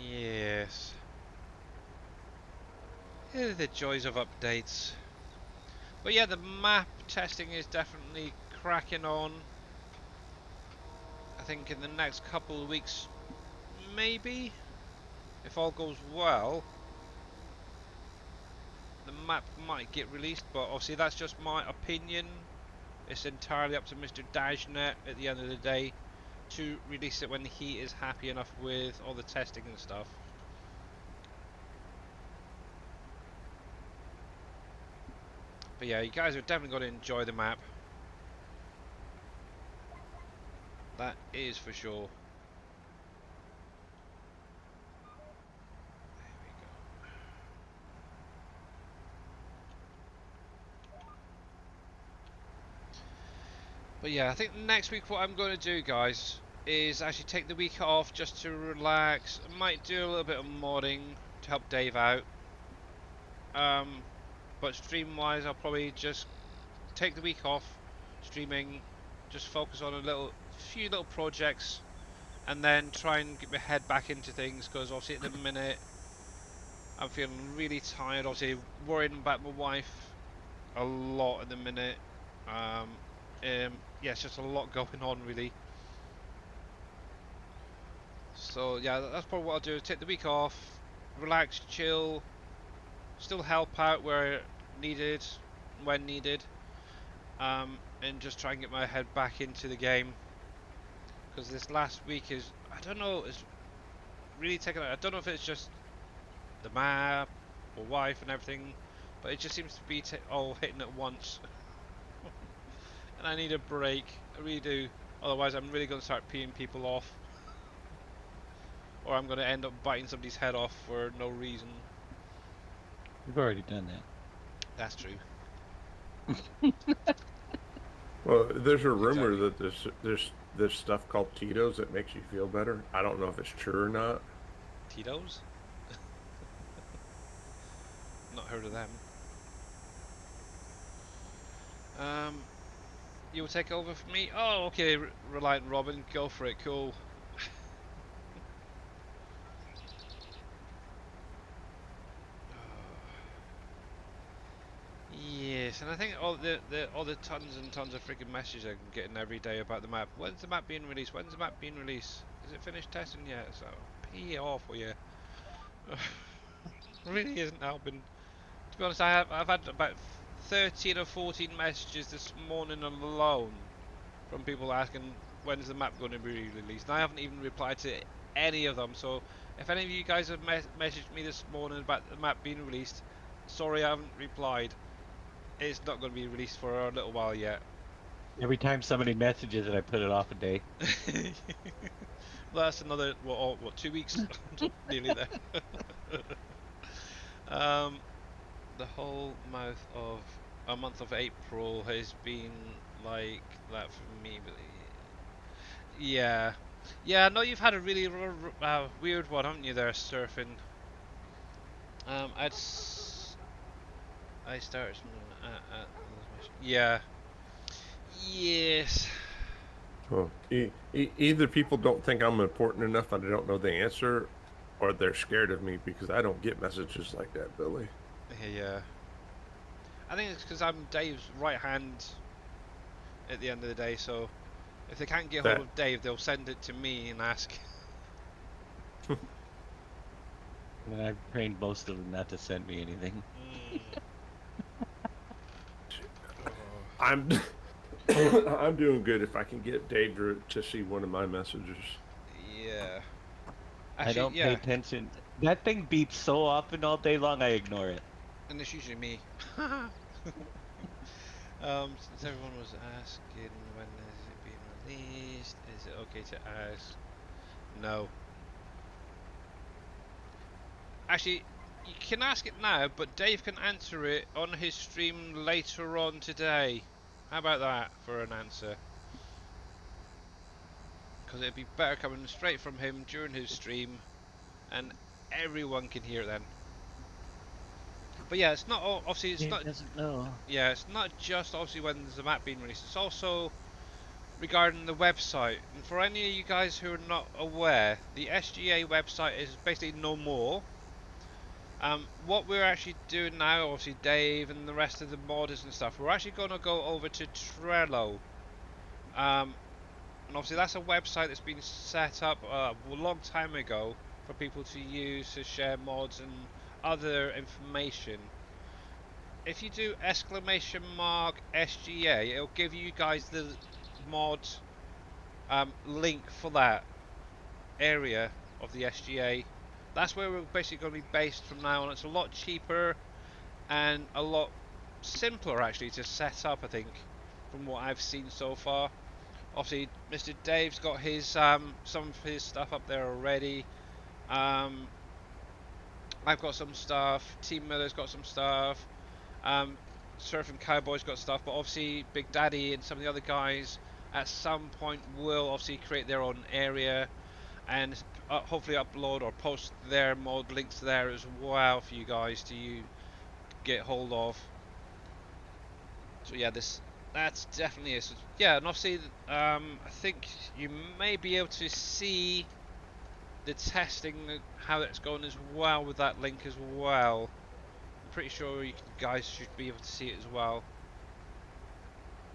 yes. The joys of updates. But yeah, the map testing is definitely cracking on. I think in the next couple of weeks, maybe, if all goes well, the map might get released, but obviously that's just my opinion. It's entirely up to Mr. Dashnet at the end of the day to release it when he is happy enough with all the testing and stuff. But yeah, you guys are definitely going to enjoy the map. That is for sure. There we go. But yeah, I think next week what I'm going to do, guys, is actually take the week off just to relax. I might do a little bit of modding to help Dave out. But stream-wise, I'll probably just take the week off streaming, just focus on few little projects, and then try and get my head back into things. Because obviously at the minute, I'm feeling really tired. Obviously worrying about my wife a lot at the minute. Yeah, it's just a lot going on really. So yeah, that's probably what I'll do. Take the week off, relax, chill, still help out where needed, when needed, and just try and get my head back into the game. Because this last week is, I don't know, it's really taken. I don't know if it's just the map or wife and everything, but it just seems to be all hitting at once. And I need a break. I really do. Otherwise, I'm really going to start peeing people off, or I'm going to end up biting somebody's head off for no reason. We've already done that. That's true. Well, there's a rumor Exactly. that there's this stuff called Tito's that makes you feel better. I don't know if it's true or not. Tito's? Not heard of them. You'll take over for me? Oh, okay, Reliant Robin, go for it, cool. Yes, and I think all the tons and tons of freaking messages I'm getting every day about the map. When's the map being released? When's the map being released? Is it finished testing yet? So pee off, will you? Really isn't helping. To be honest, I've had about 13 or 14 messages this morning alone from people asking when's the map going to be released, and I haven't even replied to any of them. So if any of you guys have messaged me this morning about the map being released, sorry I haven't replied. It's not going to be released for a little while yet. Every time somebody messages it, I put it off a day. Well, that's another what 2 weeks nearly there. um, the whole month of April has been like that for me. But yeah, yeah. I know you've had a really weird one, haven't you? There surfing. I started. Yeah. Yes. Well, either people don't think I'm important enough and I don't know the answer, or they're scared of me because I don't get messages like that, Billy. Yeah. I think it's because I'm Dave's right hand at the end of the day. So if they can't get hold That of Dave, they'll send it to me and ask. And I've trained most of them not to send me anything. Mm. Oh. I'm I'm doing good if I can get Dave to see one of my messages. Yeah. I Actually, don't pay yeah. attention. That thing beeps so often all day long, I ignore it. And it's usually me. Since everyone was asking when is it being released, is it okay to ask? No. Actually, you can ask it now, but Dave can answer it on his stream later on today. How about that for an answer? Because it'd be better coming straight from him during his stream, and everyone can hear it then. But yeah, it's not obviously it's He not. doesn't know. Yeah, it's not just obviously when there's a map being released. It's also regarding the website. And for any of you guys who are not aware, the SGA website is basically no more. What we're actually doing now, obviously Dave and the rest of the modders and stuff, we're actually going to go over to Trello. And obviously that's a website that's been set up a long time ago for people to use to share mods and other information. If you do !SGA, it'll give you guys the mod link for that area of the SGA. That's where we're basically going to be based from now on. It's a lot cheaper and a lot simpler actually to set up, I think, from what I've seen so far. Obviously, Mr. Dave's got his some of his stuff up there already. Um, I've got some stuff. Team Miller's got some stuff. Um, Surfing Cowboy's got stuff, but obviously Big Daddy and some of the other guys at some point will obviously create their own area and hopefully upload or post their mod links there as well for you guys to get hold of. So yeah, that's definitely it. So, yeah, and obviously I think you may be able to see the testing how it's going as well with that link as well. I'm pretty sure you guys should be able to see it as well.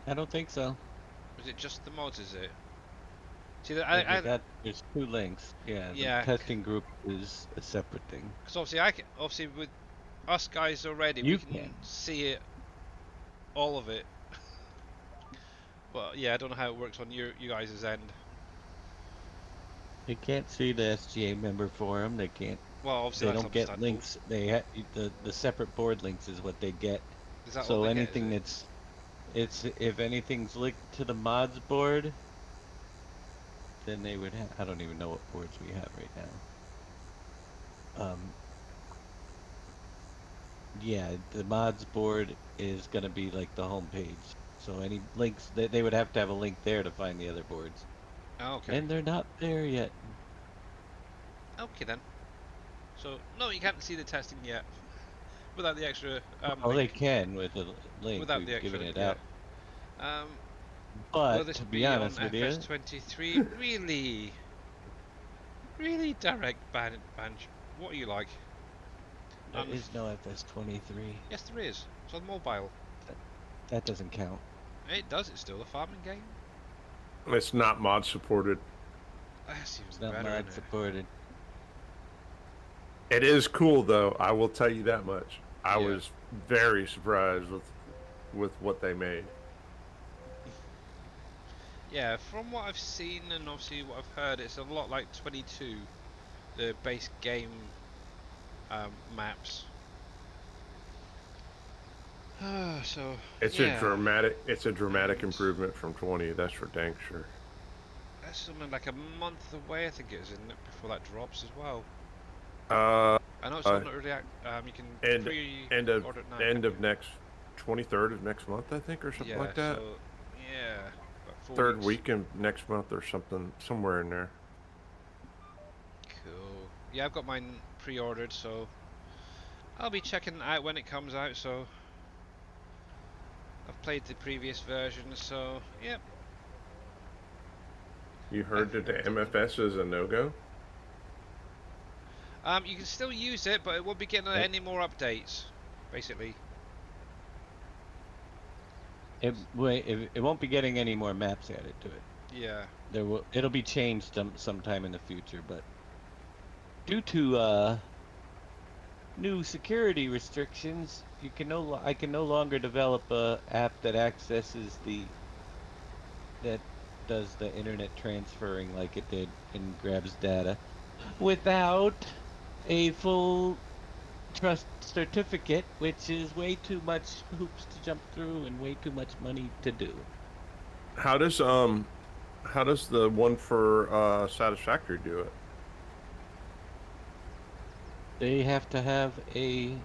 I don't think so. Is it just the mods? Is it? See, There's two links. Yeah, the yeah, testing group is a separate thing. because obviously obviously with us guys already, we You can can. see it, all of it. But yeah, I don't know how it works on you guys' end. They can't see the SGA member forum. They can't. Well, obviously They that's don't get understandable. links. The separate board links is what they get. Is that all So they get? Is anything it? it's if anything's linked to the mods board, then they would have. I don't even know what boards we have right now. Yeah, the mods board is gonna be like the home page. So any links they would have to have a link there to find the other boards, Oh, okay. and they're not there yet. Okay then. So no, you can't see the testing yet without the extra Oh, they link. can with the link. Without the We've extra given link, it yeah. out. Um, will But this to be be on honest with you, FS23? Really? Really, direct banj? What are you like? there is no FS23. Yes, there is. It's on mobile. That doesn't count. It does. It's still a farming game. It's not mod supported. That's even It's not better, mod isn't it? supported. It is cool though. I will tell you that much. I Yeah. was very surprised with what they made. Yeah, from what I've seen and obviously what I've heard, it's a lot like 22, the base game maps. So It's yeah, a dramatic and improvement from 20. That's for dang sure. that's something like a month away, I think it is, isn't it, before that drops as well. Uh, I know it's on early. You can end end of pre-order it now. end can't of next 23rd of next month, I think, or you? something Yeah. like that. So yeah, about 4 Third weeks. weekend next month or something, somewhere in there. Cool. Yeah, I've got mine pre-ordered, so I'll be checking it out when it comes out. So I've played the previous version, so yep. You heard that the I've done them. MFS is a no-go? You can still use it, but it won't be getting Yep. any more updates, basically. It won't be getting any more maps added to it. Yeah. It'll be changed sometime in the future, but due to new security restrictions, I can no longer develop a app that accesses the that does the internet transferring like it did and grabs data without a full trust certificate, which is way too much hoops to jump through and way too much money to do. How does the one for Satisfactory do it? They have to have a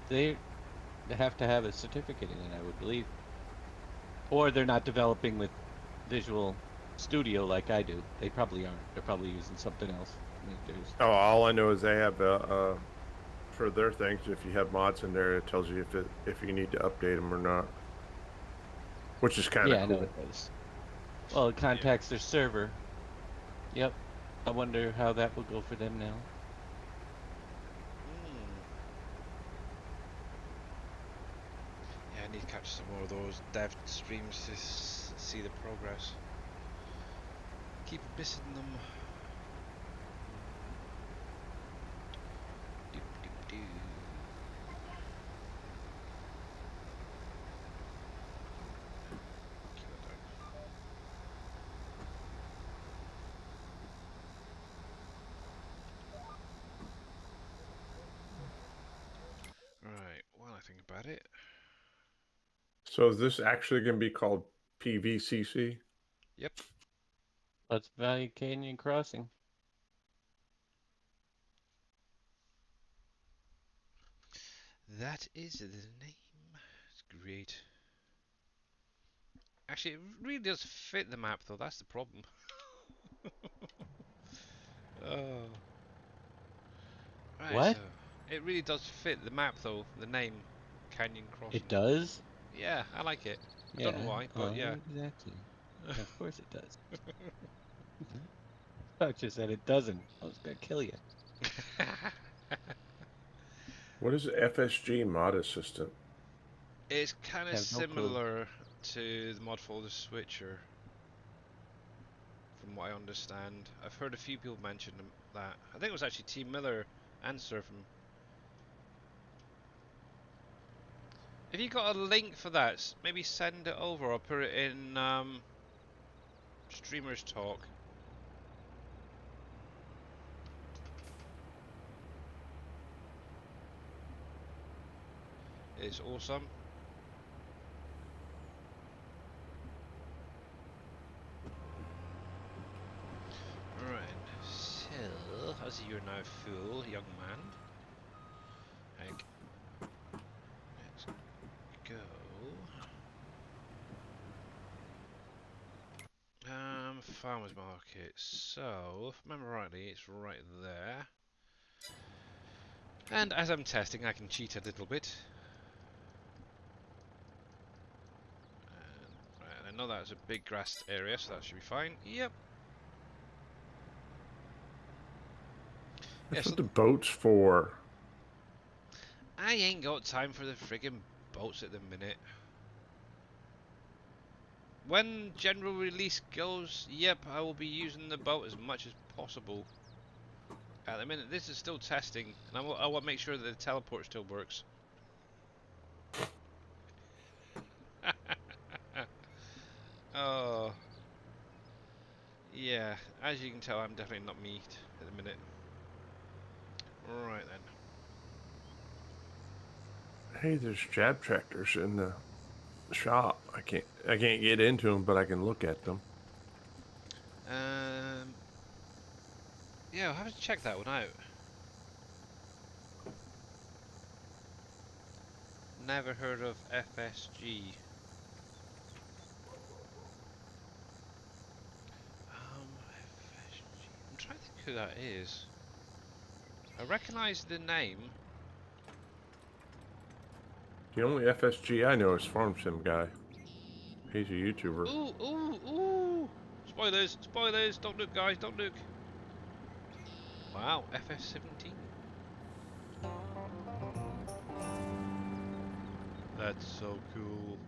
they have to have a certificate in it, I would believe. Or they're not developing with Visual Studio like I do. They probably aren't. They're probably using something else. I mean, there's Oh, all I know is they have for their things. If you have mods in there, it tells you if you need to update them or not, which is kind of yeah, I know cool. it does. Well, it Yeah. contacts their server. Yep. I wonder how that will go for them now. Hmm. Yeah, I need to catch some more of those dev streams to see the progress. Keep missing them. Doop, doop, doo. Keep that down. Right, while I think about it. So is this actually going to be called PVCC? Yep, Let's Valley Canyon Crossing. that is the name. It's great. Actually, it really does fit the map, though. That's the problem. Oh. Right, so What? it really does fit the map, though. The name, Canyon It Crossing. does? Yeah, I like it. I don't know Yeah, why, but yeah. exactly. Of course it does. I just said it doesn't. I was gonna kill you. What is FSG Mod Assistant? It's kind I of have no clue. similar to the mod folder switcher, from what I understand. I've heard a few people mention that. I think it was actually T Miller and Surfing. If you got a link for that, maybe send it over or put it in Streamers Talk. It's awesome. Right, so, as you're now full, young man. Hank, let's go. Farmers Market. So, if I remember rightly, it's right there. And as I'm testing, I can cheat a little bit. And, right, I know that's a big grassed area, so that should be fine. Yep. Yeah, That's so what the boat's for. I ain't got time for the friggin' boats at the minute. When general release goes, yep, I will be using the boat as much as possible. At the minute, this is still testing, and I want to make sure that the teleport still works. Oh, yeah. As you can tell, I'm definitely not me at the minute. Right then. Hey, there's jab tractors in the shop. I can't get into them, but I can look at them. Um, yeah, I'll have to check that one out. Never heard of FSG. FSG. I'm trying to think who that is. I recognise the name. The only FSG I know is Farm Sim Guy. He's a YouTuber. Ooh, ooh, ooh! Spoilers, spoilers! Don't look, guys, don't look. Wow, FS17. That's so cool.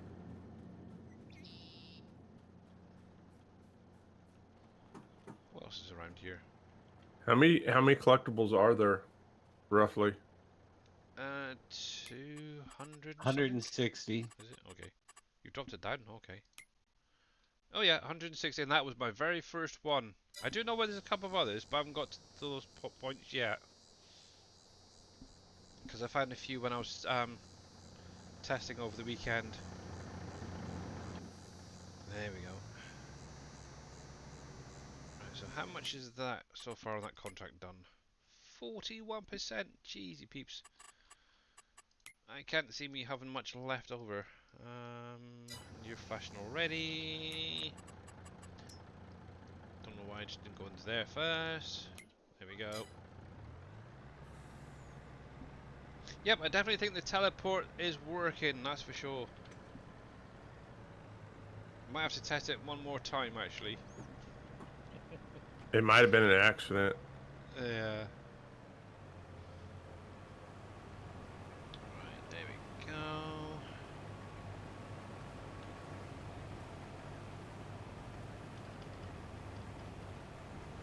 What else is around here? How many collectibles are there, roughly? 200 and something? 160. Is it? Okay. You dropped it down? Okay. Oh yeah, 160, and that was my very first one. I do know where there's a couple of others, but I haven't got to those points yet. Because I found a few when I was testing over the weekend. There we go. Right, so how much is that so far on that contract done? 41%. Cheesy peeps. I can't see me having much left over. New fashion already. Don't know why I just didn't go into there first. There we go. Yep, I definitely think the teleport is working, that's for sure. Might have to test it one more time, actually. It might have been an accident. Yeah. Right, there we go.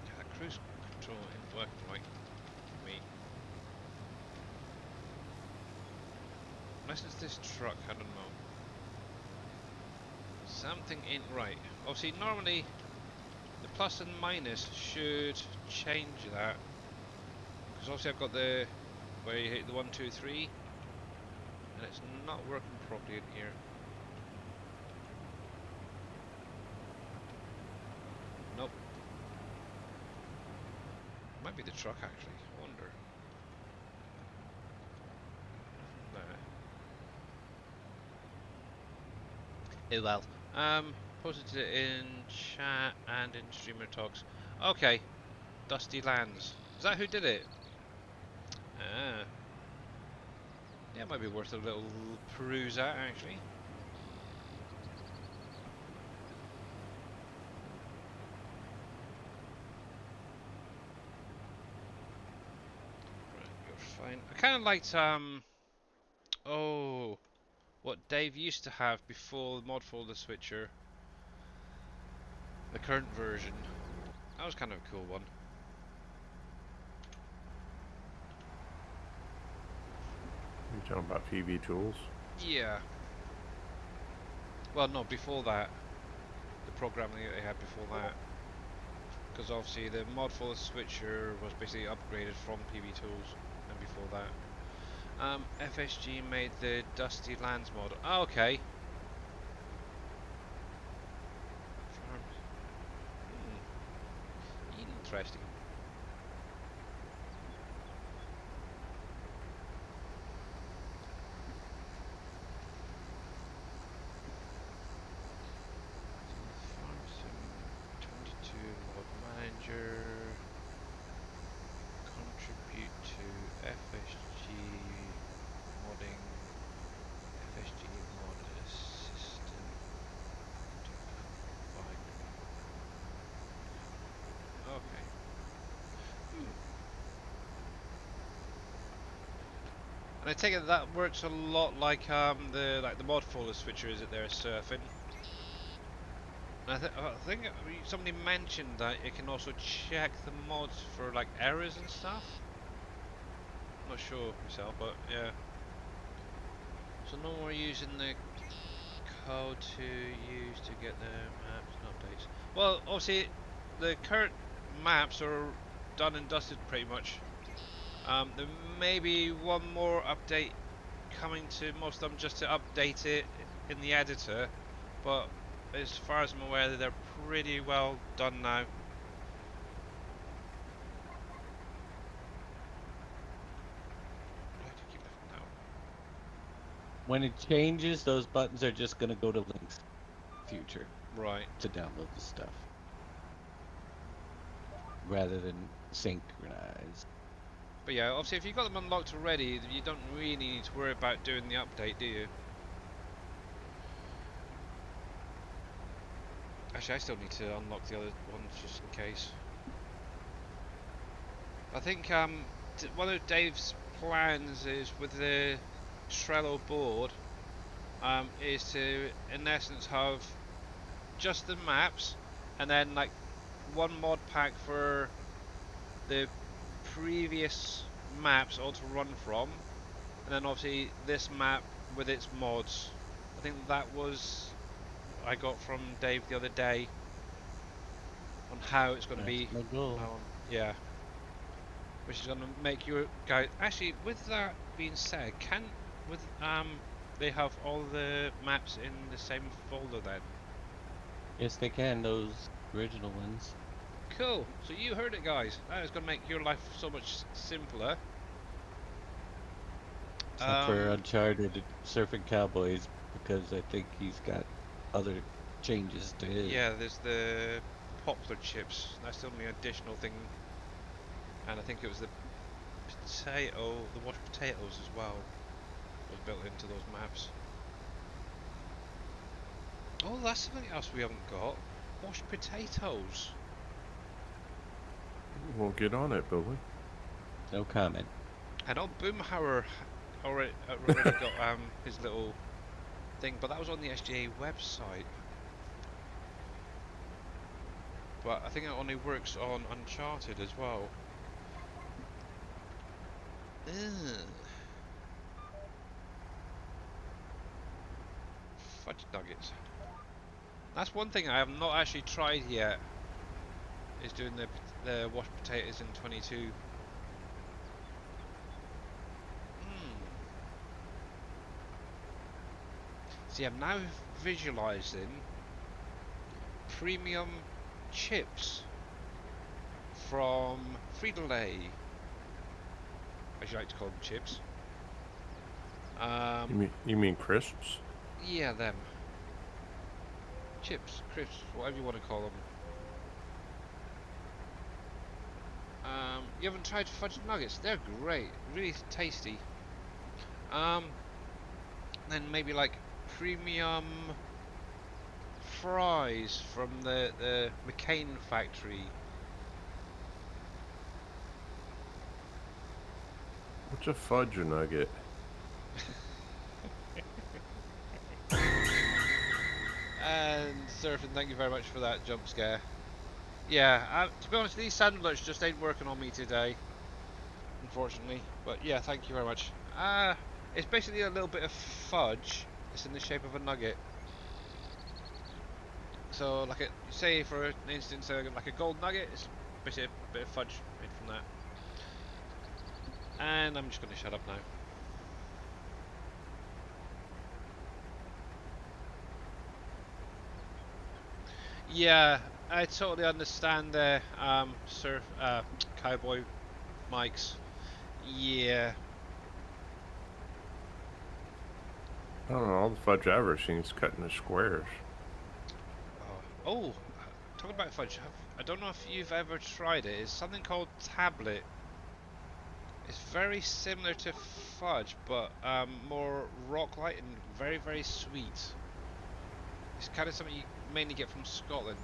Okay, that cruise control ain't working right for me. Unless it's this truck, I don't know. Something ain't right. Obviously, normally the plus and minus should change that. Because obviously I've got the where you hit the 1, 2, 3, and it's not working properly in here. Nope. Might be the truck actually. I wonder. Nothing there. Oh well. Posted it in chat and in streamer talks. Okay. Dusty Lands. Is that who did it? Ah. Yeah, it might be worth a little peruse at actually. Right, you're fine. I kinda liked oh, what Dave used to have before the mod folder switcher. The current version. That was kind of a cool one. You talking about PV tools? Yeah. Well, no, before that. The programming that they had before that. Because obviously the mod folder switcher was basically upgraded from PV Tools and before that. FSG made the Dusty Lands mod. Oh, okay. Interesting. Farm Sim 22 mod manager. Contribute to FSG modding. FSG mod assistant. Okay. And I take it that works a lot like the mod folder switcher is it there surfing. And I think somebody mentioned that it can also check the mods for like errors and stuff. I'm not sure myself, but yeah. So no more using the code to use to get the maps and updates. Well, obviously the current maps are done and dusted pretty much. There may be one more update coming to most of them just to update it in the editor, but as far as I'm aware, they're pretty well done now. Why do you keep looking now? When it changes, those buttons are just going to go to links future Right. to download the stuff rather than synchronize. But yeah, obviously if you've got them unlocked already, you don't really need to worry about doing the update, do you? Actually, I still need to unlock the other ones just in case. I think one of Dave's plans is with the Trello board is to, in essence, have just the maps and then like one mod pack for the previous maps all to run from, and then obviously this map with its mods. I think that was I got from Dave the other day on how it's going to That's be my from goal. now on. Yeah, which is going to make your guys. Actually, with that being said, can with they have all the maps in the same folder then? Yes, they can, those original ones. Cool. So you heard it, guys. That is going to make your life so much simpler. Except for Uncharted Surfing Cowboys, because I think he's got other changes to his. Yeah, there's the poplar chips. That's the only additional thing, and I think it was the washed potatoes as well, was built into those maps. Oh, that's something else we haven't got. Washed potatoes. We'll get on it, Billy. No comment. I know Boomhauer already got his little thing, but that was on the SGA website. But I think it only works on Uncharted as well. Ugh. Fudge nuggets. That's one thing I have not actually tried yet. Is doing the washed potatoes in 22. See, I'm now visualizing premium chips from Frito-Lay, as you like to call them, chips. You mean crisps? Yeah, them. Chips, crisps, whatever you want to call them. You haven't tried fudge nuggets? They're great, really tasty. Then maybe like premium fries from the McCain factory. What's a fudge nugget? And Surfing, thank you very much for that jump scare. Yeah, to be honest, these sound alerts just ain't working on me today, unfortunately. But yeah, thank you very much. It's basically a little bit of fudge. It's in the shape of a nugget. So, like, say for an instance, like a gold nugget, it's basically a bit of fudge made from that. And I'm just going to shut up now. Yeah, I totally understand there, Cowboy Mike's. Yeah. I don't know. All the fudge I've ever seen is cut into squares. Oh, talking about fudge, I don't know if you've ever tried it. It's something called tablet. It's very similar to fudge, but more rock-like and very, very sweet. It's kind of something you mainly get from Scotland.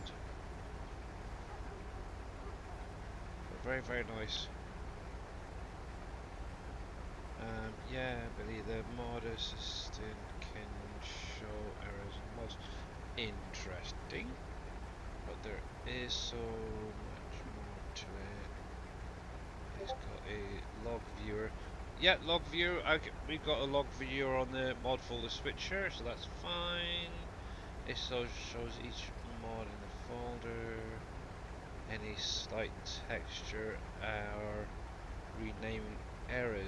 But very, very nice. Yeah, Billy, the mod assistant can show errors and mods. Interesting. But there is so much more to it. It's got a log viewer. Yeah, log viewer. We've got a log viewer on the mod folder switcher, so that's fine. It shows each mod in the folder. Any slight texture or renaming errors.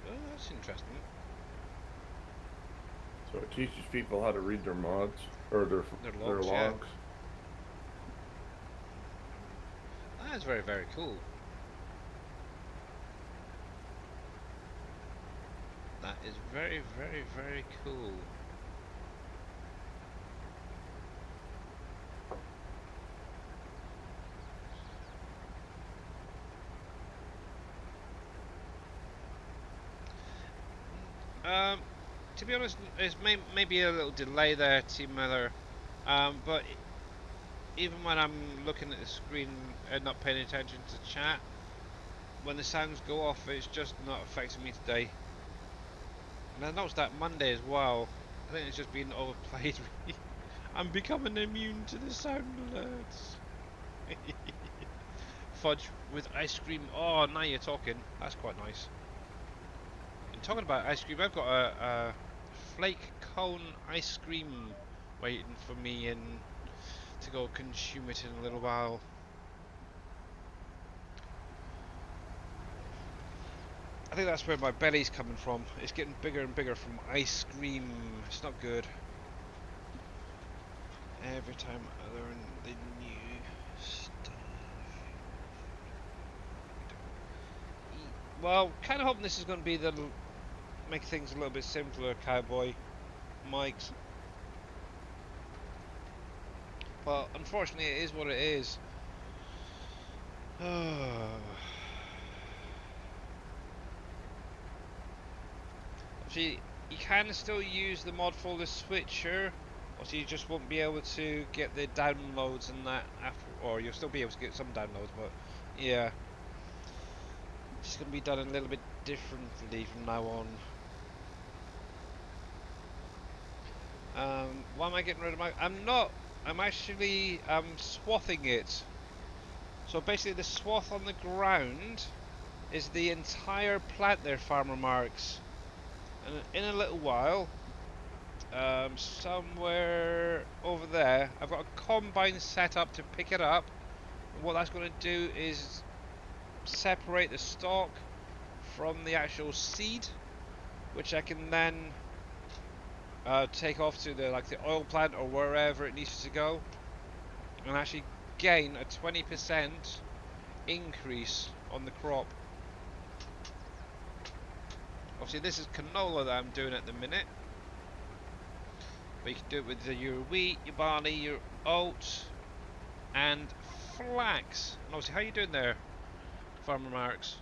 Oh, that's interesting. So it teaches people how to read their mods or their logs, yeah. logs. That is very, very cool. That is very, very, very cool. To be honest, there's maybe a little delay there, Team Miller. But even when I'm looking at the screen and not paying attention to chat, when the sounds go off, it's just not affecting me today. And I noticed that Monday as well. I think it's just been overplayed. I'm becoming immune to the sound alerts. Fudge with ice cream. Oh, now you're talking. That's quite nice. And talking about ice cream, I've got a flake cone ice cream waiting for me in to go consume it in a little while. I think that's where my belly's coming from. It's getting bigger and bigger from ice cream. It's not good. Every time I learn the new stuff. Well, kind of hoping this is going to be the make things a little bit simpler, cowboy Mike's. But unfortunately, it is what it is. See, you can still use the mod folder switcher, or you just won't be able to get the downloads and that after, or you'll still be able to get some downloads, but yeah, it's going to be done a little bit differently from now on. Why am I getting rid of my? I'm not. I'm actually swathing it. So basically, the swath on the ground is the entire plant there, Farmer Marks. And in a little while, somewhere over there, I've got a combine set up to pick it up. And what that's going to do is separate the stalk from the actual seed, which I can then take off to the oil plant or wherever it needs to go, and actually gain a 20% increase on the crop. Obviously, this is canola that I'm doing at the minute. But you can do it with your wheat, your barley, your oats, and flax. And obviously, how you doing there, Farmer Marks?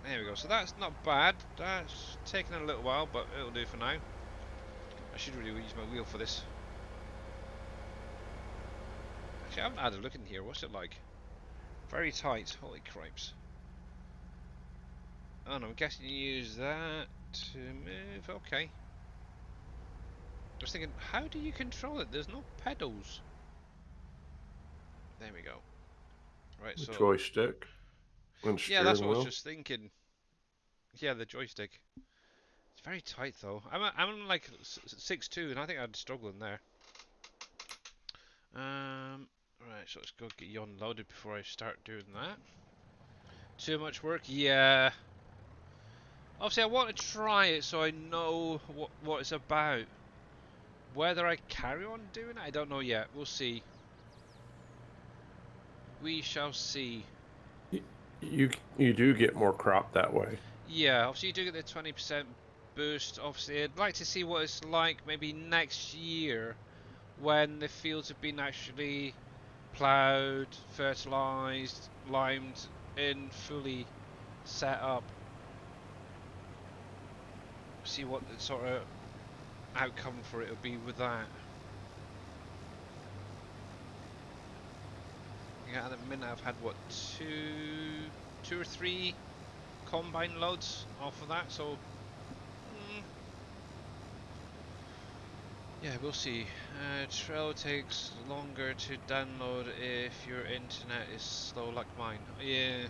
There we go. So that's not bad. That's taken a little while, but it'll do for now. I should really use my wheel for this. Actually, I haven't had a look in here. What's it like? Very tight. Holy cripes. Oh no, I'm guessing you use that to move. Okay. I was thinking, how do you control it? There's no pedals. There we go. Right, The so joystick and yeah, that's steering what I was wheel. just thinking. Yeah, the joystick. It's very tight though. I'm like 6'2", and I think I'd struggle in there. Right, so let's go get you unloaded before I start doing that. Too much work? Yeah. Obviously, I want to try it so I know what it's about. Whether I carry on doing it, I don't know yet. We'll see. We shall see. You do get more crop that way. Yeah, obviously you do get the 20% boost. Obviously, I'd like to see what it's like maybe next year when the fields have been actually ploughed, fertilised, limed in, fully set up. See what the sort of outcome for it will be with that. Yeah, at the minute I've had what, two or three combine loads off of that, so yeah, we'll see. Trello takes longer to download if your internet is slow like mine. Yeah.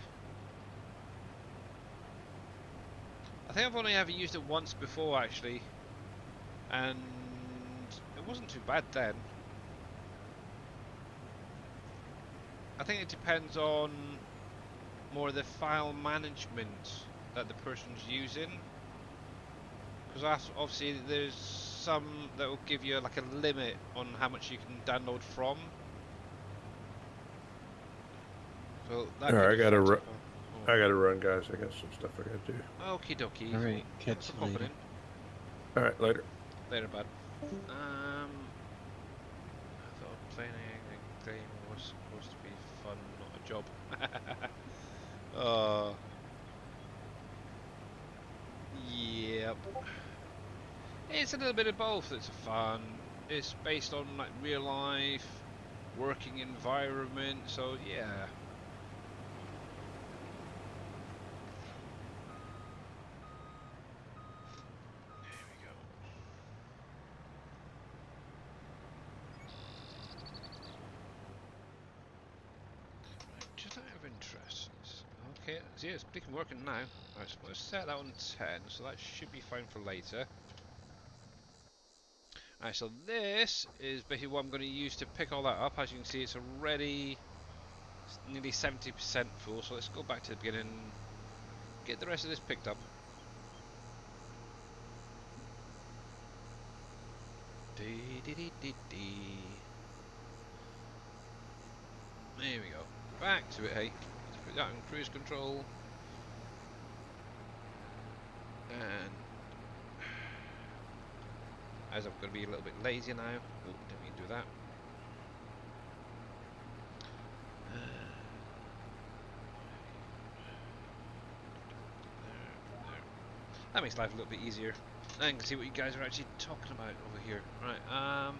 I think I've only ever used it once before actually, and it wasn't too bad then. I think it depends on more the file management that the person's using, because obviously there's some that will give you like a limit on how much you can download from. So that could Alright, affect it. I gotta run, guys. I got some stuff I gotta do. Okie dokie. All right, Thanks catch for you popping later. in. Alright, later. Later, bud. I thought playing a game was supposed to be fun, not a job. Yep. It's a little bit of both. It's fun. It's based on like real life, working environment. So yeah. There we go. Right, just out of interest. Okay, so yeah, it's been working now. Right, so let's set that on 10, so that should be fine for later. Alright, so this is basically what I'm going to use to pick all that up. As you can see, it's already nearly 70% full. So let's go back to the beginning, get the rest of this picked up. Dee, dee, dee, dee, dee. There we go. Back to it, hey. Let's put that in cruise control. And as I'm going to be a little bit lazy now. Oh, didn't mean to do that. That makes life a little bit easier. I can see what you guys are actually talking about over here. Right,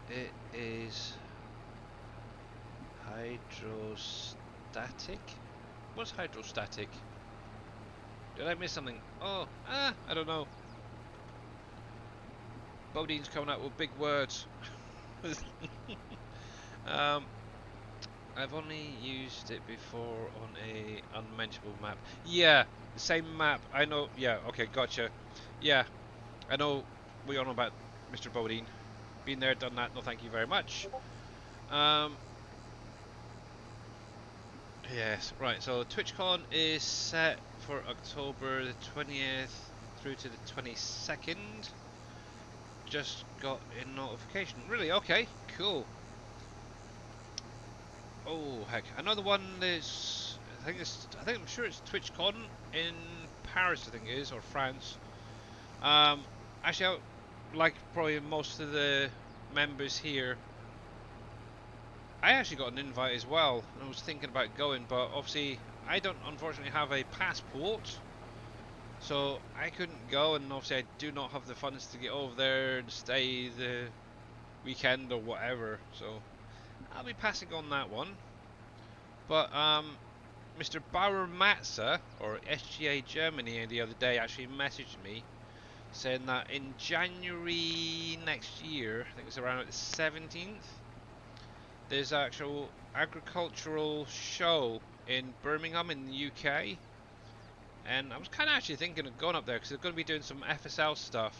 it is hydrostatic? What's hydrostatic? Did I miss something? Oh, I don't know. Bodine's coming out with big words. I've only used it before on a unmentionable map. Yeah, the same map. I know. Yeah, okay, gotcha. Yeah, I know what you're on about, Mr. Bodine. Been there, done that. No, thank you very much. Yes, right. So TwitchCon is set for October the 20th through to the 22nd. Just got a notification. Really? Okay, cool. Oh heck, another one is I'm sure it's TwitchCon in Paris. I think it is, or France. Um, actually, like probably most of the members here, I actually got an invite as well. I was thinking about going, but obviously I don't unfortunately have a passport, so I couldn't go. And obviously I do not have the funds to get over there and stay the weekend or whatever. So I'll be passing on that one. But Mr. Bauer Matze, or SGA Germany, the other day actually messaged me saying that in January next year, I think it's around the 17th, there's an actual agricultural show in Birmingham in the UK. And I was kind of actually thinking of going up there because they're going to be doing some FSL stuff.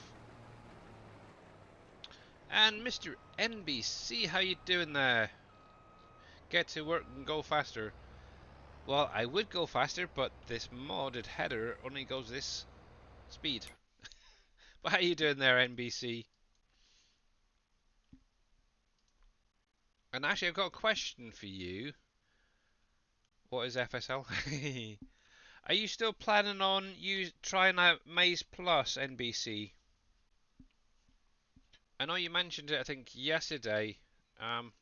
And Mr. NBC, how you doing there? Get to work and go faster. Well, I would go faster, but this modded header only goes this speed. But how you doing there, NBC? And actually, I've got a question for you. What is FSL? Are you still planning on trying out Maze Plus, NBC? I know you mentioned it, I think, yesterday. Um,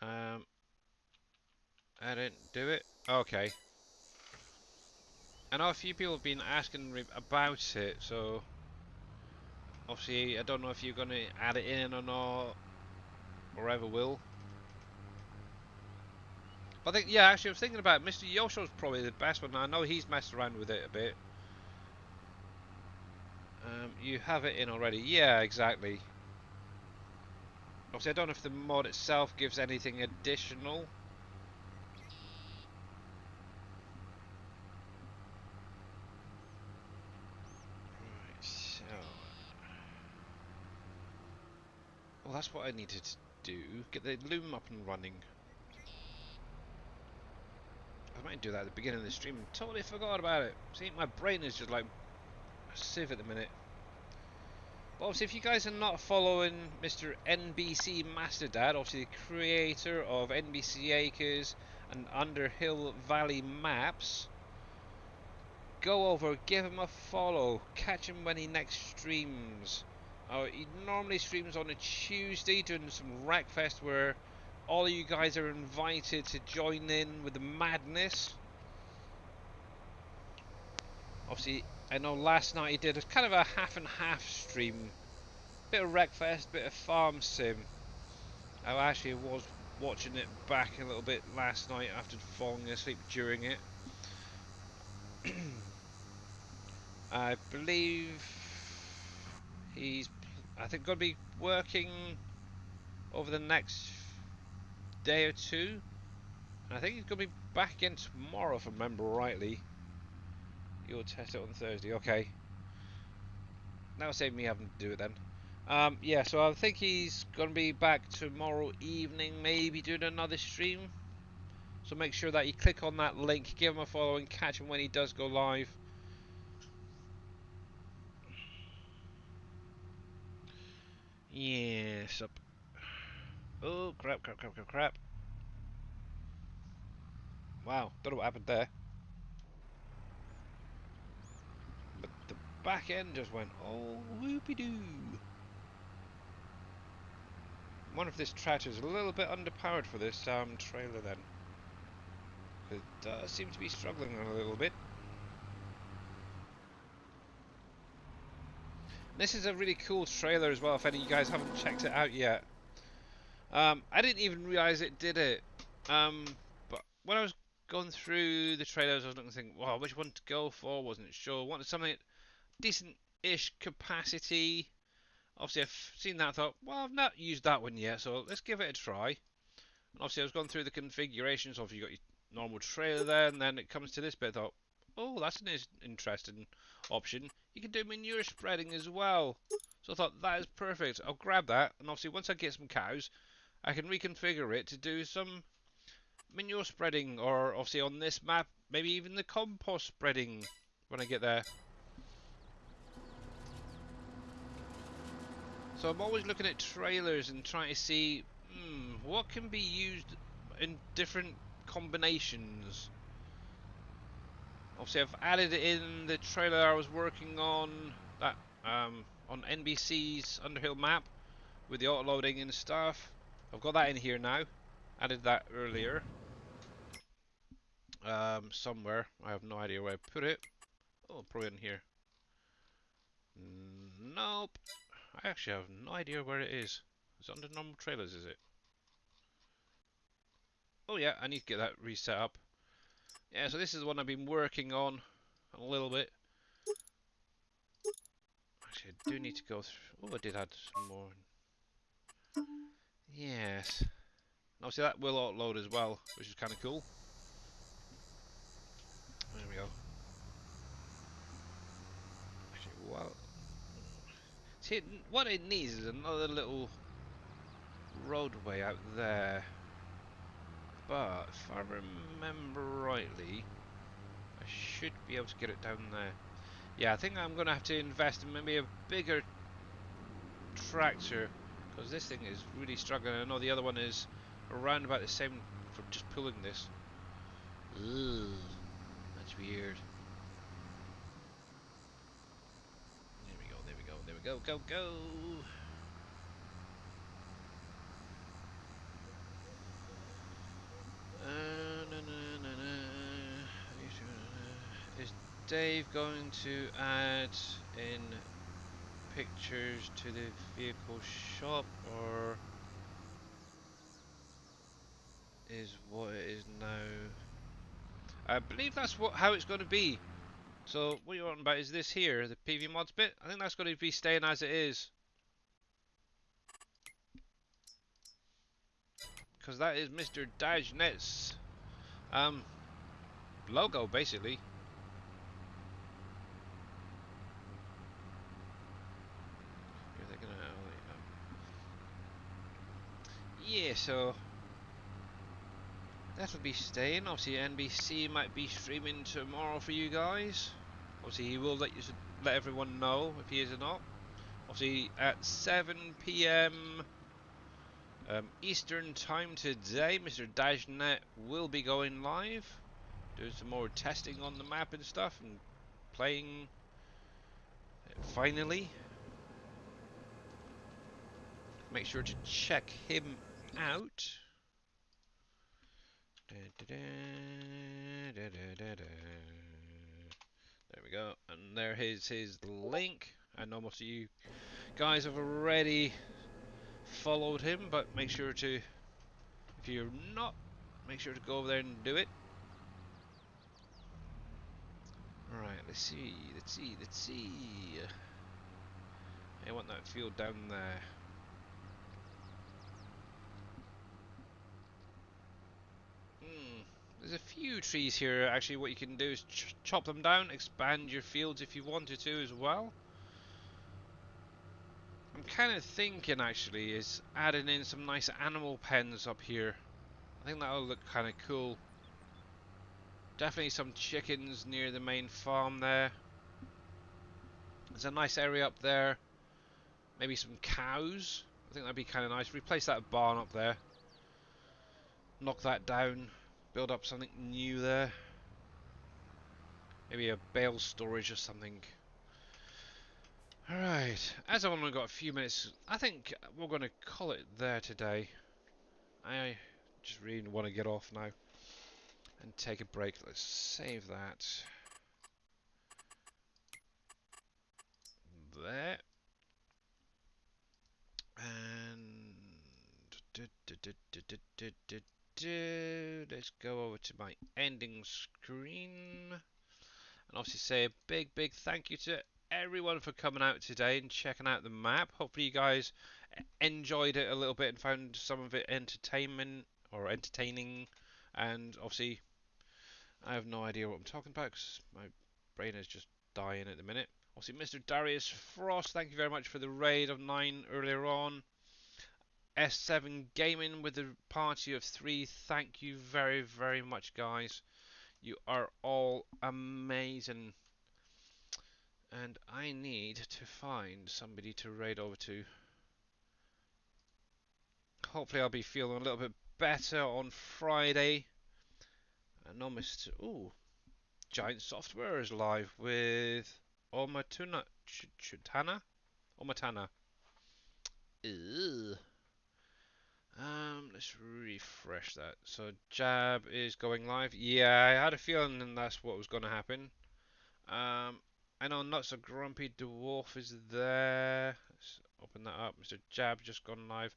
um, I didn't do it. Okay. I know a few people have been asking about it, so obviously I don't know if you're going to add it in or not, or ever will. But I think, yeah, actually I was thinking about it. Mr. Yosho's probably the best one. I know he's messed around with it a bit. You have it in already. Yeah, exactly. Obviously I don't know if the mod itself gives anything additional. Right, so... Well, that's what I needed to do. Get the loom up and running. I might do that at the beginning of the stream. Totally forgot about it. See, my brain is just like a sieve at the minute. But obviously, if you guys are not following Mr. NBC Masterdad, obviously the creator of NBC Acres and Underhill Valley Maps, go over, give him a follow, catch him when he next streams. He normally streams on a Tuesday doing some Wreckfest where all of you guys are invited to join in with the madness. Obviously, I know last night he did a kind of a half and half stream. Bit of Wreckfest, bit of Farm Sim. I actually was watching it back a little bit last night after falling asleep during it. I believe he's, I think, going to be working over the next day or two. And I think he's going to be back again tomorrow, if I remember rightly. You'll test it on Thursday, okay. That'll save me having to do it then. Yeah, so I think he's going to be back tomorrow evening, maybe doing another stream. So make sure that you click on that link, give him a follow, and catch him when he does go live. Yes, up. Oh, crap, crap, crap, crap, crap. Wow, don't know what happened there. But the back end just went, oh, whoopie-doo. I wonder if this tractor's a little bit underpowered for this trailer then. It does seem to be struggling a little bit. This is a really cool trailer as well, if any of you guys haven't checked it out yet. I didn't even realise it did it. But when I was going through the trailers, I was looking to think, wow, which one to go for? Wasn't sure. Wanted something decent-ish capacity. Obviously, I've seen that. Thought, well, I've not used that one yet, so let's give it a try. And obviously, I was going through the configurations. So if you got your normal trailer there, and then it comes to this bit. I thought, oh, that's an interesting option. You can do manure spreading as well. So I thought that is perfect. I'll grab that, and obviously, once I get some cows, I can reconfigure it to do some manure spreading, or obviously on this map, maybe even the compost spreading when I get there. So I'm always looking at trailers and trying to see what can be used in different combinations. Obviously, I've added it in the trailer I was working on, that on NBC's Underhill map with the auto loading and stuff. I've got that in here now. Added that earlier. Somewhere. I have no idea where I put it. Oh, probably in here. Nope. I actually have no idea where it is. It's under normal trailers, is it? Oh yeah, I need to get that reset up. Yeah, so this is the one I've been working on a little bit. Actually, I do need to go through. Oh, I did add some more. Yes. Obviously, that will upload as well, which is kind of cool. There we go. Actually, well, see, what it needs is another little roadway out there. But if I remember rightly, I should be able to get it down there. Yeah, I think I'm going to have to invest in maybe a bigger tractor, because this thing is really struggling. I know the other one is around about the same for just pulling this. Ugh, that's weird. There we go, there we go, there we go, go, go! Na, na, na, na. Is Dave going to add in pictures to the vehicle shop, or is what it is now? I believe that's how it's going to be. So what you're on about is this here, the PV mods bit. I think that's going to be staying as it is, because that is Mr. Dajnet's logo basically. Yeah, so that'll be staying. Obviously, NBC might be streaming tomorrow for you guys. Obviously, he will let everyone know if he is or not. Obviously, at 7 p.m. Eastern time today, Mr. Dajnet will be going live, doing some more testing on the map and stuff, and playing finally. Make sure to check him out. There we go, and there is his link. I know most of you guys have already followed him, but make sure to, if you're not, make sure to go over there and do it. Alright, let's see, let's see, let's see. I want that field down there. There's a few trees here. Actually, what you can do is chop them down, expand your fields if you wanted to as well. I'm kind of thinking actually is adding in some nice animal pens up here. I think that'll look kind of cool. Definitely some chickens near the main farm there. There's a nice area up there. Maybe some cows. I think that'd be kind of nice. Replace that barn up there. Knock that down. Build up something new there. Maybe a bale storage or something. Alright, as I've only got a few minutes, I think we're going to call it there today. I just really want to get off now and take a break. Let's save that. There. And let's go over to my ending screen. And obviously say a big thank you to everyone for coming out today and checking out the map. Hopefully you guys enjoyed it a little bit and found some of it entertainment or entertaining. And obviously I have no idea what I'm talking about because my brain is just dying at the minute. Obviously Mr. Darius Frost, thank you very much for the raid of 9 earlier on. S7 Gaming with a party of 3, thank you very much guys. You are all amazing. And I need to find somebody to raid over to. Hopefully I'll be feeling a little bit better on Friday. I know Mr. Ooh, Giant Software is live with Omatuna Chutana? Omatana. Ew. Let's refresh that. So Jab is going live. Yeah, I had a feeling that's what was going to happen. I know Not So Grumpy Dwarf is there. Let's open that up. Mr. Jab just gone live.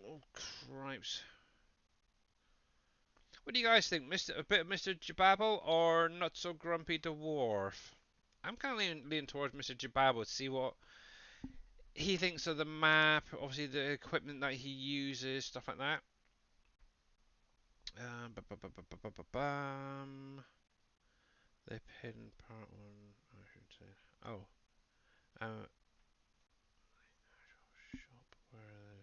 Oh, cripes. What do you guys think? A bit of Mr. Jababble or Not So Grumpy Dwarf? I'm kind of leaning towards Mr. Jababble to see what he thinks of the map, obviously the equipment that he uses, stuff like that. They pin part one. I should say. Oh. Shop. Where are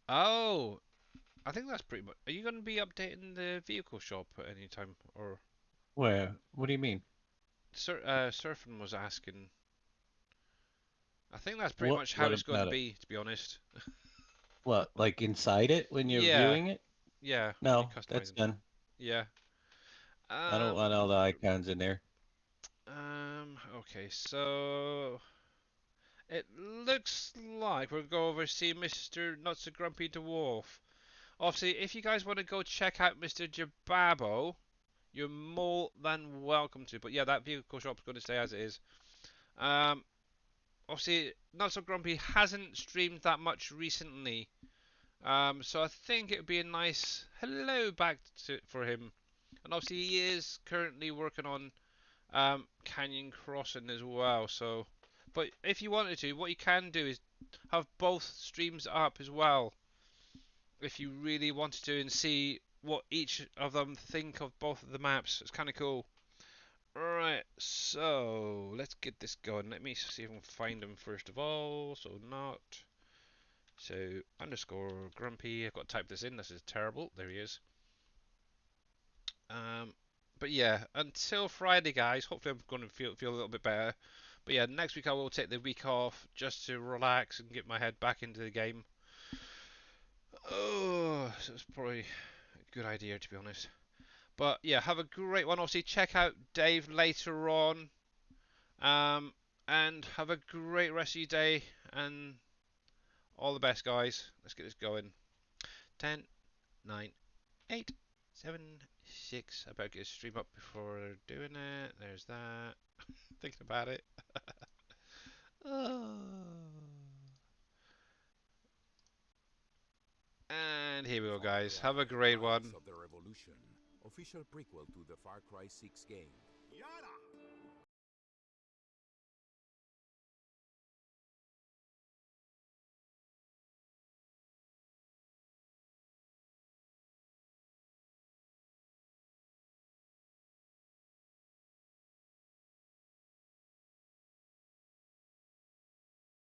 they? Oh. I think that's pretty much. Are you going to be updating the vehicle shop at any time, or Where? What do you mean? Surfing was asking? I think that's pretty What? much how What it's going to about it? be, to be honest. What? Like inside it when you're Yeah, viewing it? yeah, when you No, customize that's them. done. Yeah. I don't want all the icons in there. Okay, so it looks like we'll go over to see Mr. Not So Grumpy Dwarf. Obviously, if you guys want to go check out Mr. Jababo, you're more than welcome to. But yeah, that vehicle shop's going to stay as it is. Um, Obviously, Not So Grumpy hasn't streamed that much recently. So I think it would be a nice hello back for him. And obviously he is currently working on Canyon Crossing as well. So, but if you wanted to, what you can do is have both streams up as well. If you really wanted to and see what each of them think of both of the maps, it's kind of cool. Alright, so let's get this going. Let me see if I can find him first of all. So not. So underscore grumpy. I've got to type this in. This is terrible. There he is. But yeah, until Friday, guys. Hopefully, I'm going to feel a little bit better. But yeah, next week I will take the week off just to relax and get my head back into the game. Oh, so it's probably a good idea to be honest. But yeah, have a great one. Obviously, check out Dave later on. And have a great rest of your day and all the best, guys. Let's get this going. 10, 9, 8, 7, 6. I better get a stream up before doing it. There's that. Thinking about it. And here we go, Far guys. Have Cry, a great Rise one. of the Revolution, official prequel to the Far Cry 6 game. Yada!